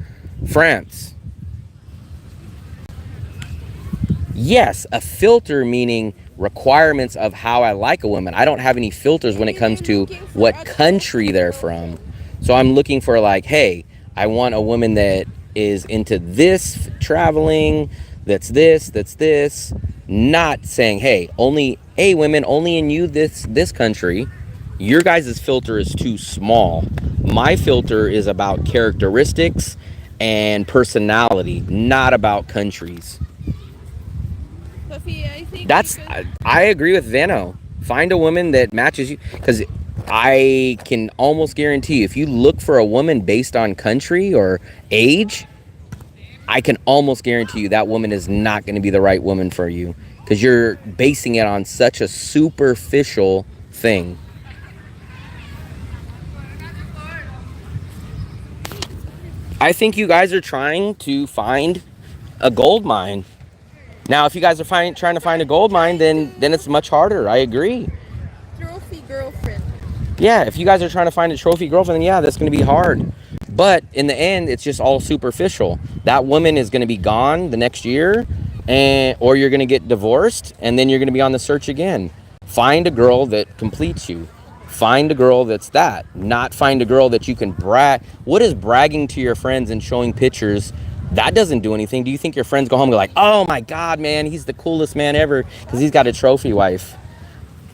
France? Yes, a filter meaning requirements of how I like a woman. I don't have any filters when it comes to what country they're from. So I'm looking for like, hey, I want a woman that is into this traveling, that's this, not saying, hey, women, only in you this country. Your guys' filter is too small. My filter is about characteristics and personality, not about countries. Sophie, I think I agree with Vano. Find a woman that matches you, because I can almost guarantee you, if you look for a woman based on country or age, I can almost guarantee you that woman is not going to be the right woman for you, because you're basing it on such a superficial thing. I think you guys are trying to find a gold mine. Now, if you guys are trying to find a gold mine, then it's much harder. I agree. trophy girlfriend. Yeah, if you guys are trying to find a trophy girlfriend, then yeah, that's going to be hard. But in the end, it's just all superficial. That woman is going to be gone the next year, or you're going to get divorced, and then you're going to be on the search again. Find a girl that completes you. Find a girl that's that. Not find a girl that you can brag. What is bragging to your friends and showing pictures? That doesn't do anything. Do you think your friends go home and go like, oh my God, man, he's the coolest man ever because he's got a trophy wife?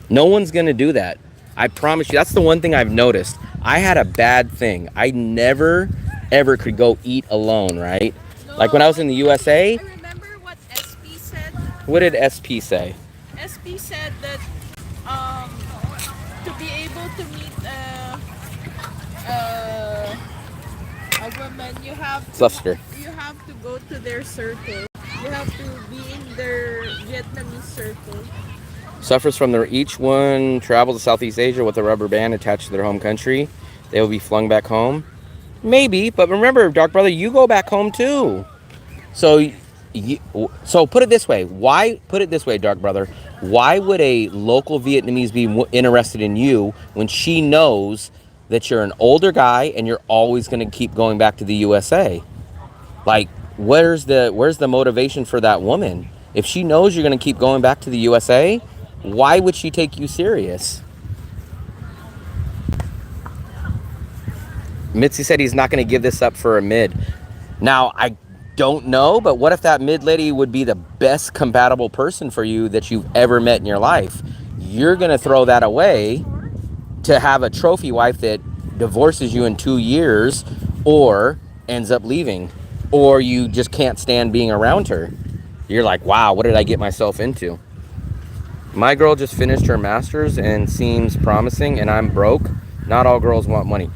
No one's going to do that. I promise you. That's the one thing I've noticed. I had a bad thing. I never, ever could go eat alone, right? No, Like when I was in the USA. I remember what SP said. What did SP say? SP said that to be able to meet a woman, you have to go to their circle. You have to be in their Vietnamese circle. Suffers from each one travel to Southeast Asia with a rubber band attached to their home country. They will be flung back home. Maybe, but remember, Dark Brother, you go back home too. So put it this way. Put it this way, Dark Brother. Why would a local Vietnamese be interested in you when she knows that you're an older guy and you're always going to keep going back to the USA? Like, where's the motivation for that woman? If she knows you're going to keep going back to the USA, why would she take you serious? Mitzi said he's not going to give this up for a mid. Now, I don't know, but what if that mid lady would be the best compatible person for you that you've ever met in your life? You're going to throw that away to have a trophy wife that divorces you in 2 years or ends up leaving, or you just can't stand being around her. You're like, wow, what did I get myself into? My girl just finished her master's and seems promising, and I'm broke. Not all girls want money.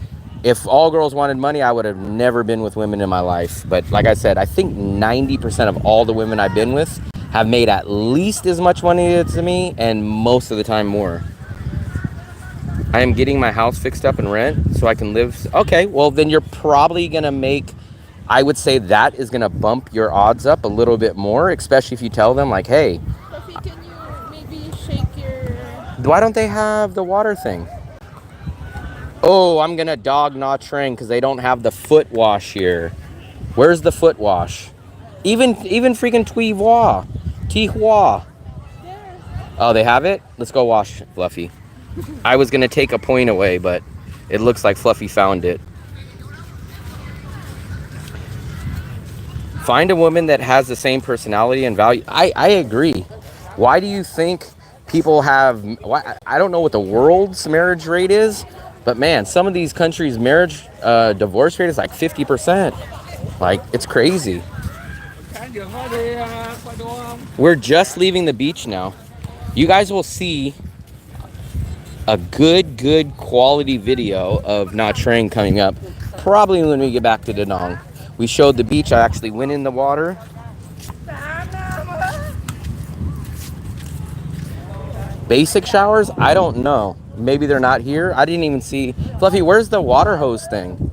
If all girls wanted money, I would have never been with women in my life. But like I said, I think 90% of all the women I've been with have made at least as much money as me, and most of the time more. I am getting my house fixed up and rent so I can live. Okay, well then you're probably gonna make, I would say that is gonna bump your odds up a little bit more, especially if you tell them like, hey, Sophie, can you maybe shake your... why don't they have the water thing? Oh, I'm gonna dog Nha Trang because they don't have the foot wash here. Where's the foot wash? Even freaking Thuy Hoa. Thi Hoa. There. Oh, they have it? Let's go wash, Fluffy. I was gonna take a point away, but it looks like Fluffy found it. Find a woman that has the same personality and value. I agree. Why do you think people have... I don't know what the world's marriage rate is, but man, some of these countries' marriage divorce rate is like 50%. Like, it's crazy. We're just leaving the beach now. You guys will see a good quality video of Nha Trang coming up, probably when we get back to Da Nang. We showed the beach. I actually went in the water. Basic showers? I don't know. Maybe they're not here. I didn't even see. Fluffy, where's the water hose thing?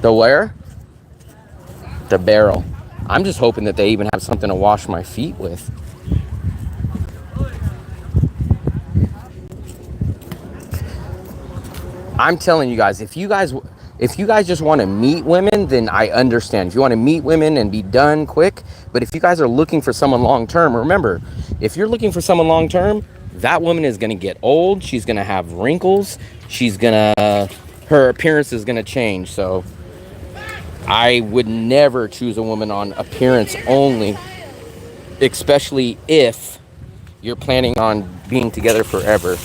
The where? The barrel. I'm just hoping that they even have something to wash my feet with. I'm telling you guys, if you guys just want to meet women, then I understand. If you want to meet women and be done quick, but if you guys are looking for someone long term, remember, if you're looking for someone long term, that woman is going to get old. She's going to have wrinkles. Her appearance is going to change. So I would never choose a woman on appearance only, especially if you're planning on being together forever,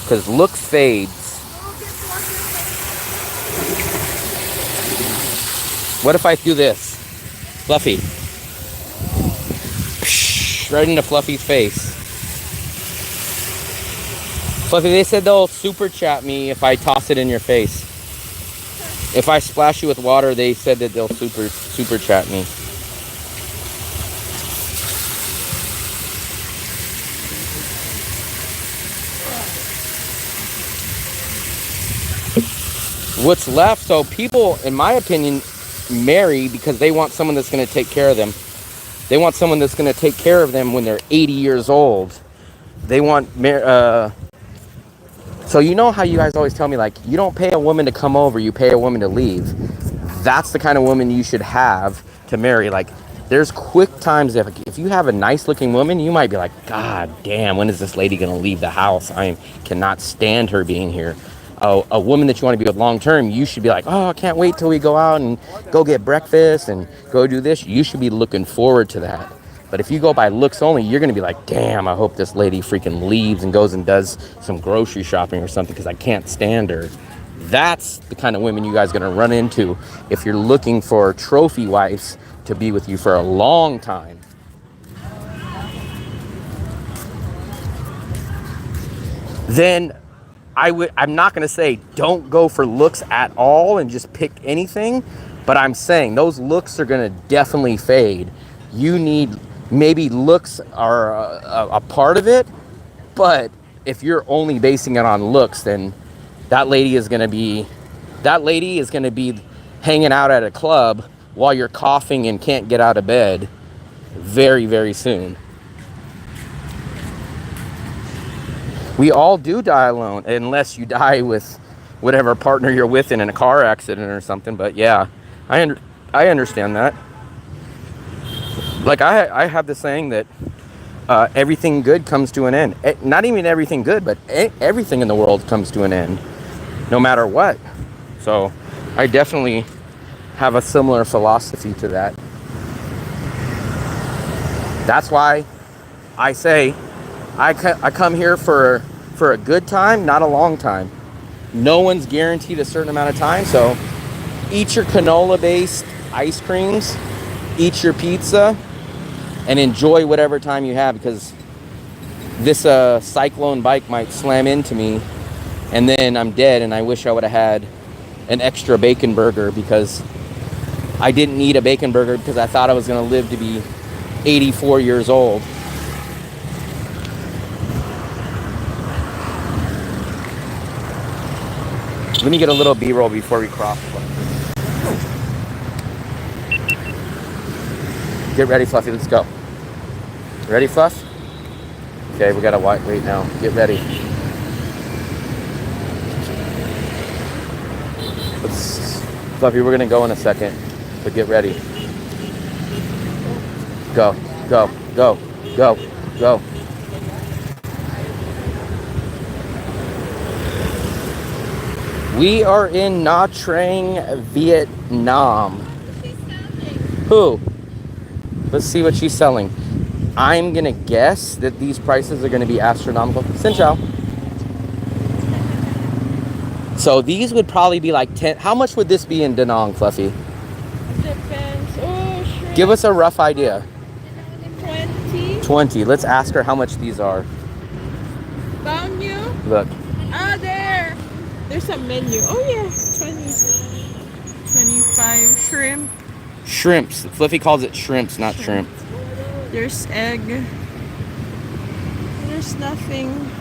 because looks fades. What if I do this? Fluffy. Right into Fluffy's face. Fluffy, they said they'll super chat me if I toss it in your face. If I splash you with water, they said that they'll super chat me. What's left, so people, in my opinion, marry because they want someone that's going to take care of them. They want someone that's going to take care of them when they're 80 years old. they want so you know how you guys always tell me, like, you don't pay a woman to come over, you pay a woman to leave. That's the kind of woman you should have to marry. Like, there's quick times if you have a nice looking woman, you might be like, God damn, when is this lady gonna leave the house? I cannot stand her being here. A woman that you want to be with long term, you should be like, oh, I can't wait till we go out and go get breakfast and go do this. You should be looking forward to that. But if you go by looks only, you're gonna be like, damn, I hope this lady freaking leaves and goes and does some grocery shopping or something because I can't stand her. That's the kind of women you guys are gonna run into if you're looking for trophy wives to be with you for a long time. Then I'm not gonna say don't go for looks at all and just pick anything, but I'm saying those looks are gonna definitely fade. You need, maybe looks are a part of it, but if you're only basing it on looks, then that lady is gonna be hanging out at a club while you're coughing and can't get out of bed very, very soon. We all do die alone, unless you die with whatever partner you're with in a car accident or something. But yeah, I understand that. Like I have the saying that everything good comes to an end. Not even everything good, but everything in the world comes to an end, no matter what. So I definitely have a similar philosophy to that. That's why I say I come here for a good time, not a long time. No one's guaranteed a certain amount of time, so eat your canola-based ice creams, eat your pizza, and enjoy whatever time you have, because this cyclone bike might slam into me, and then I'm dead, and I wish I would have had an extra bacon burger, because I didn't need a bacon burger because I thought I was going to live to be 84 years old. Let me get a little B-roll before we cross. Get ready, Fluffy. Let's go. Ready, Fluff? Okay, we gotta wait now. Get ready. Fluffy, we're gonna go in a second, but get ready. Go, go, go, go, go. We are in Nha Trang, Vietnam. Who? Let's see what she's selling. I'm gonna guess that these prices are gonna be astronomical. Xin chào. So these would probably be like 10. How much would this be in Da Nang, Fluffy? Depends. Oh, sure. Give us a rough idea. 20. 20. Let's ask her how much these are. Found you? Look. Ah, there. There's a menu. Oh, yeah. 20. 25. Shrimp. Shrimps. Fluffy calls it shrimps, not shrimp. There's egg. There's nothing.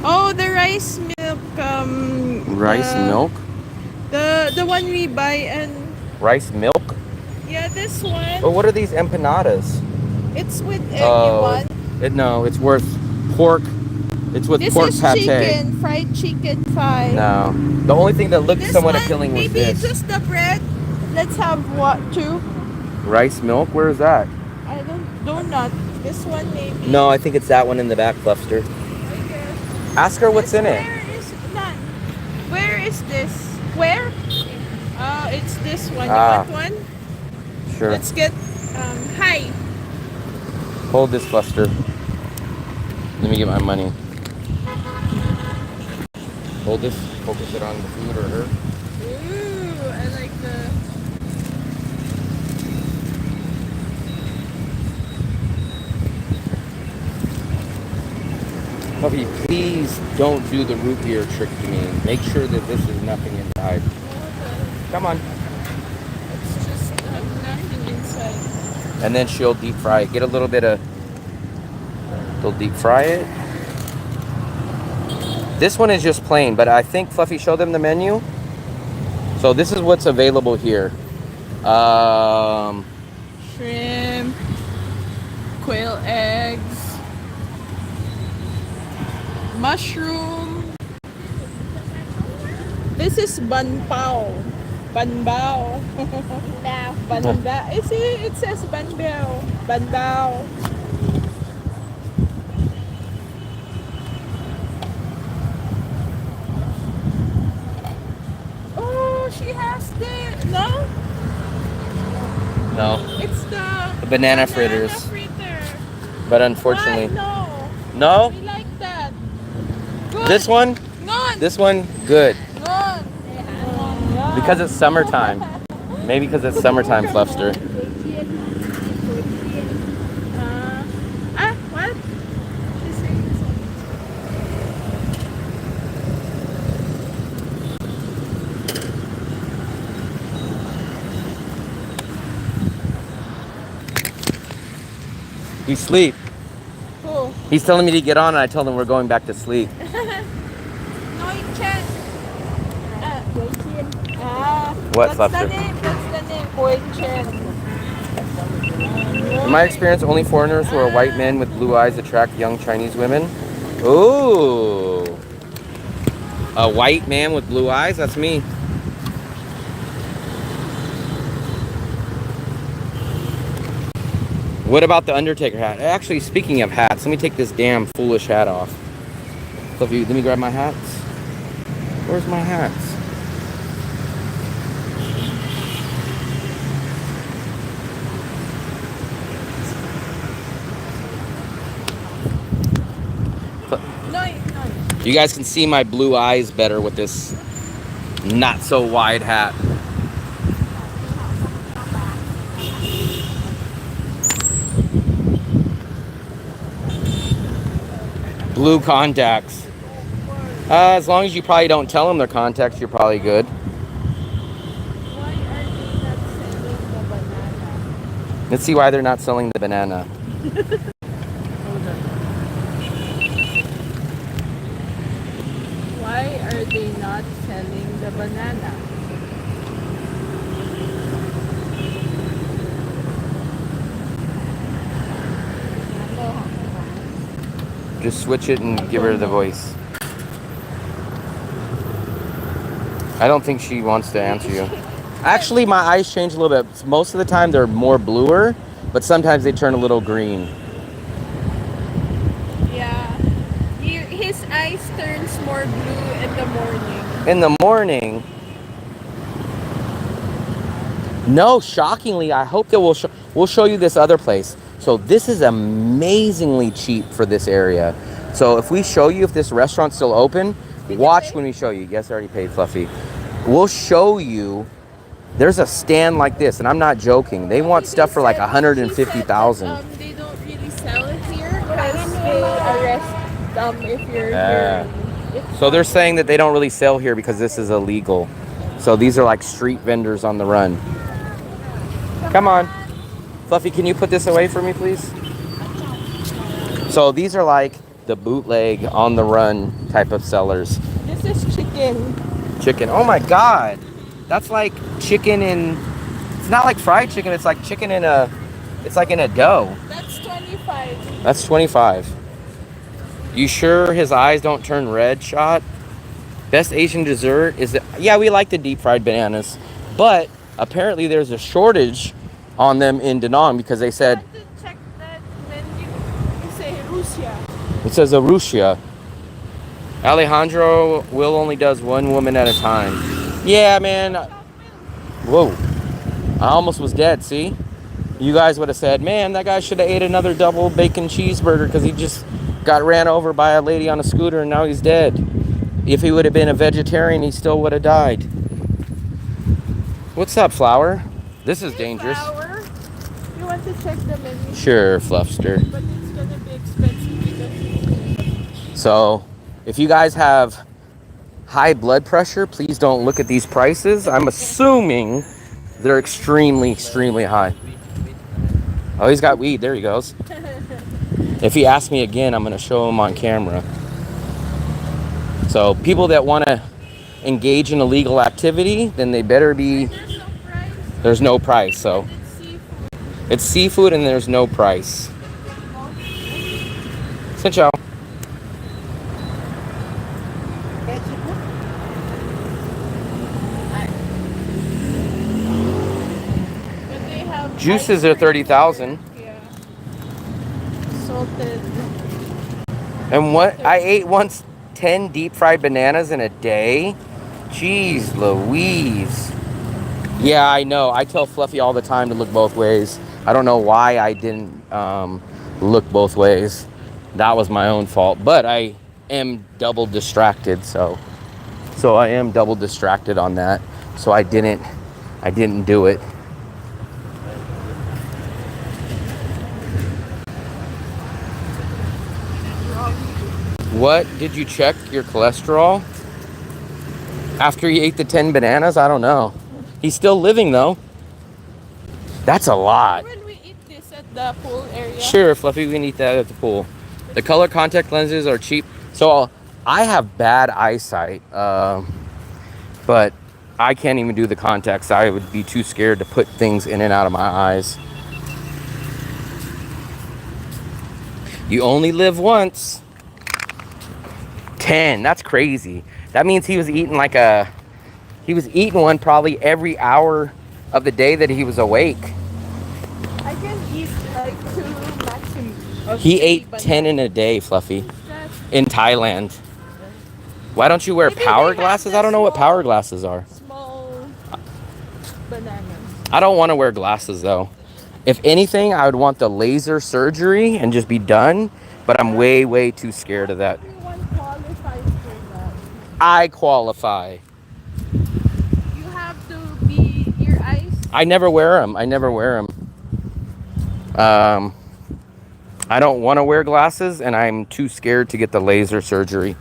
Oh, the rice milk. Rice milk? The one we buy and... Rice milk? Yeah, this one. But what are these empanadas? It's with egg, you want? No, it's worth pork. It's with pork This is pate. chicken, fried chicken pie. No. The only thing that looked This somewhat one, appealing was maybe this. just the bread. Let's have what, two? Rice milk? Where is that? I don't know. This one maybe. No, I think it's that one in the back, Fluffster. Ask her what's in it. Where is this? Where? It's this one. You Ah. want one? Sure. Let's get, hi. Hold this, Fluster. Let me get my money. Hold this. Focus it on the food or her. Ooh, I like the... Puppy, please don't do the root beer trick to me. Make sure that this is nothing inside. Come on. It's just nothing inside. And then she'll deep fry it. Get a little bit of... They'll deep fry it. This one is just plain, but I think, Fluffy, show them the menu. So this is what's available here. Shrimp, quail eggs, mushroom. This is bun pao. Bun bao. Bun bao. It says bun bao. Bun bao. Oh, she has the no. No, It's the banana fritters. fritter. But unfortunately, Why? no. No. We like that. Good. This one, Ngon. this one, good. Ngon. Because it's summertime. Maybe because it's summertime, Fluffster. What? She's saying He's asleep. Who? He's telling me to get on, and I told him we're going back to sleep. No, you can't. What, That's the Fluffster? name. That's the name. Boy Chen. In my experience, only foreigners who are white men with blue eyes attract young Chinese women. Ooh. A white man with blue eyes? That's me. What about the Undertaker hat? Actually, speaking of hats, let me take this damn foolish hat off. Fluffy, let me grab my hats. Where's my hats? No. You guys can see my blue eyes better with this not so wide hat. Blue contacts. As long as you probably don't tell them they're contacts, you're probably good. Why are they not selling the banana? Let's see why they're not selling the banana. Why are they not selling the banana? Just switch it and give her the voice. I don't think she wants to answer you. Actually, my eyes change a little bit. Most of the time they're more bluer, but sometimes they turn a little green. Yeah. His eyes turns more blue in the morning. In the morning. No, shockingly, I hope that we'll show you this other place. So this is amazingly cheap for this area. So if we show you if this restaurant's still open, watch when we show you. Yes, I already paid, Fluffy. We'll show you. There's a stand like this, and I'm not joking. They want stuff for like 150,000. They don't really sell it here because they arrest if you're here. So they're saying that they don't really sell here because this is illegal. So these are like street vendors on the run. Come on. Fluffy, can you put this away for me, please? So these are like the bootleg on the run type of sellers. This is chicken. Chicken. Oh my God. That's like chicken in, it's not like fried chicken. It's like chicken in a, it's like in a dough. That's 25. That's 25. You sure his eyes don't turn red, Shot? Best Asian dessert is, yeah, we like the deep fried bananas, but apparently there's a shortage on them in Da Nang because they said, You have to check that menu. You say Russia. it says Arusha. Alejandro will only does one woman at a time. Yeah, man. Whoa. I almost was dead, see? You guys would have said, man, that guy should have ate another double bacon cheeseburger because he just got ran over by a lady on a scooter and now he's dead. If he would have been a vegetarian, he still would have died. What's up, Flower? This is dangerous. Flour. You want to check the menu? Sure, Fluffster. But it's gonna be expensive because So, if you guys have high blood pressure, please don't look at these prices. I'm assuming they're extremely, extremely high. Oh, he's got weed. There he goes. If he asks me again, I'm going to show him on camera. So, people that want to engage in illegal activity, then they better be... there's no price. There's no price, so... It's seafood. It's seafood and there's no price. Xin chào. Juices are 30,000. Yeah. Salted. And what I ate once 10 deep fried bananas in a day. Jeez Louise. Yeah, I know. I tell Fluffy all the time to look both ways. I don't know why I didn't look both ways. That was my own fault. But I am double distracted, so I am double distracted on that. So I didn't do it. What did you check your cholesterol? After he ate the 10 bananas? I don't know. He's still living though. That's a lot. When we eat this at the pool area. Sure, Fluffy, we can eat that at the pool. The color contact lenses are cheap. So I have bad eyesight, but I can't even do the contacts. I would be too scared to put things in and out of my eyes. You only live once. 10, that's crazy. That means he was eating one probably every hour of the day that he was awake. I can eat like 2 maximum. He ate 10 in a day, Fluffy, in Thailand. Why don't you wear Maybe power they have glasses? the I don't know what small- power glasses are. Small bananas. I don't want to wear glasses though. If anything, I would want the laser surgery and just be done, but I'm way, way too scared of that. Everyone qualifies for that. I qualify. You have to be your eyes. I never wear them. I don't want to wear glasses, and I'm too scared to get the laser surgery.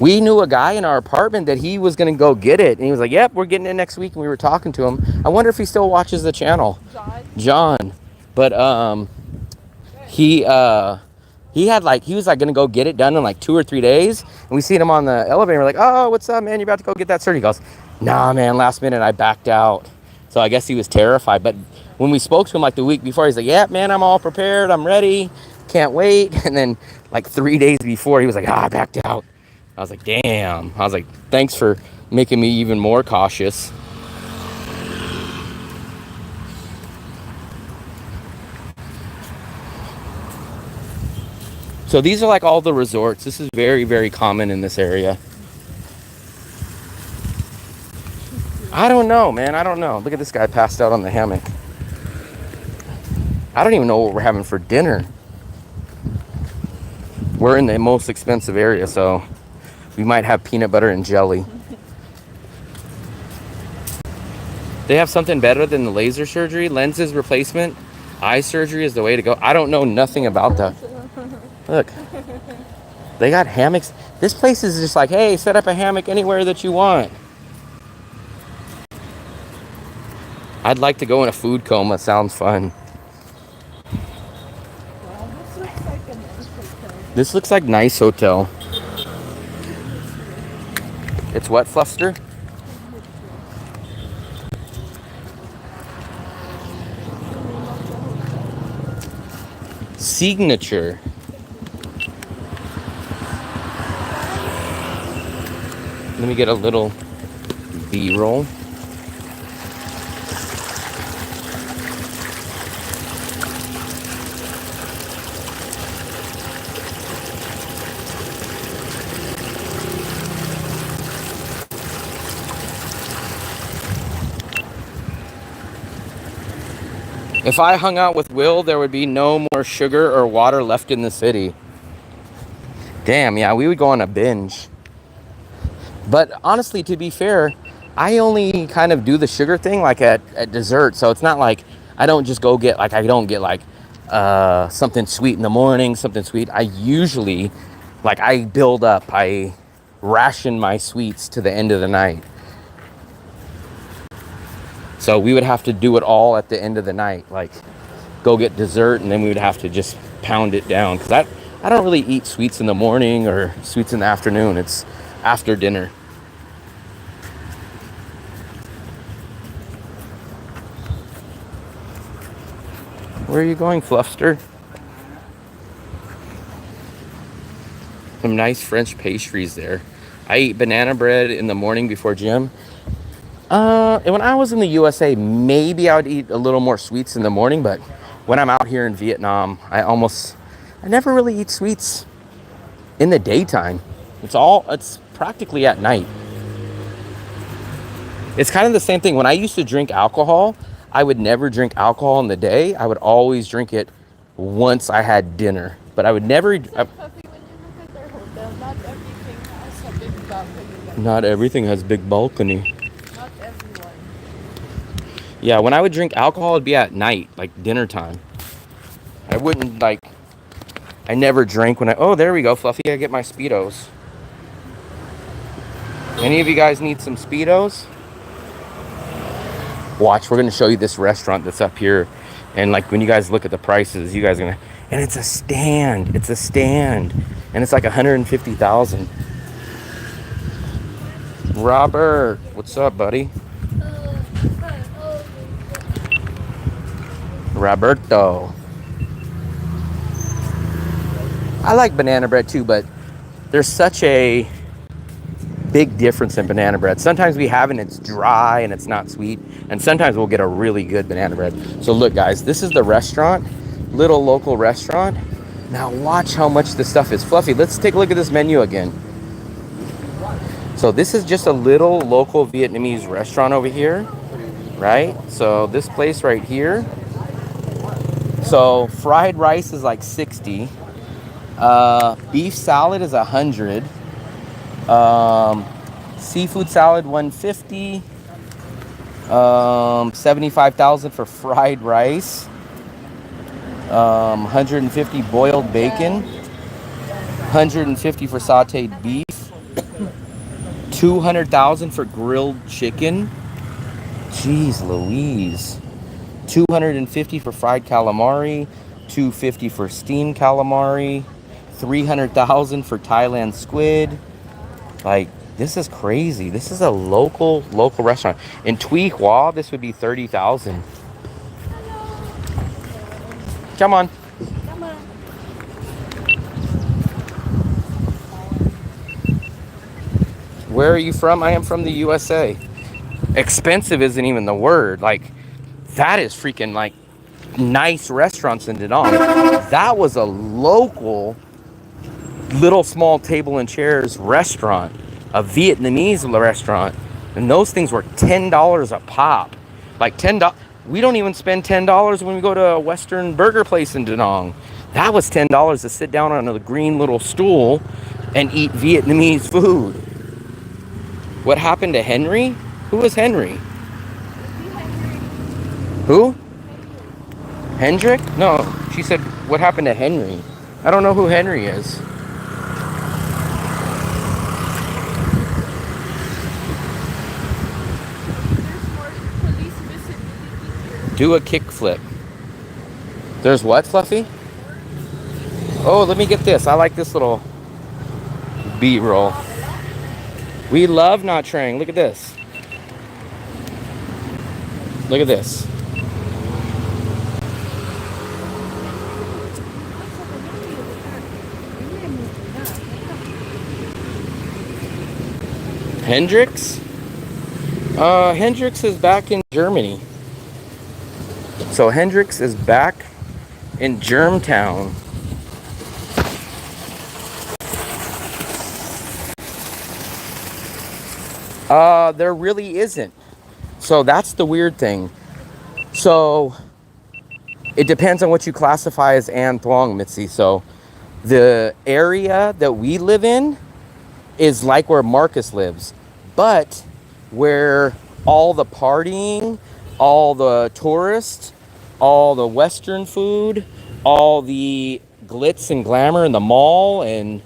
We knew a guy in our apartment that he was going to go get it, and he was like, yep, we're getting it next week, and we were talking to him. I wonder if he still watches the channel. John. But he was like gonna go get it done in like 2 or 3 days, and we seen him on the elevator. We're like, oh, what's up, man? You about to go get that surgery? He goes, nah, man, last minute I backed out. So I guess he was terrified. But when we spoke to him like the week before, he's like, yeah, man, I'm all prepared, I'm ready, can't wait. And then like 3 days before, he was like, I backed out. I was like, damn. I was like, thanks for making me even more cautious. So these are like all the resorts. This is very, very common in this area. I don't know, man. I don't know. Look at this guy passed out on the hammock. I don't even know what we're having for dinner. We're in the most expensive area, so we might have peanut butter and jelly. They have something better than the laser surgery. Lenses replacement. Eye surgery is the way to go. I don't know nothing about that. Look, they got hammocks. This place is just like, hey, set up a hammock anywhere that you want. I'd like to go in a food coma. Sounds fun. Wow, this looks like a nice hotel. This looks like nice hotel. It's what, Fluster? Signature. Let me get a little B-roll. If I hung out with Will, there would be no more sugar or water left in the city. Damn, yeah, we would go on a binge. But honestly, to be fair, I only kind of do the sugar thing like at dessert. So it's not like I don't just go get like, I don't get like something sweet in the morning, something sweet. I usually, like I build up, I ration my sweets to the end of the night. So we would have to do it all at the end of the night, like go get dessert, and then we would have to just pound it down. Because I don't really eat sweets in the morning or sweets in the afternoon. It's after dinner. Where are you going, Fluffster? Some nice French pastries there. I eat banana bread in the morning before gym. And when I was in the USA, maybe I would eat a little more sweets in the morning, but when I'm out here in Vietnam, I never really eat sweets in the daytime. It's practically at night. It's kind of the same thing. When I used to drink alcohol, I would never drink alcohol in the day. I would always drink it once I had dinner. But I would never... Coffee, when you look at their hotel, not everything has a big balcony. Not everything has big balcony. Not everyone. Yeah, when I would drink alcohol, it'd be at night, like dinner time. I wouldn't like... I never drank when oh, there we go, Fluffy. I get my Speedos. Any of you guys need some Speedos? Watch, we're going to show you this restaurant that's up here. And like when you guys look at the prices, you guys are going to... And it's a stand. It's a stand. And it's like 150,000. Robert, what's up, buddy? Roberto. I like banana bread too, but there's such a big difference in banana bread. Sometimes we have it and it's dry and it's not sweet, and sometimes we'll get a really good banana bread. So look guys, this is the restaurant, little local restaurant. Now watch how much this stuff is. Fluffy, let's take a look at this menu again. So this is just a little local Vietnamese restaurant over here, right? So this place right here. So fried rice is like 60. Beef salad is 100. Seafood salad 150. 75,000 for fried rice. 150 boiled bacon. 150 for sauteed beef. 200,000 for grilled chicken. Jeez Louise. 250 for fried calamari. 250 for steamed calamari. 300,000 for Thailand squid. Like, this is crazy. This is a local restaurant. In Tuy Hoa, this would be 30,000. Come on. Come on. Where are you from? I am from the USA. Expensive isn't even the word. Like, that is freaking, like, nice restaurants in Da Nang. That was a local, little small table and chairs restaurant. A Vietnamese restaurant. And those things were $10 a pop. Like $10. We don't even spend $10 when we go to a Western burger place in Da Nang. That was $10 to sit down on a green little stool and eat Vietnamese food. What happened to Henry? Who was Henry? Who? Hendrick? No, she said, what happened to Henry? I don't know who Henry is. There's more police visibility here. Do a kickflip. There's what, Fluffy? Oh, let me get this. I like this little B-roll. We love Nha Trang. Look at this. Look at this. Hendrix? Hendrix is back in Germany. So Hendrix is back in Germtown. There really isn't. So that's the weird thing. So it depends on what you classify as An Thuong, Mitzi. So the area that we live in is like where Marcus lives, but where all the partying, all the tourists, all the Western food, all the glitz and glamour in the mall and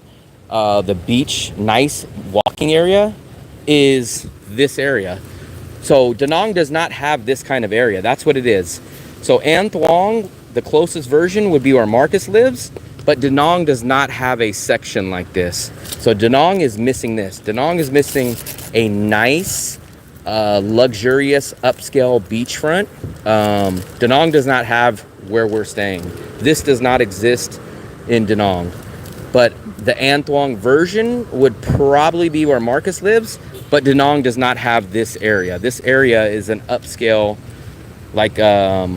the beach, nice walking area is this area. So Da Nang does not have this kind of area. That's what it is. So An Thuong, the closest version would be where Marcus lives, but Da Nang does not have a section like this. So Da Nang is missing this. Da Nang is missing a nice, luxurious, upscale beachfront. Da Nang does not have where we're staying. This does not exist in Da Nang. But the An Thuong version would probably be where Marcus lives, But Da Nang does not have this area. This area is an upscale, like, I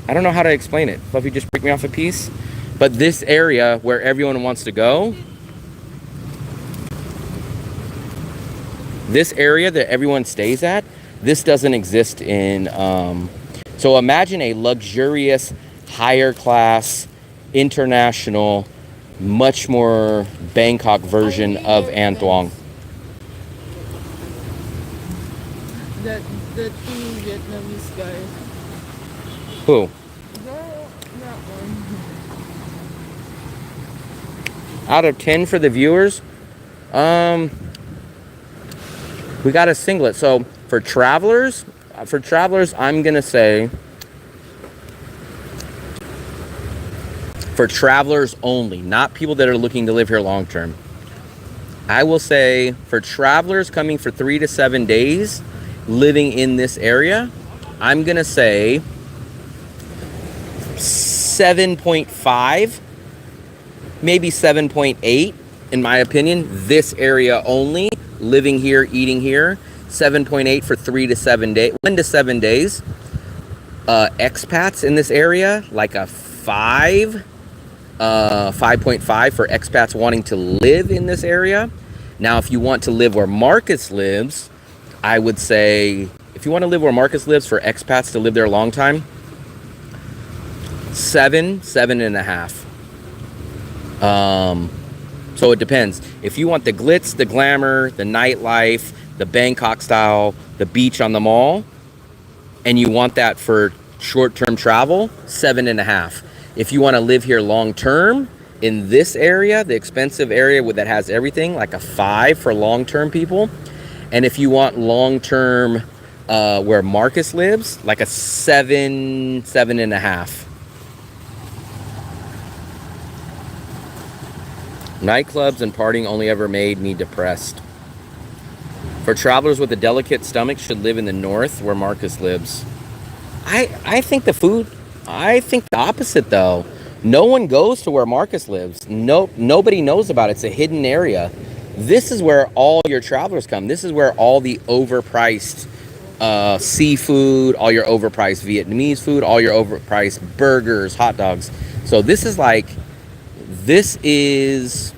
don't know how to explain it. Fluffy, just break me off a piece. But this area where everyone wants to go, this area that everyone stays at, this doesn't exist in, so imagine a luxurious, higher class, international, much more Bangkok version of An Thuong. The two Vietnamese guys. Who? No, that one. Out of 10 for the viewers, we got a singlet. So for travelers, I'm gonna say, for travelers only, not people that are looking to live here long term, I will say for travelers coming for 3 to 7 days, living in this area, I'm gonna say 7.5, maybe 7.8 in my opinion. This area only, living here, eating here, 7.8 for 3 to 7 days, 1 to 7 days. Expats in this area, like a 5.5 for expats wanting to live in this area. Now, if you want to live where Marcus lives, I would say, if you want to live where Marcus lives for expats to live there a long time, 7.5. So it depends. If you want the glitz, the glamour, the nightlife, the Bangkok style, the beach on the mall, and you want that for short-term travel, 7.5. If you want to live here long-term in this area, the expensive area that has everything, like a 5 for long-term people. And if you want long-term where Marcus lives, like a 7.5. Nightclubs and partying only ever made me depressed. For travelers with a delicate stomach should live in the north where Marcus lives. I think the food, I think the opposite though. No one goes to where Marcus lives. Nobody knows about it. It's a hidden area. This is where all your travelers come. This is where all the overpriced seafood, all your overpriced Vietnamese food, all your overpriced burgers, hot dogs. So this is like, this is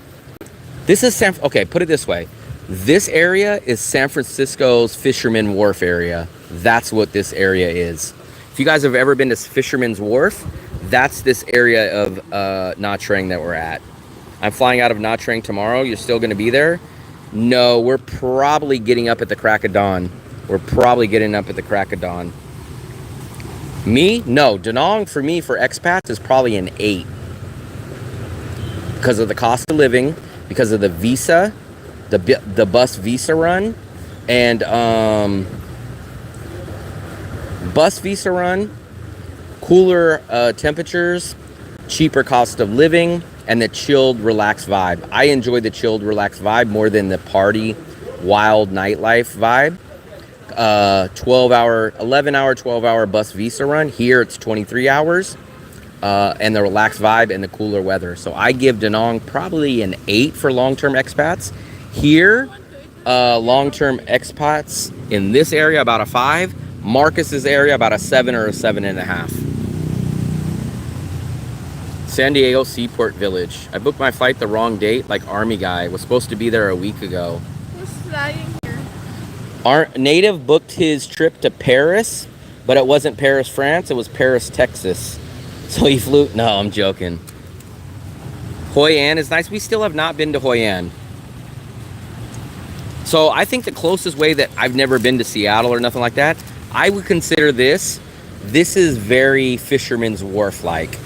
okay, put it this way. This area is San Francisco's Fisherman Wharf area. That's what this area is. If you guys have ever been to Fisherman's Wharf, that's this area of Nha Trang that we're at. I'm flying out of Nha Trang tomorrow. You're still going to be there? No, we're probably getting up at the crack of dawn. Me? No. Da Nang for me, for expats, is probably an 8. Because of the cost of living, because of the visa, the bus visa run, and bus visa run, cooler temperatures, cheaper cost of living, and the chilled, relaxed vibe. I enjoy the chilled, relaxed vibe more than the party, wild nightlife vibe. 12-hour bus visa run. Here it's 23 hours. And the relaxed vibe and the cooler weather. So I give Da Nang probably an 8 for long-term expats. Here, long-term expats in this area, about a 5. Marcus's area, about a 7 or a 7.5. San Diego Seaport Village. I booked my flight the wrong date, like Army guy. Was supposed to be there a week ago. Who's flying here? Our native booked his trip to Paris, but it wasn't Paris, France. It was Paris, Texas. So he flew. No, I'm joking. Hoi An is nice. We still have not been to Hoi An. So I think the closest way that I've never been to Seattle or nothing like that, I would consider this. This is very Fisherman's Wharf like.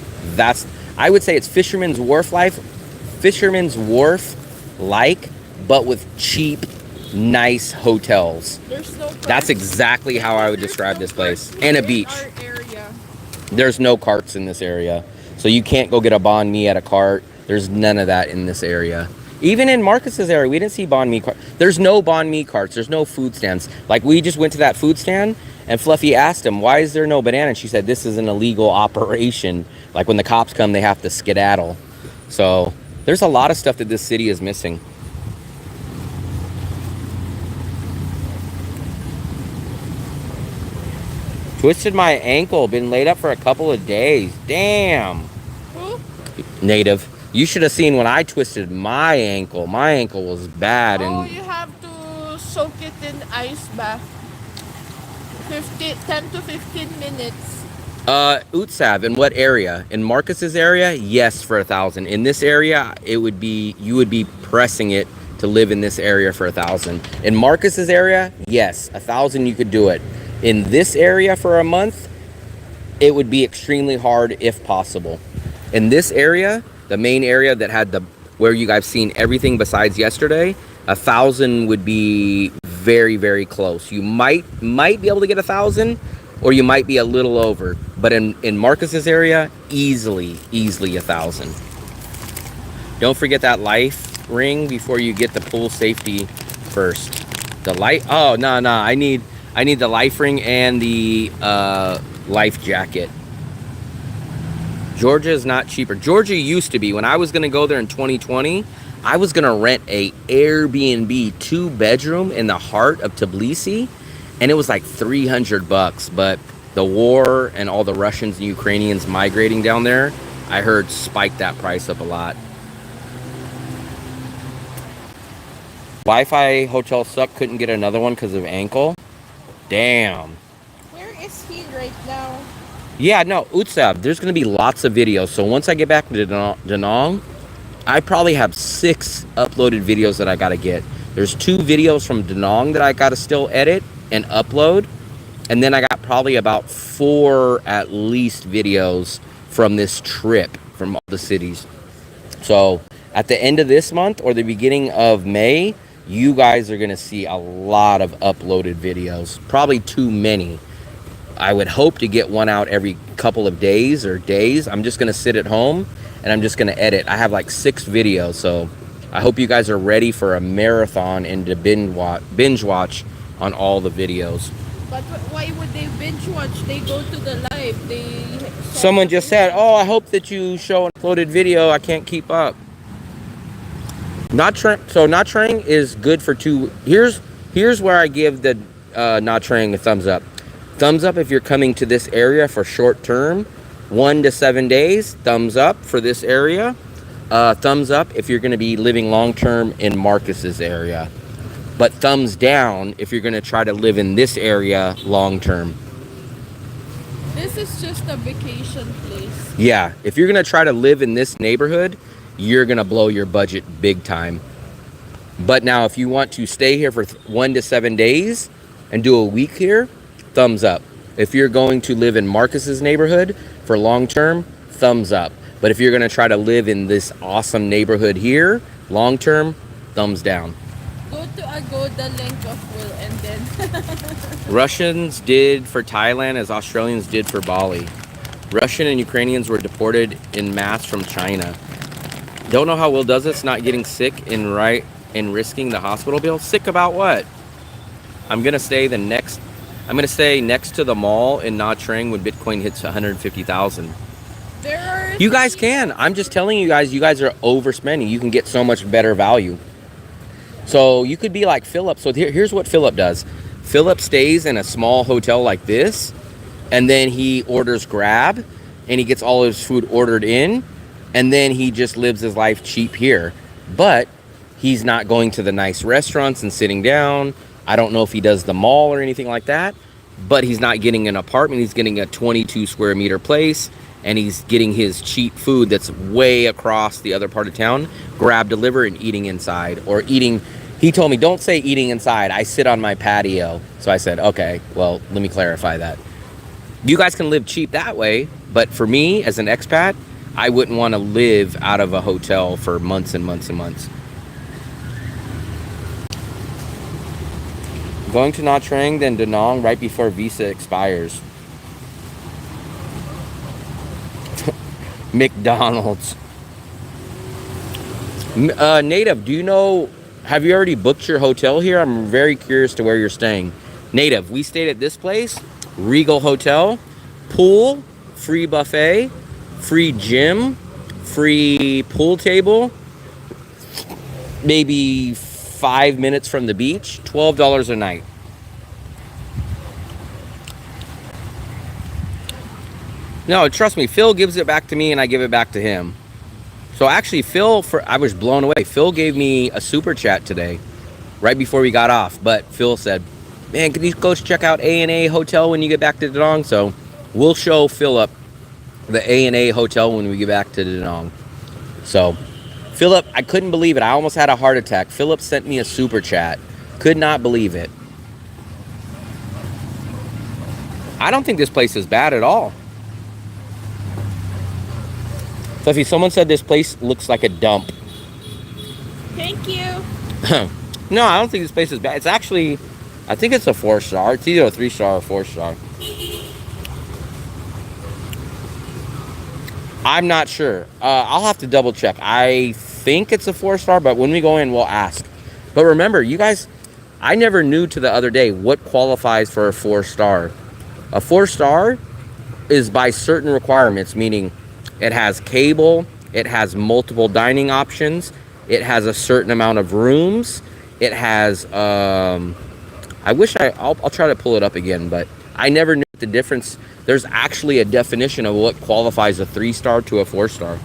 I would say it's Fisherman's Wharf like, but with cheap, nice hotels. There's no That's exactly how I would describe this place. And a beach. Our area. There's no carts in this area. So you can't go get a banh mi at a cart. There's none of that in this area. Even in Marcus's area, we didn't see banh mi carts. There's no banh mi carts. There's no food stands. Like, we just went to that food stand, and Fluffy asked him, why is there no banana? And she said, this is an illegal operation. Like, when the cops come, they have to skedaddle. So there's a lot of stuff that this city is missing. Twisted my ankle. Been laid up for a couple of days. Damn. Who? Native. You should have seen when I twisted my ankle. My ankle was bad. Oh, And you have to soak it in ice bath. 10 to 15 minutes. Utsav, in what area? In Marcus's area? Yes, for 1,000. In this area, it would be, you would be pressing it to live in this area for 1,000. In Marcus's area, yes, 1,000 you could do it. In this area for a month, it would be extremely hard if possible. In this area, the main area that had the, where you guys seen everything besides yesterday, 1,000 would be very, very close. You might be able to get 1,000, or you might be a little over. But in Marcus's area, easily 1,000. Don't forget that life ring before you get the pool safety first. The light, oh, no, I need the life ring and the life jacket. Georgia is not cheaper. Georgia used to be. When I was gonna go there in 2020, I was gonna rent a Airbnb 2-bedroom in the heart of Tbilisi, and it was like $300. But the war and all the Russians and Ukrainians migrating down there, I heard spiked that price up a lot. Wi-Fi hotel sucked. Couldn't get another one because of ankle. Damn. Where is he right now? Yeah, no, Utsav, there's going to be lots of videos. So once I get back to Da Nang, I probably have 6 uploaded videos that I got to get. There's 2 videos from Da Nang that I got to still edit and upload. And then I got probably about 4 at least videos from this trip from all the cities. So at the end of this month or the beginning of May, you guys are going to see a lot of uploaded videos. Probably too many. I would hope to get one out every couple of days or days. I'm just going to sit at home and I'm just going to edit. I have like 6 videos, so I hope you guys are ready for a marathon and to binge watch on all the videos. But why would they binge watch? They go to the live. Someone just said, oh, I hope that you show an uploaded video. I can't keep up. Nha Trang is good for 2. Here's where I give the Nha Trang a thumbs up. Thumbs up if you're coming to this area for short term, 1 to 7 days. Thumbs up for this area. Thumbs up if you're going to be living long term in Marcus's area. But thumbs down if you're going to try to live in this area long term. This is just a vacation place. Yeah, if you're going to try to live in this neighborhood, you're going to blow your budget big time. But now if you want to stay here for 1 to 7 days and do a week here, thumbs up. If you're going to live in Marcus's neighborhood for long term, thumbs up. But if you're going to try to live in this awesome neighborhood here long term, thumbs down. Go to Agoda link of Will and then Russians did for Thailand as Australians did for Bali. Russian and Ukrainians were deported in mass from China. Don't know how Will does this, not getting sick and risking the hospital bill. Sick about what? I'm gonna stay next to the mall in Nha Trang when Bitcoin hits 150,000. You guys can. I'm just telling you guys are overspending. You can get so much better value. So you could be like Philip. So here's what Philip does. Philip stays in a small hotel like this, and then he orders Grab, and he gets all his food ordered in, and then he just lives his life cheap here. But he's not going to the nice restaurants and sitting down. I don't know if he does the mall or anything like that, but he's not getting an apartment. He's getting a 22 square meter place, and he's getting his cheap food that's way across the other part of town, grab, deliver, and eating inside. Or eating, he told me, don't say eating inside. I sit on my patio. So I said, okay, well, let me clarify that. You guys can live cheap that way, but for me, as an expat, I wouldn't want to live out of a hotel for months and months and months. Going to Nha Trang, then Da Nang right before visa expires. McDonald's. Native, do you know, have you already booked your hotel here? I'm very curious to where you're staying. Native, we stayed at this place, Regal Hotel, pool, free buffet, free gym, free pool table, maybe 5 minutes from the beach, $12 a night. No, trust me, Phil gives it back to me and I give it back to him. So actually, I was blown away. Phil gave me a super chat today, right before we got off. But Phil said, man, can you go check out A&A Hotel when you get back to Danong? So we'll show Philip the A&A Hotel when we get back to Danong. So Philip, I couldn't believe it. I almost had a heart attack. Philip sent me a super chat. Could not believe it. I don't think this place is bad at all. Fluffy, someone said this place looks like a dump. Thank you. No, I don't think this place is bad. It's actually, I think it's a 4-star. It's either a 3-star or 4-star. I'm not sure. I'll have to double check. I think it's a 4-star, but when we go in, we'll ask. But remember, you guys, I never knew to the other day what qualifies for a 4-star. A 4-star is by certain requirements, meaning it has cable, it has multiple dining options, it has a certain amount of rooms, it has, I'll try to pull it up again, but I never knew the difference. There's actually a definition of what qualifies a 3-star to a 4-star.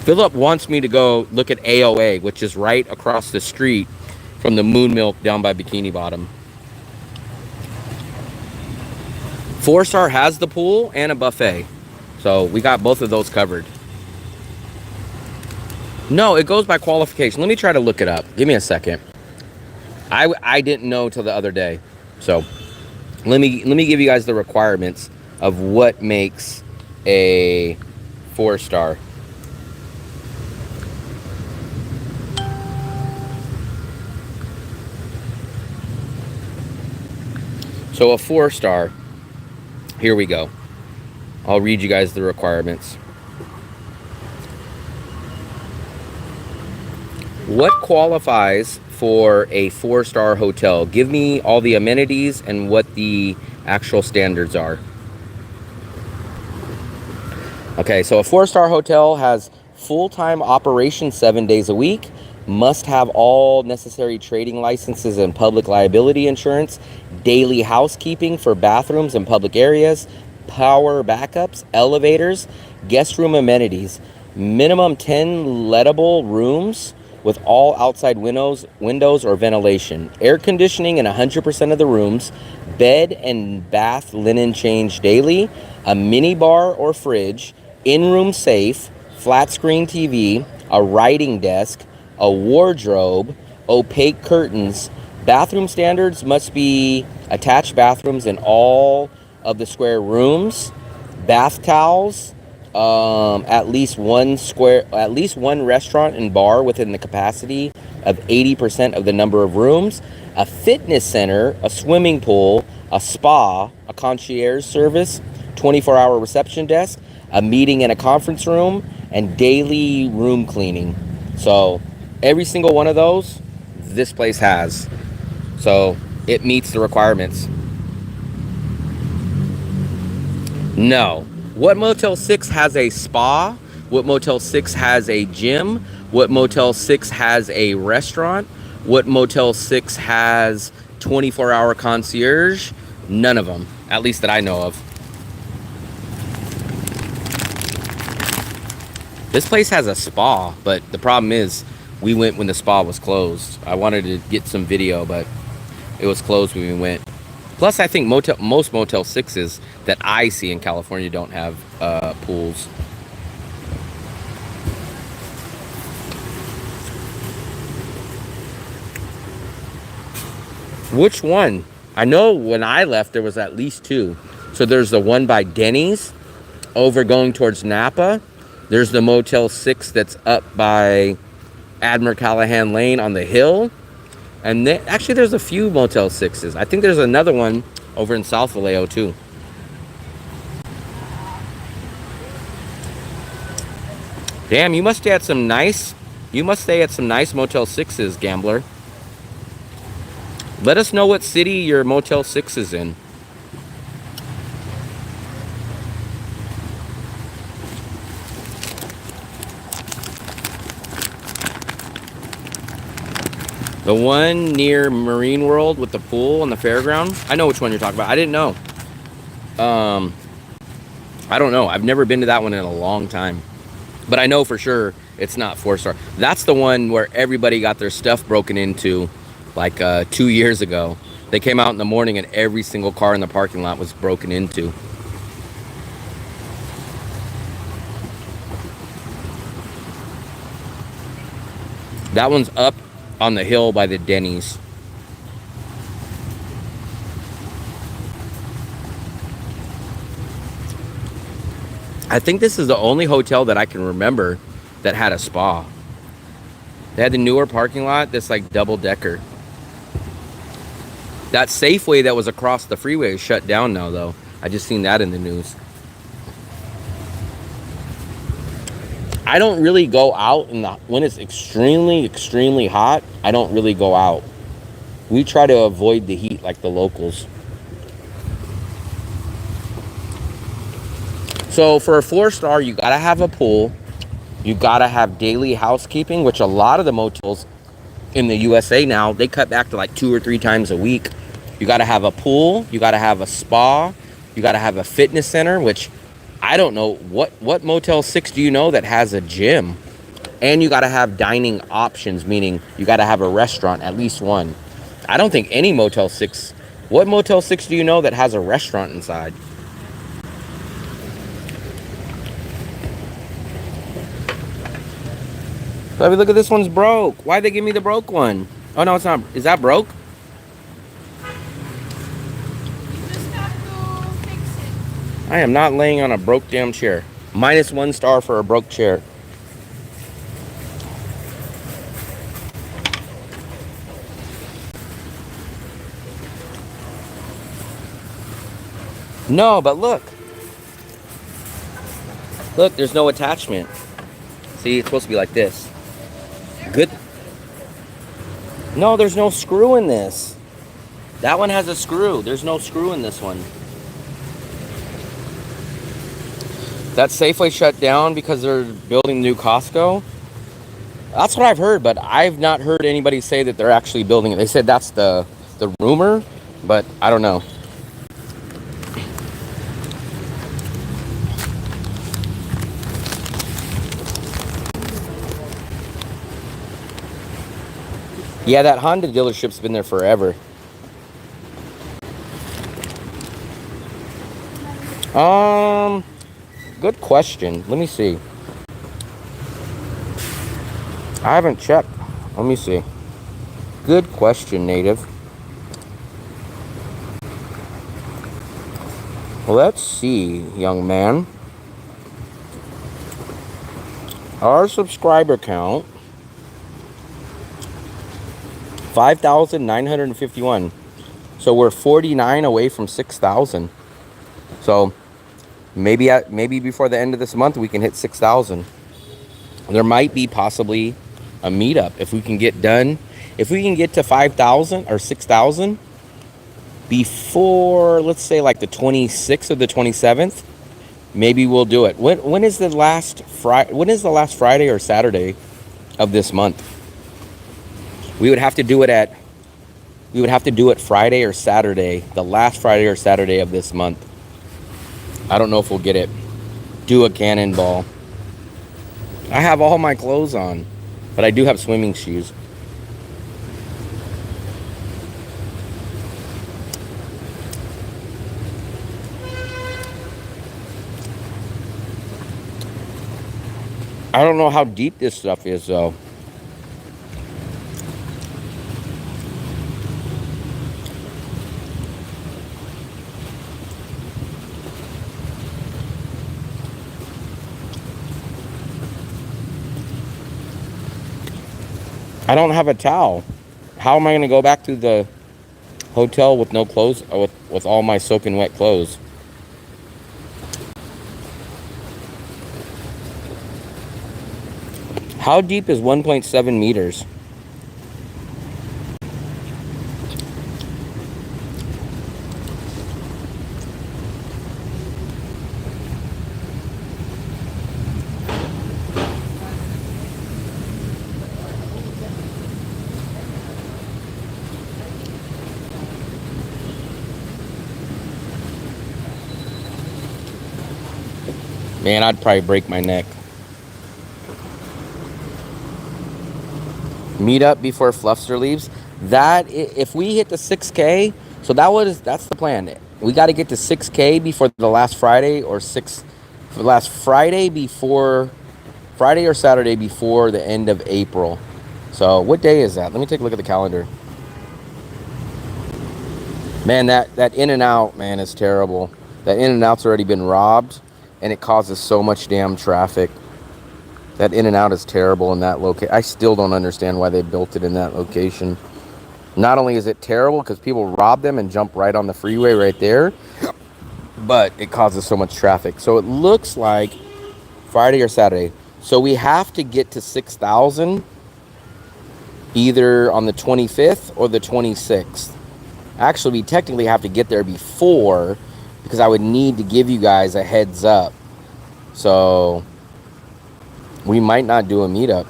Philip wants me to go look at AOA, which is right across the street from the Moon Milk down by Bikini Bottom. 4-star has the pool and a buffet. So we got both of those covered. No, it goes by qualification. Let me try to look it up. Give me a second. I didn't know till the other day. So let me give you guys the requirements of what makes a 4-star. So a 4-star, here we go. I'll read you guys the requirements. What qualifies for a 4-star hotel? Give me all the amenities and what the actual standards are. Okay, so a 4-star hotel has full-time operation 7 days a week, must have all necessary trading licenses and public liability insurance, daily housekeeping for bathrooms and public areas, power backups, elevators, guest room amenities, minimum 10 lettable rooms with all outside windows or ventilation, air conditioning in 100% of the rooms, bed and bath linen change daily, a mini bar or fridge, in-room safe, flat screen TV, a writing desk, a wardrobe, opaque curtains. Bathroom standards must be attached bathrooms in all of the square rooms, bath towels, at least one restaurant and bar within the capacity of 80% of the number of rooms, a fitness center, a swimming pool, a spa, a concierge service, 24-hour reception desk, a meeting and a conference room, and daily room cleaning. So every single one of those, this place has. So it meets the requirements. No. What Motel 6 has a spa? What Motel 6 has a gym? What Motel 6 has a restaurant? What Motel 6 has 24-hour concierge? None of them, at least that I know of. This place has a spa, but the problem is we went when the spa was closed. I wanted to get some video, but it was closed when we went. Plus, I think most Motel 6s that I see in California don't have pools. Which one? I know when I left, there was at least 2. So there's the one by Denny's over going towards Napa. There's the Motel 6 that's up by Admiral Callahan Lane on the hill. And actually, there's a few Motel 6s. I think there's another one over in South Vallejo, too. Damn, you must stay at some nice Motel 6s, gambler. Let us know what city your Motel 6 is in. The one near Marine World with the pool and the fairground. I know which one you're talking about. I didn't know. I don't know. I've never been to that one in a long time. But I know for sure it's not 4-star. That's the one where everybody got their stuff broken into like 2 years ago. They came out in the morning and every single car in the parking lot was broken into. That one's up on the hill by the Denny's. I think this is the only hotel that I can remember that had a spa. They had the newer parking lot that's like double-decker. That Safeway that was across the freeway is shut down now, though. I just seen that in the news. I don't really go out when it's extremely, extremely hot. I don't really go out. We try to avoid the heat like the locals. So for a 4-star, you gotta have a pool. You gotta have daily housekeeping, which a lot of the motels in the USA now, they cut back to like 2 or 3 times a week. You gotta have a pool. You gotta have a spa. You gotta have a fitness center, which I don't know. What Motel 6 do you know that has a gym? And you gotta have dining options, meaning you gotta have a restaurant, at least one. I don't think any Motel 6. What Motel 6 do you know that has a restaurant inside? Baby, look at this one's broke. Why'd they give me the broke one? Oh, no, it's not. Is that broke? You just have to fix it. I am not laying on a broke damn chair. -1 star for a broke chair. No, but look. Look, there's no attachment. See, it's supposed to be like this. Good. No, there's no screw in this. That one has a screw. There's no screw in this one. That Safeway shut down because they're building new Costco. That's what I've heard, but I've not heard anybody say that they're actually building it. They said that's the rumor, but I don't know. Yeah, that Honda dealership's been there forever. Good question. Let me see. I haven't checked. Let me see. Good question, Native. Let's see, young man. Our subscriber count, 5,951. So we're 49 away from 6,000. So maybe before the end of this month we can hit 6,000. There might be possibly a meetup if we can get done. If we can get to 5,000 or 6,000 before, let's say, like the 26th or the 27th, maybe we'll do it. When is the last Friday? When is the last Friday or Saturday of this month? We would have to do it Friday or Saturday, the last Friday or Saturday of this month. I don't know if we'll get it. Do a cannonball. I have all my clothes on, but I do have swimming shoes. I don't know how deep this stuff is, though. I don't have a towel. How am I going to go back to the hotel with no clothes, with all my soaking wet clothes? How deep is 1.7 meters? Man, I'd probably break my neck. Meet up before Fluffster leaves. If we hit the 6K, so that's the plan. We got to get to 6K before the last Friday or Friday or Saturday before the end of April. So what day is that? Let me take a look at the calendar. Man, that In-N-Out, man, is terrible. That In-N-Out's already been robbed, and it causes so much damn traffic. That In-N-Out is terrible in that location. I still don't understand why they built it in that location. Not only is it terrible because people rob them and jump right on the freeway right there, but it causes so much traffic. So it looks like Friday or Saturday. So we have to get to 6,000 either on the 25th or the 26th. Actually, we technically have to get there before because I would need to give you guys a heads up. So we might not do a meetup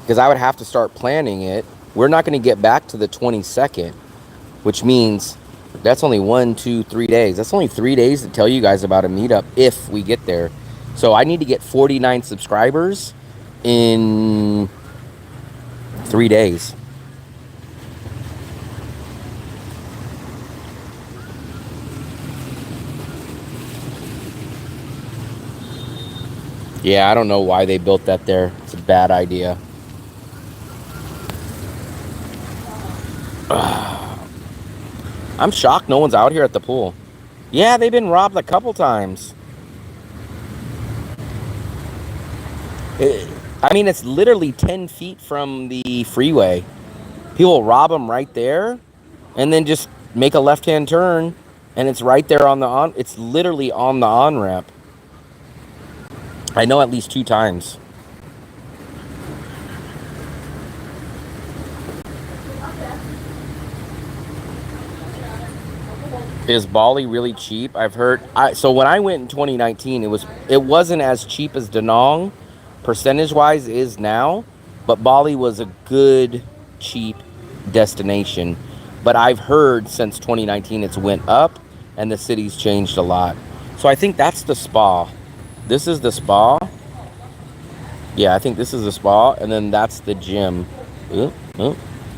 because I would have to start planning it. We're not going to get back to the 22nd, which means that's only 1, 2, 3 days. That's only 3 days to tell you guys about a meetup if we get there. So I need to get 49 subscribers in 3 days. Yeah, I don't know why they built that there. It's a bad idea. I'm shocked no one's out here at the pool. Yeah, they've been robbed a couple times. I mean, it's literally 10 feet from the freeway. People rob them right there and then just make a left-hand turn, and it's right there on the on. It's literally on the on-ramp. I know at least 2 times. Is Bali really cheap? I've heard. So when I went in 2019, it wasn't as cheap as Da Nang, percentage-wise is now, but Bali was a good, cheap destination. But I've heard since 2019 it's went up and the city's changed a lot. So I think that's the spa. This is the spa. Yeah, I think this is the spa, and then that's the gym.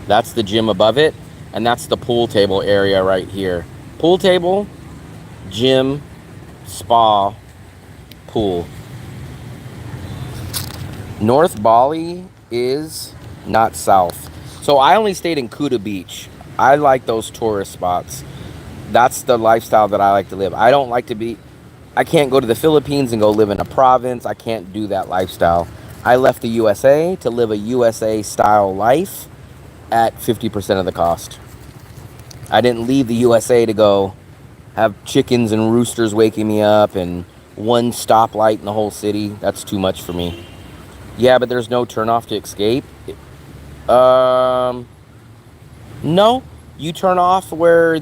That's the gym above it, and that's the pool table area right here. Pool table, gym, spa, pool. North Bali is not south. So I only stayed in Kuta Beach. I like those tourist spots. That's the lifestyle that I like to live. I can't go to the Philippines and go live in a province. I can't do that lifestyle. I left the USA to live a USA style life at 50% of the cost. I didn't leave the USA to go have chickens and roosters waking me up and one stoplight in the whole city. That's too much for me. Yeah, but there's no turnoff to escape. No, you turn off where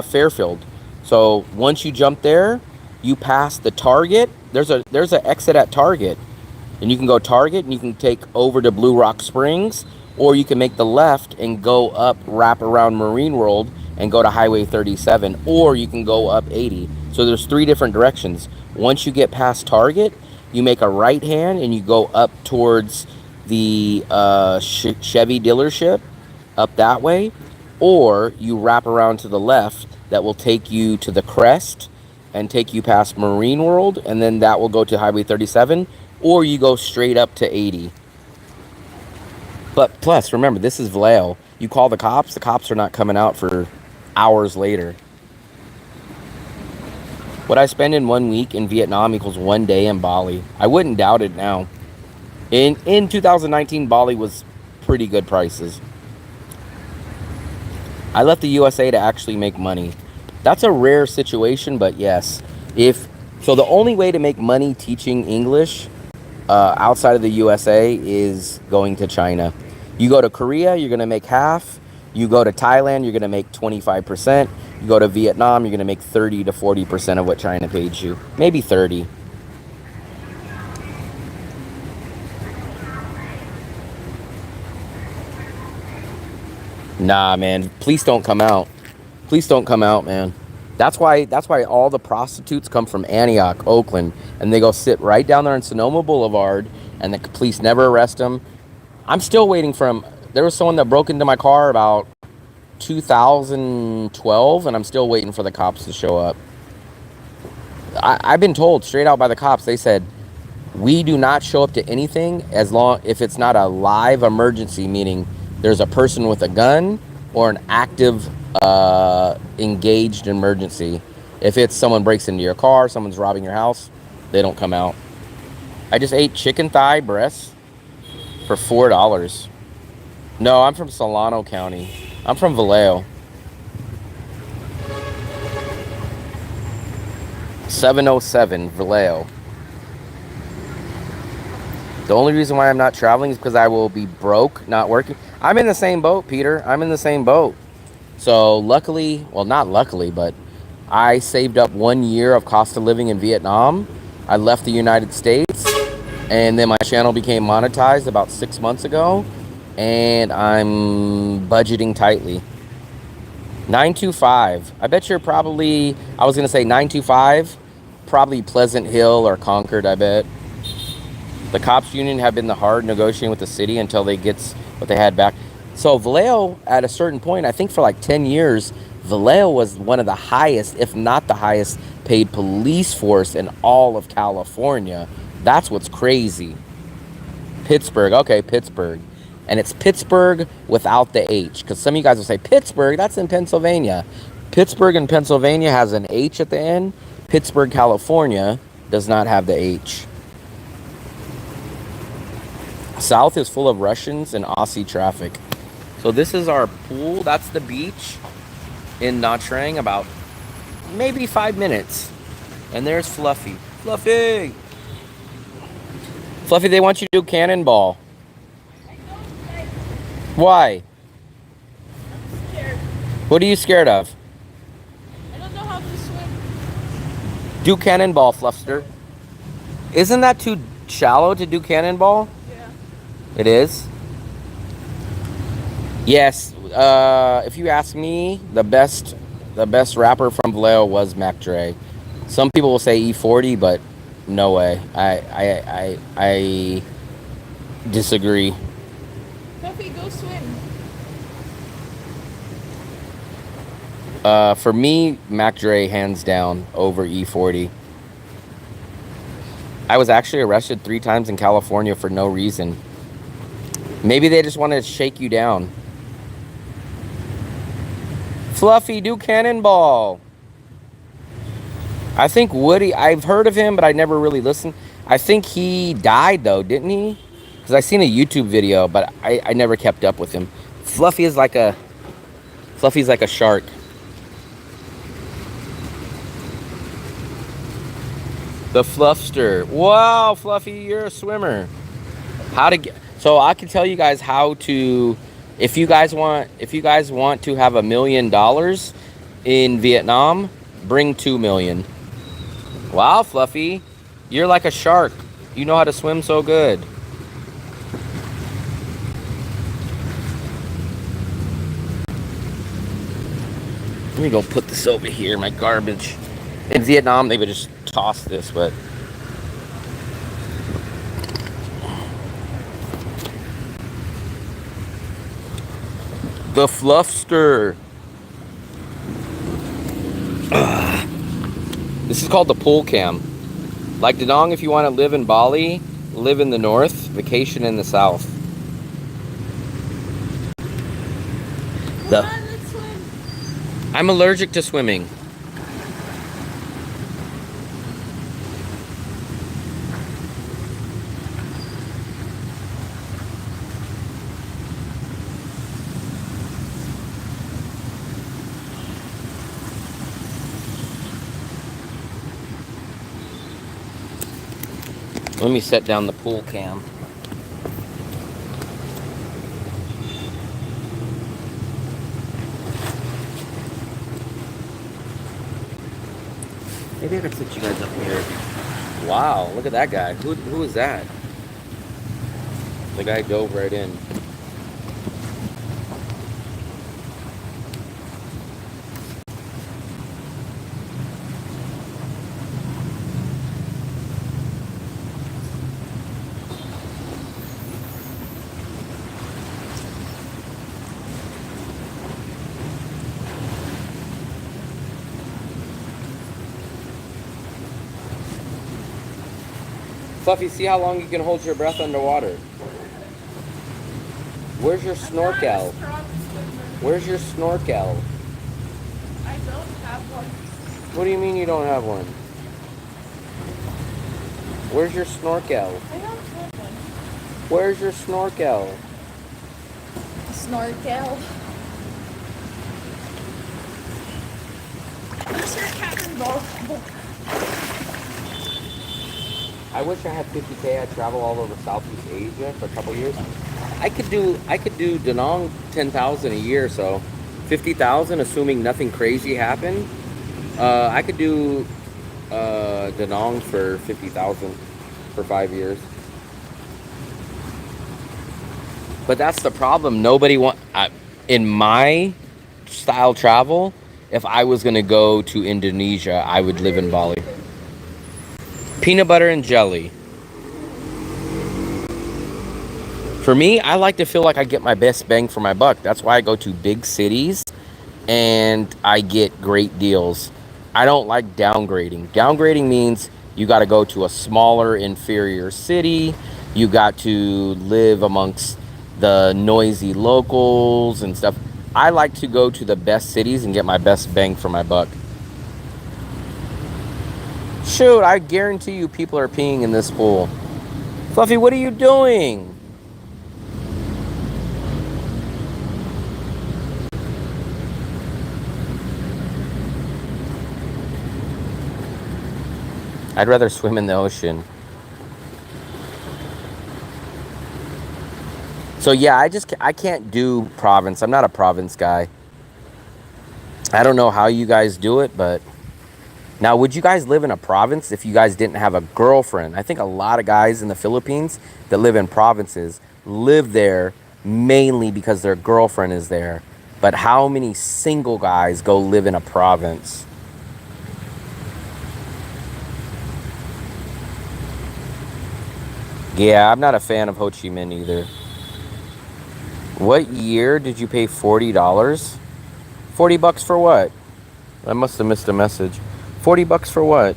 Fairfield. So once you jump there, you pass the Target. There's an exit at Target, and you can go Target and you can take over to Blue Rock Springs, or you can make the left and go up, wrap around Marine World and go to Highway 37, or you can go up 80. So there's 3 different directions. Once you get past Target, you make a right hand and you go up towards the Chevy dealership up that way, or you wrap around to the left. That will take you to the crest and take you past Marine World, and then that will go to Highway 37, or you go straight up to 80. But plus, remember, this is Vallejo. You call the cops are not coming out for hours later. What I spend in 1 week in Vietnam equals 1 day in Bali. I wouldn't doubt it now. In 2019, Bali was pretty good prices. I left the USA to actually make money. That's a rare situation, but yes. So the only way to make money teaching English outside of the USA is going to China. You go to Korea, you're going to make half. You go to Thailand, you're going to make 25%. You go to Vietnam, you're going to make 30 to 40% of what China paid you. Maybe 30. Nah, man. Please don't come out. Please don't come out, man. That's why all the prostitutes come from Antioch, Oakland, and they go sit right down there on Sonoma Boulevard, and the police never arrest them. I'm still waiting for him. There was someone that broke into my car about 2012, and I'm still waiting for the cops to show up. I've been told straight out by the cops. They said, we do not show up to anything if it's not a live emergency, meaning there's a person with a gun or an active engaged emergency. If it's someone breaks into your car, someone's robbing your house, they don't come out. I just ate chicken thigh breasts for $4. No, I'm from Solano County. I'm from Vallejo. 707 Vallejo. The only reason why I'm not traveling is because I will be broke, not working. I'm in the same boat, Peter. I'm in the same boat. So luckily, well, not luckily, but I saved up 1 year of cost of living in Vietnam. I left the United States, and then my channel became monetized about 6 months ago, and I'm budgeting tightly. 925. I bet you're probably, I was going to say 925, probably Pleasant Hill or Concord, I bet. The cops union have been the hard negotiating with the city until they get what they had back. So Vallejo, at a certain point, I think for like 10 years, Vallejo was one of the highest, if not the highest, paid police force in all of California. That's what's crazy. Pittsburgh. Okay, Pittsburgh. And it's Pittsburgh without the H. Because some of you guys will say, Pittsburgh, that's in Pennsylvania. Pittsburgh in Pennsylvania has an H at the end. Pittsburgh, California does not have the H. South is full of Russians and Aussie traffic. So this is our pool. That's the beach in Nha Trang, about maybe 5 minutes. And there's Fluffy. Fluffy! Fluffy, they want you to do cannonball. Why? I'm scared. What are you scared of? I don't know how to swim. Do cannonball, Fluffster. Isn't that too shallow to do cannonball? Yeah. It is? Yes. If you ask me, the best rapper from Vallejo was Mac Dre. Some people will say E40, but no way. I disagree. Puffy, go swim. For me, Mac Dre hands down over E40. I was actually arrested 3 times in California for no reason. Maybe they just wanted to shake you down. Fluffy, do cannonball. I think Woody, I've heard of him, but I never really listened. I think he died, though, didn't he? Because I seen a YouTube video, but I never kept up with him. Fluffy's like a shark. The Fluffster. Wow, Fluffy, you're a swimmer. So I can tell you guys how to, if you guys want to have $1 million in Vietnam, bring 2 million. Wow, Fluffy, you're like a shark. You know how to swim so good. Let me go put this over here, my garbage. In Vietnam, they would just toss this, but the Fluffster. This is called the pool cam. Like Dadong, if you want to live in Bali, live in the north, vacation in the south. Come on, let's swim. I'm allergic to swimming. Let me set down the pool cam. Maybe I could sit you guys up here. Wow, look at that guy. Who is that? The guy dove right in. Fluffy, see how long you can hold your breath underwater. Where's your snorkel? Where's your snorkel? I don't have one. What do you mean you don't have one? Where's your snorkel? I don't have one. Where's your snorkel? Snorkel. Where's your cat and dog book? I wish I had 50K. I'd travel all over Southeast Asia for a couple years. I could do Danong 10,000 a year, so 50,000, assuming nothing crazy happened. I could do Danong for 50,000 for 5 years. But that's the problem. Nobody in my style travel. If I was gonna go to Indonesia, I would live in Bali. Peanut butter and jelly. For me, I like to feel like I get my best bang for my buck. That's why I go to big cities and I get great deals. I don't like downgrading. Downgrading means you got to go to a smaller, inferior city. You got to live amongst the noisy locals and stuff. I like to go to the best cities and get my best bang for my buck. Shoot, I guarantee you people are peeing in this pool. Fluffy, what are you doing? I'd rather swim in the ocean. So yeah, I can't do province. I'm not a province guy. I don't know how you guys do it, but now would you guys live in a province if you guys didn't have a girlfriend? I think a lot of guys in the Philippines that live in provinces live there mainly because their girlfriend is there. But how many single guys go live in a province? Yeah, I'm not a fan of Ho Chi Minh either. What year did you pay $40? 40 bucks for what? I must have missed a message. 40 bucks for what?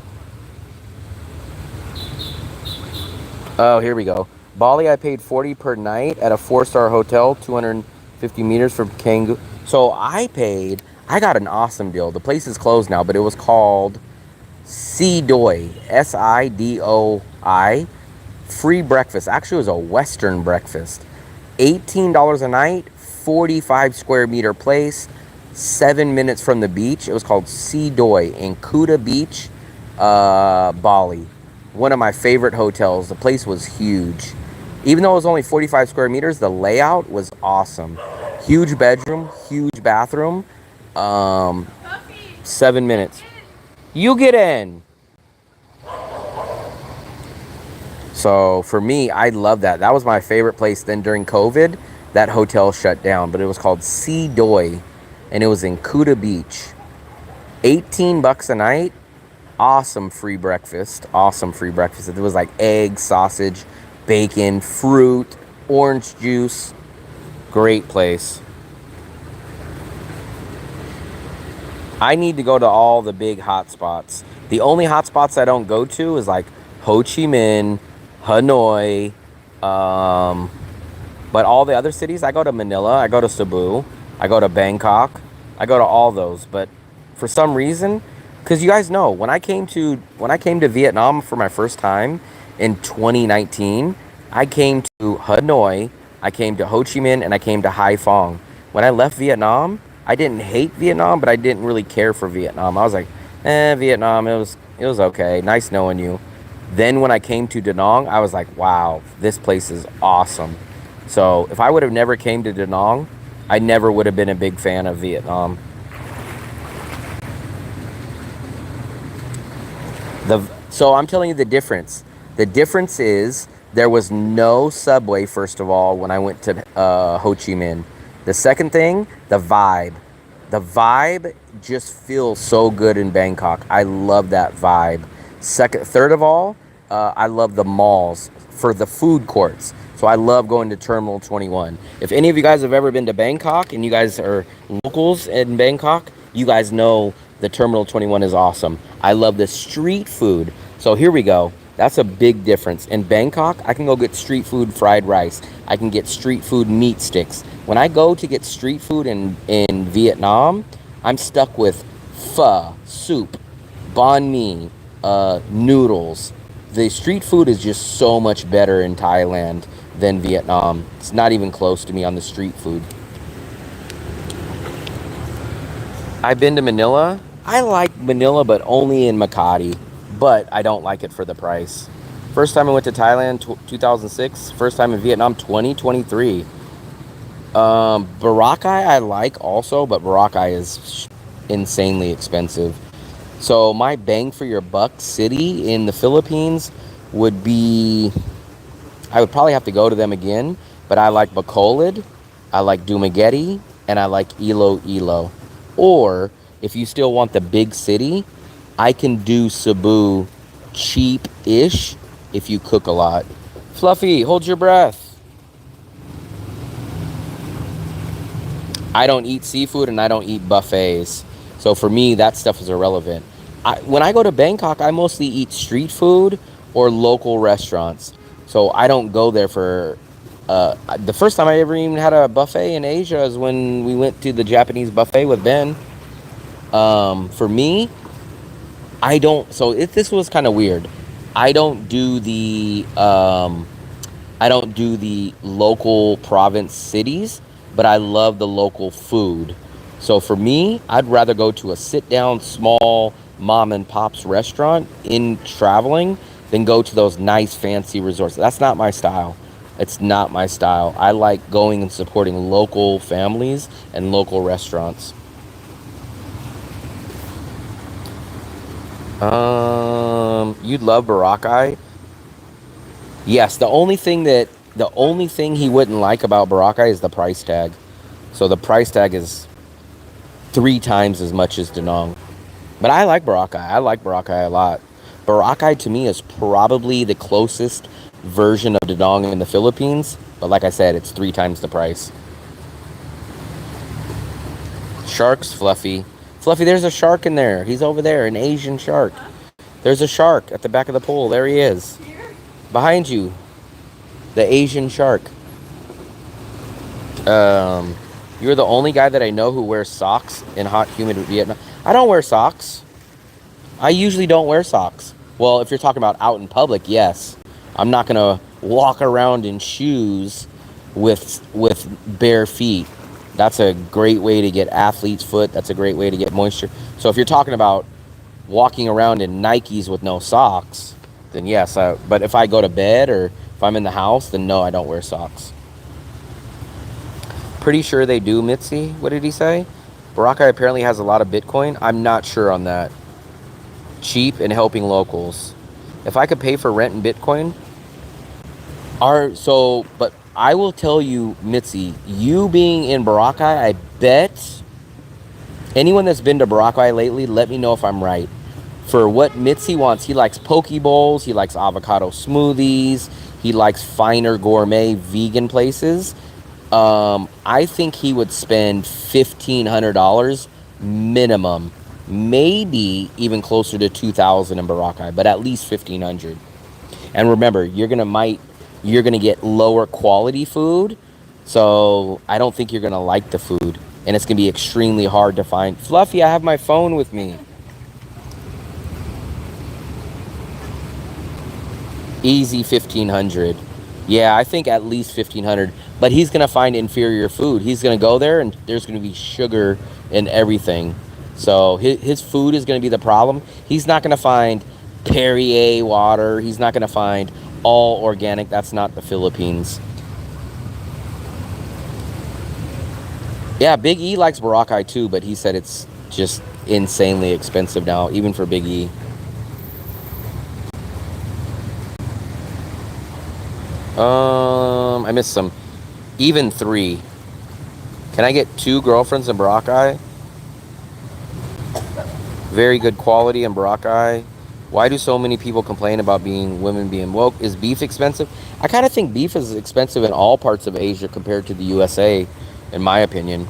Oh, here we go. Bali, I paid 40 per night at a 4-star hotel, 250 meters from Canggu. So I got an awesome deal. The place is closed now, but it was called Sidoi, Sidoi. Free breakfast. Actually, it was a Western breakfast. $18 a night, 45 square meter place, 7 minutes from the beach. It was called Sidoi in Kuta Beach, Bali. One of my favorite hotels. The place was huge. Even though it was only 45 square meters, the layout was awesome. Huge bedroom, huge bathroom. 7 minutes. You get in. So for me, I love that. That was my favorite place. Then during COVID, that hotel shut down, but it was called Sidoi, and it was in Kuta Beach. 18 bucks a night. Awesome free breakfast. Awesome free breakfast. It was like eggs, sausage, bacon, fruit, orange juice. Great place. I need to go to all the big hot spots. The only hot spots I don't go to is like Ho Chi Minh, Hanoi, but all the other cities, I go to Manila, I go to Cebu, I go to Bangkok, I go to all those. But for some reason, because you guys know, when I came to Vietnam for my first time in 2019, I came to Hanoi, I came to Ho Chi Minh, and I came to Hai Phong. When I left Vietnam, I didn't hate Vietnam, but I didn't really care for Vietnam. I was like, Vietnam, it was okay, nice knowing you. Then when I came to Da Nang, I was like, wow, this place is awesome. So if I would have never came to Da Nang, I never would have been a big fan of Vietnam. So I'm telling you the difference. The difference is there was no subway, first of all, when I went to Ho Chi Minh. The second thing, the vibe. The vibe just feels so good in Bangkok. I love that vibe. Third of all, I love the malls for the food courts. So I love going to Terminal 21. If any of you guys have ever been to Bangkok and you guys are locals in Bangkok, you guys know the Terminal 21 is awesome. I love the street food. So here we go. That's a big difference. In Bangkok, I can go get street food fried rice. I can get street food meat sticks. When I go to get street food in Vietnam, I'm stuck with pho, soup, banh mi, noodles. The street food is just so much better in Thailand than Vietnam. It's not even close to me on the street food. I've been to Manila. I like Manila, but only in Makati. But I don't like it for the price. First time I went to Thailand, 2006. First time in Vietnam, 2023. Boracay I like also, but Boracay is insanely expensive. So my bang for your buck city in the Philippines would be, I would probably have to go to them again, but I like Bacolod, I like Dumaguete, and I like Iloilo. Or if you still want the big city, I can do Cebu cheap-ish if you cook a lot. Fluffy, hold your breath. I don't eat seafood and I don't eat buffets. So for me, that stuff is irrelevant. When I go to Bangkok, I mostly eat street food or local restaurants. So I don't go there for... the first time I ever even had a buffet in Asia is when we went to the Japanese buffet with Ben. For me, I don't... So this was kind of weird. I don't do the local province cities, but I love the local food. So for me, I'd rather go to a sit-down, small mom and pop's restaurant in traveling than go to those nice, fancy resorts. That's not my style. It's not my style. I like going and supporting local families and local restaurants. You'd love Boracay. Yes, the only thing he wouldn't like about Boracay is the price tag. So the price tag is 3 times as much as Da Nang. But I like Boracay. I like Boracay a lot. Boracay to me is probably the closest version of Da Nang in the Philippines. But like I said, it's 3 times the price. Sharks, Fluffy. Fluffy, there's a shark in there. He's over there, an Asian shark. There's a shark at the back of the pool. There he is. Behind you. The Asian shark. You're the only guy that I know who wears socks in hot, humid Vietnam. I don't wear socks. I usually don't wear socks. Well, if you're talking about out in public, yes. I'm not going to walk around in shoes with bare feet. That's a great way to get athlete's foot. That's a great way to get moisture. So if you're talking about walking around in Nikes with no socks, then yes. But if I go to bed or if I'm in the house, then no, I don't wear socks. Pretty sure they do, Mitzi. What did he say? Boracay apparently has a lot of Bitcoin. I'm not sure on that. Cheap and helping locals. If I could pay for rent in Bitcoin, but I will tell you, Mitzi, you being in Boracay, I bet anyone that's been to Boracay lately, let me know if I'm right. For what Mitzi wants, he likes poke bowls, he likes avocado smoothies, he likes finer gourmet vegan places. I think he would spend $1,500 minimum, maybe even closer to $2,000 in Boracay, but at least $1,500. And remember, you're gonna get lower quality food, so I don't think you're gonna like the food, and it's gonna be extremely hard to find. Fluffy, I have my phone with me. Easy $1,500. Yeah, I think at least $1,500. But he's gonna find inferior food. He's gonna go there, and there's gonna be sugar in everything. So his food is gonna be the problem. He's not gonna find Perrier water. He's not gonna find all organic. That's not the Philippines. Yeah, Big E likes Boracay too, but he said it's just insanely expensive now, even for Big E. I missed some. Even 3. Can I get 2 girlfriends in Boracay? Very good quality in Boracay. Why do so many people complain about women being woke? Is beef expensive? I kind of think beef is expensive in all parts of Asia compared to the USA, in my opinion.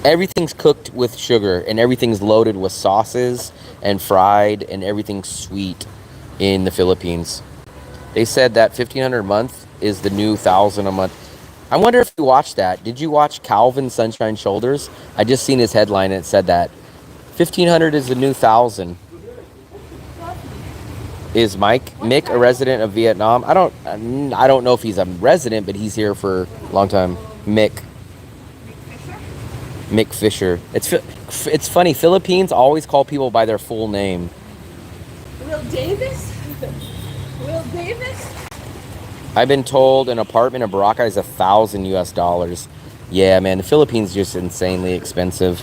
Everything's cooked with sugar and everything's loaded with sauces and fried and everything's sweet. in the Philippines. They said that 1,500 a month is the new 1,000 a month. I wonder if you watched that. Did you watch Calvin Sunshine Shoulders? I just seen his headline and it said that 1,500 is the new 1,000. Is Mick a resident of Vietnam? I don't know if he's a resident, but he's here for a long time. Mick Fisher. It's funny. Philippines always call people by their full name. Will Davis? Will Davis? I've been told an apartment in Boracay is $1,000 US. Yeah, man, the Philippines is just insanely expensive.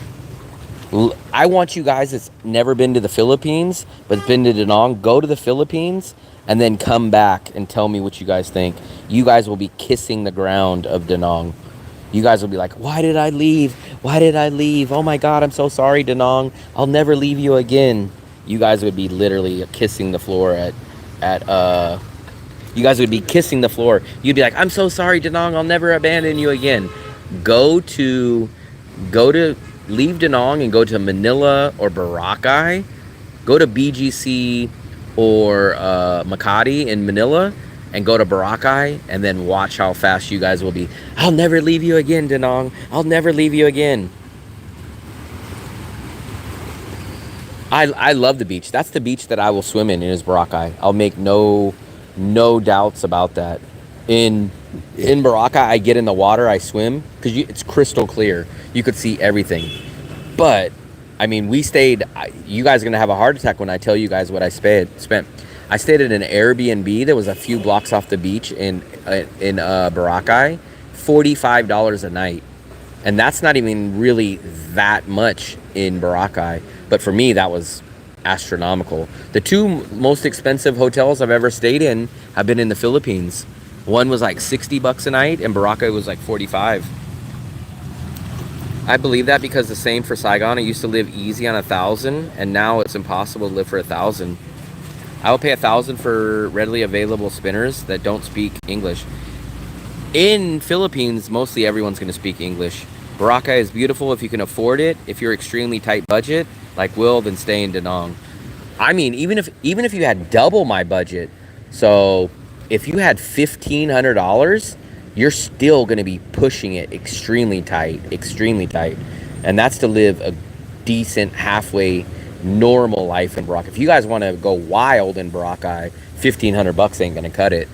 I want you guys that's never been to the Philippines, but been to Da Nang, go to the Philippines and then come back and tell me what you guys think. You guys will be kissing the ground of Da Nang. You guys will be like, why did I leave? Why did I leave? Oh my God, I'm so sorry, Da Nang. I'll never leave you again. You guys would be literally kissing the floor you guys would be kissing the floor. You'd be like, I'm so sorry, Da Nang. I'll never abandon you again. Leave Da Nang and go to Manila or Boracay. Go to BGC or Makati in Manila and go to Boracay and then watch how fast you guys will be. I'll never leave you again, Da Nang. I'll never leave you again. I love the beach. That's the beach that I will swim in is Boracay. I'll make no doubts about that. In Boracay, I get in the water, I swim, because it's crystal clear. You could see everything. But, I mean, you guys are going to have a heart attack when I tell you guys what I spent. I stayed at an Airbnb that was a few blocks off the beach in Boracay, $45 a night. And that's not even really that much in Boracay. But for me, that was astronomical. The two most expensive hotels I've ever stayed in have been in the Philippines. One was like $60 a night and Boracay was like 45. I believe that because the same for Saigon. I used to live easy on 1,000 and now it's impossible to live for 1,000. I will pay 1,000 for readily available spinners that don't speak English. In Philippines, mostly everyone's going to speak English. Boracay is beautiful if you can afford it. If you're extremely tight budget, like Will, then stay in Da Nang. I mean, even if you had double my budget, so if you had $1,500, you're still going to be pushing it extremely tight. And that's to live a decent, halfway, normal life in Boracay. If you guys want to go wild in Boracay, $1,500 ain't going to cut it.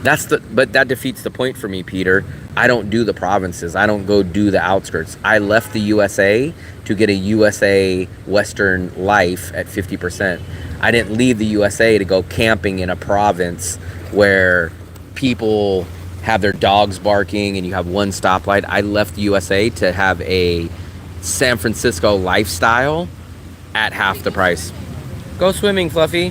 But that defeats the point for me, Peter. I don't do the provinces. I don't go do the outskirts. I left the USA to get a USA Western life at 50%. I didn't leave the USA to go camping in a province where people have their dogs barking and you have one stoplight. I left the USA to have a San Francisco lifestyle at half the price. Go swimming, Fluffy.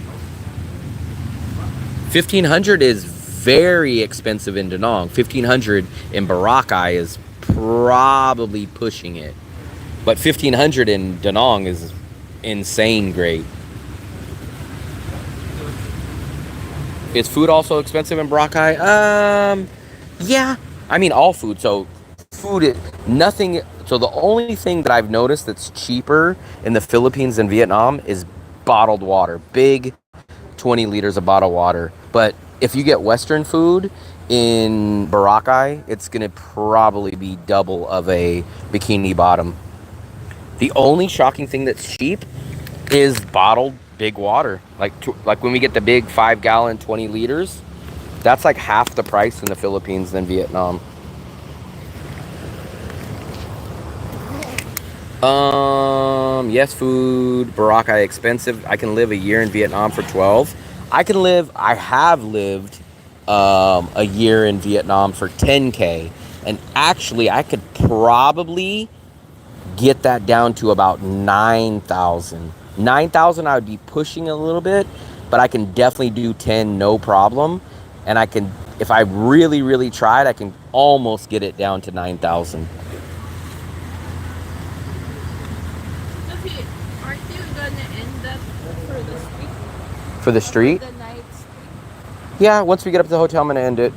1,500 is very expensive in Da Nang. 1,500 in Boracay is probably pushing it. But 1,500 in Da Nang is insane great. Is food also expensive in Boracay? Yeah. I mean, all food. So nothing. So the only thing that I've noticed that's cheaper in the Philippines and Vietnam is bottled water. Big 20 liters of bottled water. But if you get Western food in Boracay, it's going to probably be double of a Bikini Bottom. The only shocking thing that's cheap is bottled big water. Like when we get the big 5-gallon, 20 liters, that's like half the price in the Philippines than Vietnam. Yes, food, Boracay expensive. I can live a year in Vietnam for 12. I have lived a year in Vietnam for 10K. And actually, I could probably get that down to about 9,000. 9,000, I would be pushing a little bit, but I can definitely do 10, no problem. And I can, if I really, really tried, I can almost get it down to 9,000. Aren't you gonna end up for the street? For the street? The night street? Yeah, once we get up to the hotel, I'm gonna end it.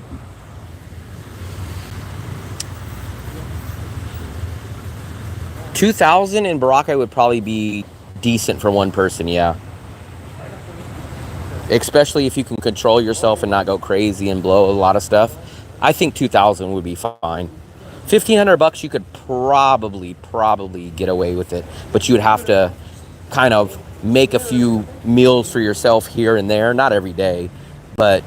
$2,000 in Boracay would probably be decent for one person, yeah. Especially if you can control yourself and not go crazy and blow a lot of stuff. I think 2,000 would be fine. 1,500 bucks, you could probably get away with it, but you would have to kind of make a few meals for yourself here and there, not every day, but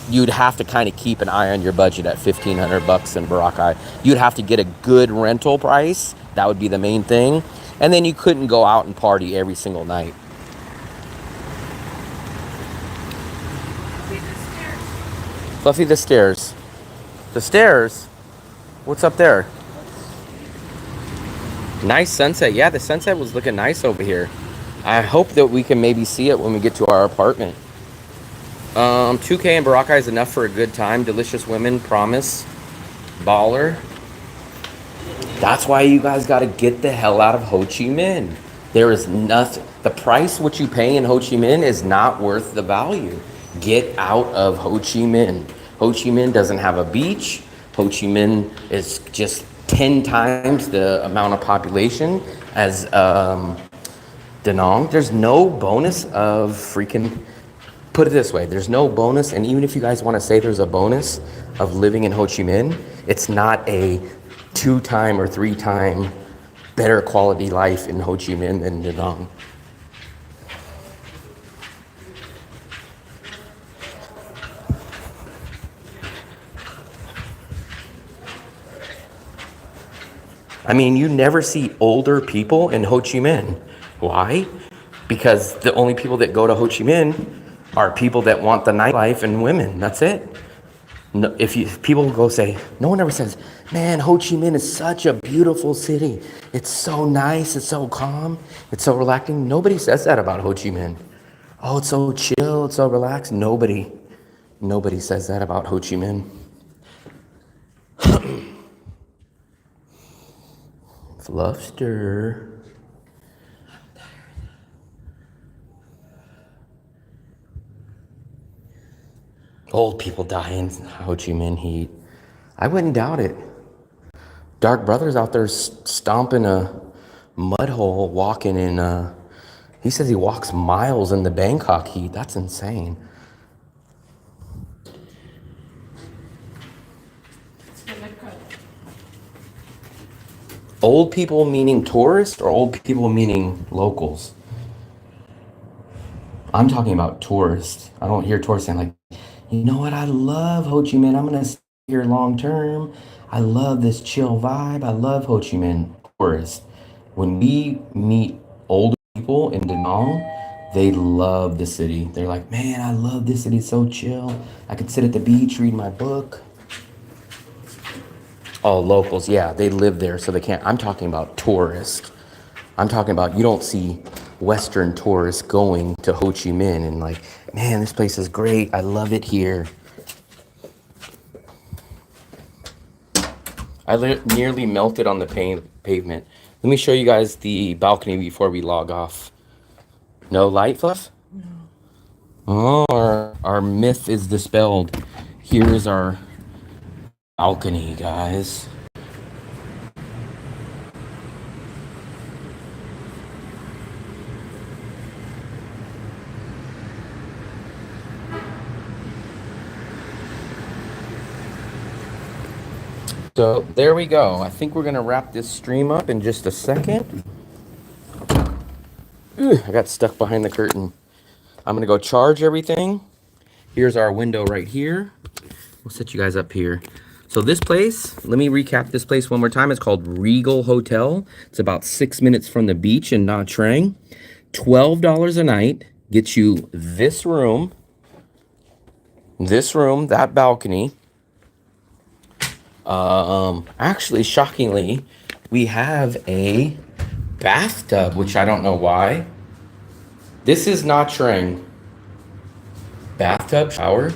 you'd have to kind of keep an eye on your budget at 1,500 bucks in Boracay. You'd have to get a good rental price. That would be the main thing. And then you couldn't go out and party every single night. Fluffy, the stairs. The stairs? What's up there? Nice sunset. Yeah, the sunset was looking nice over here. I hope that we can maybe see it when we get to our apartment. 2K in Boracay is enough for a good time. Delicious women, promise. Baller. That's why you guys got to get the hell out of Ho Chi Minh. There is nothing. The price what you pay in Ho Chi Minh is not worth the value. Get out of Ho Chi Minh. Ho Chi Minh doesn't have a beach. Ho Chi Minh is just 10 times the amount of population as Da Nang. There's no bonus of freaking, put it this way, there's no bonus, and even if you guys want to say there's a bonus of living in Ho Chi Minh, it's not a 2-time or 3-time better quality life in Ho Chi Minh than Da Nang. I mean, you never see older people in Ho Chi Minh. Why? Because the only people that go to Ho Chi Minh are people that want the nightlife and women. That's it. No, if people go say, no one ever says, man, Ho Chi Minh is such a beautiful city. It's so nice. It's so calm. It's so relaxing. Nobody says that about Ho Chi Minh. Oh, it's so chill. It's so relaxed. Nobody says that about Ho Chi Minh. Fluffster. Old people die in Ho Chi Minh heat. I wouldn't doubt it. Dark Brother's out there stomping a mud hole, walking in, he says he walks miles in the Bangkok heat. That's insane. Old people meaning tourists or old people meaning locals? I'm talking about tourists. I don't hear tourists saying like, you know what, I love Ho Chi Minh. I'm going to stay here long term. I love this chill vibe. I love Ho Chi Minh. Tourists. When we meet older people in Da Nang, they love the city. They're like, man, I love this city. It's so chill. I could sit at the beach, read my book. Oh, locals, yeah, they live there, so they can't. I'm talking about tourists. I'm talking about, you don't see Western tourists going to Ho Chi Minh and like, man, this place is great. I love it here. I nearly melted on the pavement. Let me show you guys the balcony before we log off. No light, Fluff? No. Oh, our myth is dispelled. Here is our balcony, guys. So there we go. I think we're gonna wrap this stream up in just a second. I got stuck behind the curtain. I'm gonna go charge everything. Here's our window right here. We'll set you guys up here. So this place, let me recap this place one more time. It's called Regal Hotel. It's about 6 minutes from the beach in Nha Trang. $12 a night gets you this room, that balcony. Actually, shockingly, we have a bathtub, which I don't know why. This is Nha Trang. Bathtub, shower.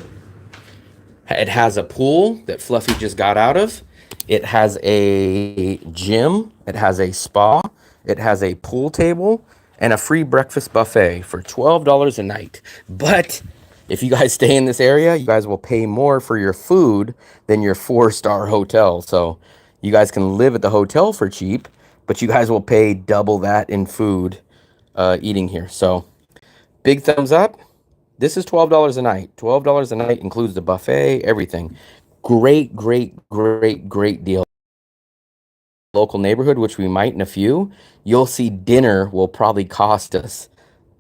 It has a pool that Fluffy just got out of. It has a gym. It has a spa. It has a pool table and a free breakfast buffet for $12 a night. But if you guys stay in this area, you guys will pay more for your food than your 4-star hotel. So you guys can live at the hotel for cheap, but you guys will pay double that in food eating here. So big thumbs up. This is $12 a night. $12 a night includes the buffet, everything. Great, great, great, great deal. Local neighborhood, which we might in a few, you'll see dinner will probably cost us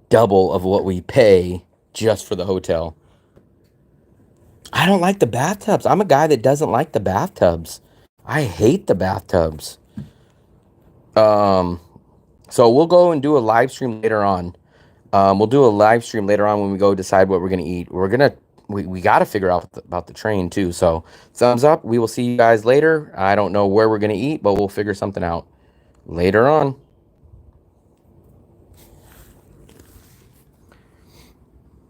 double of what we pay just for the hotel. I don't like the bathtubs. I'm a guy that doesn't like the bathtubs. I hate the bathtubs. So we'll go and do a live stream later on. We'll do a live stream later on when we go decide what we're gonna eat. We got to figure out about the train too. So thumbs up. We will see you guys later. I don't know where we're gonna eat, but we'll figure something out later on.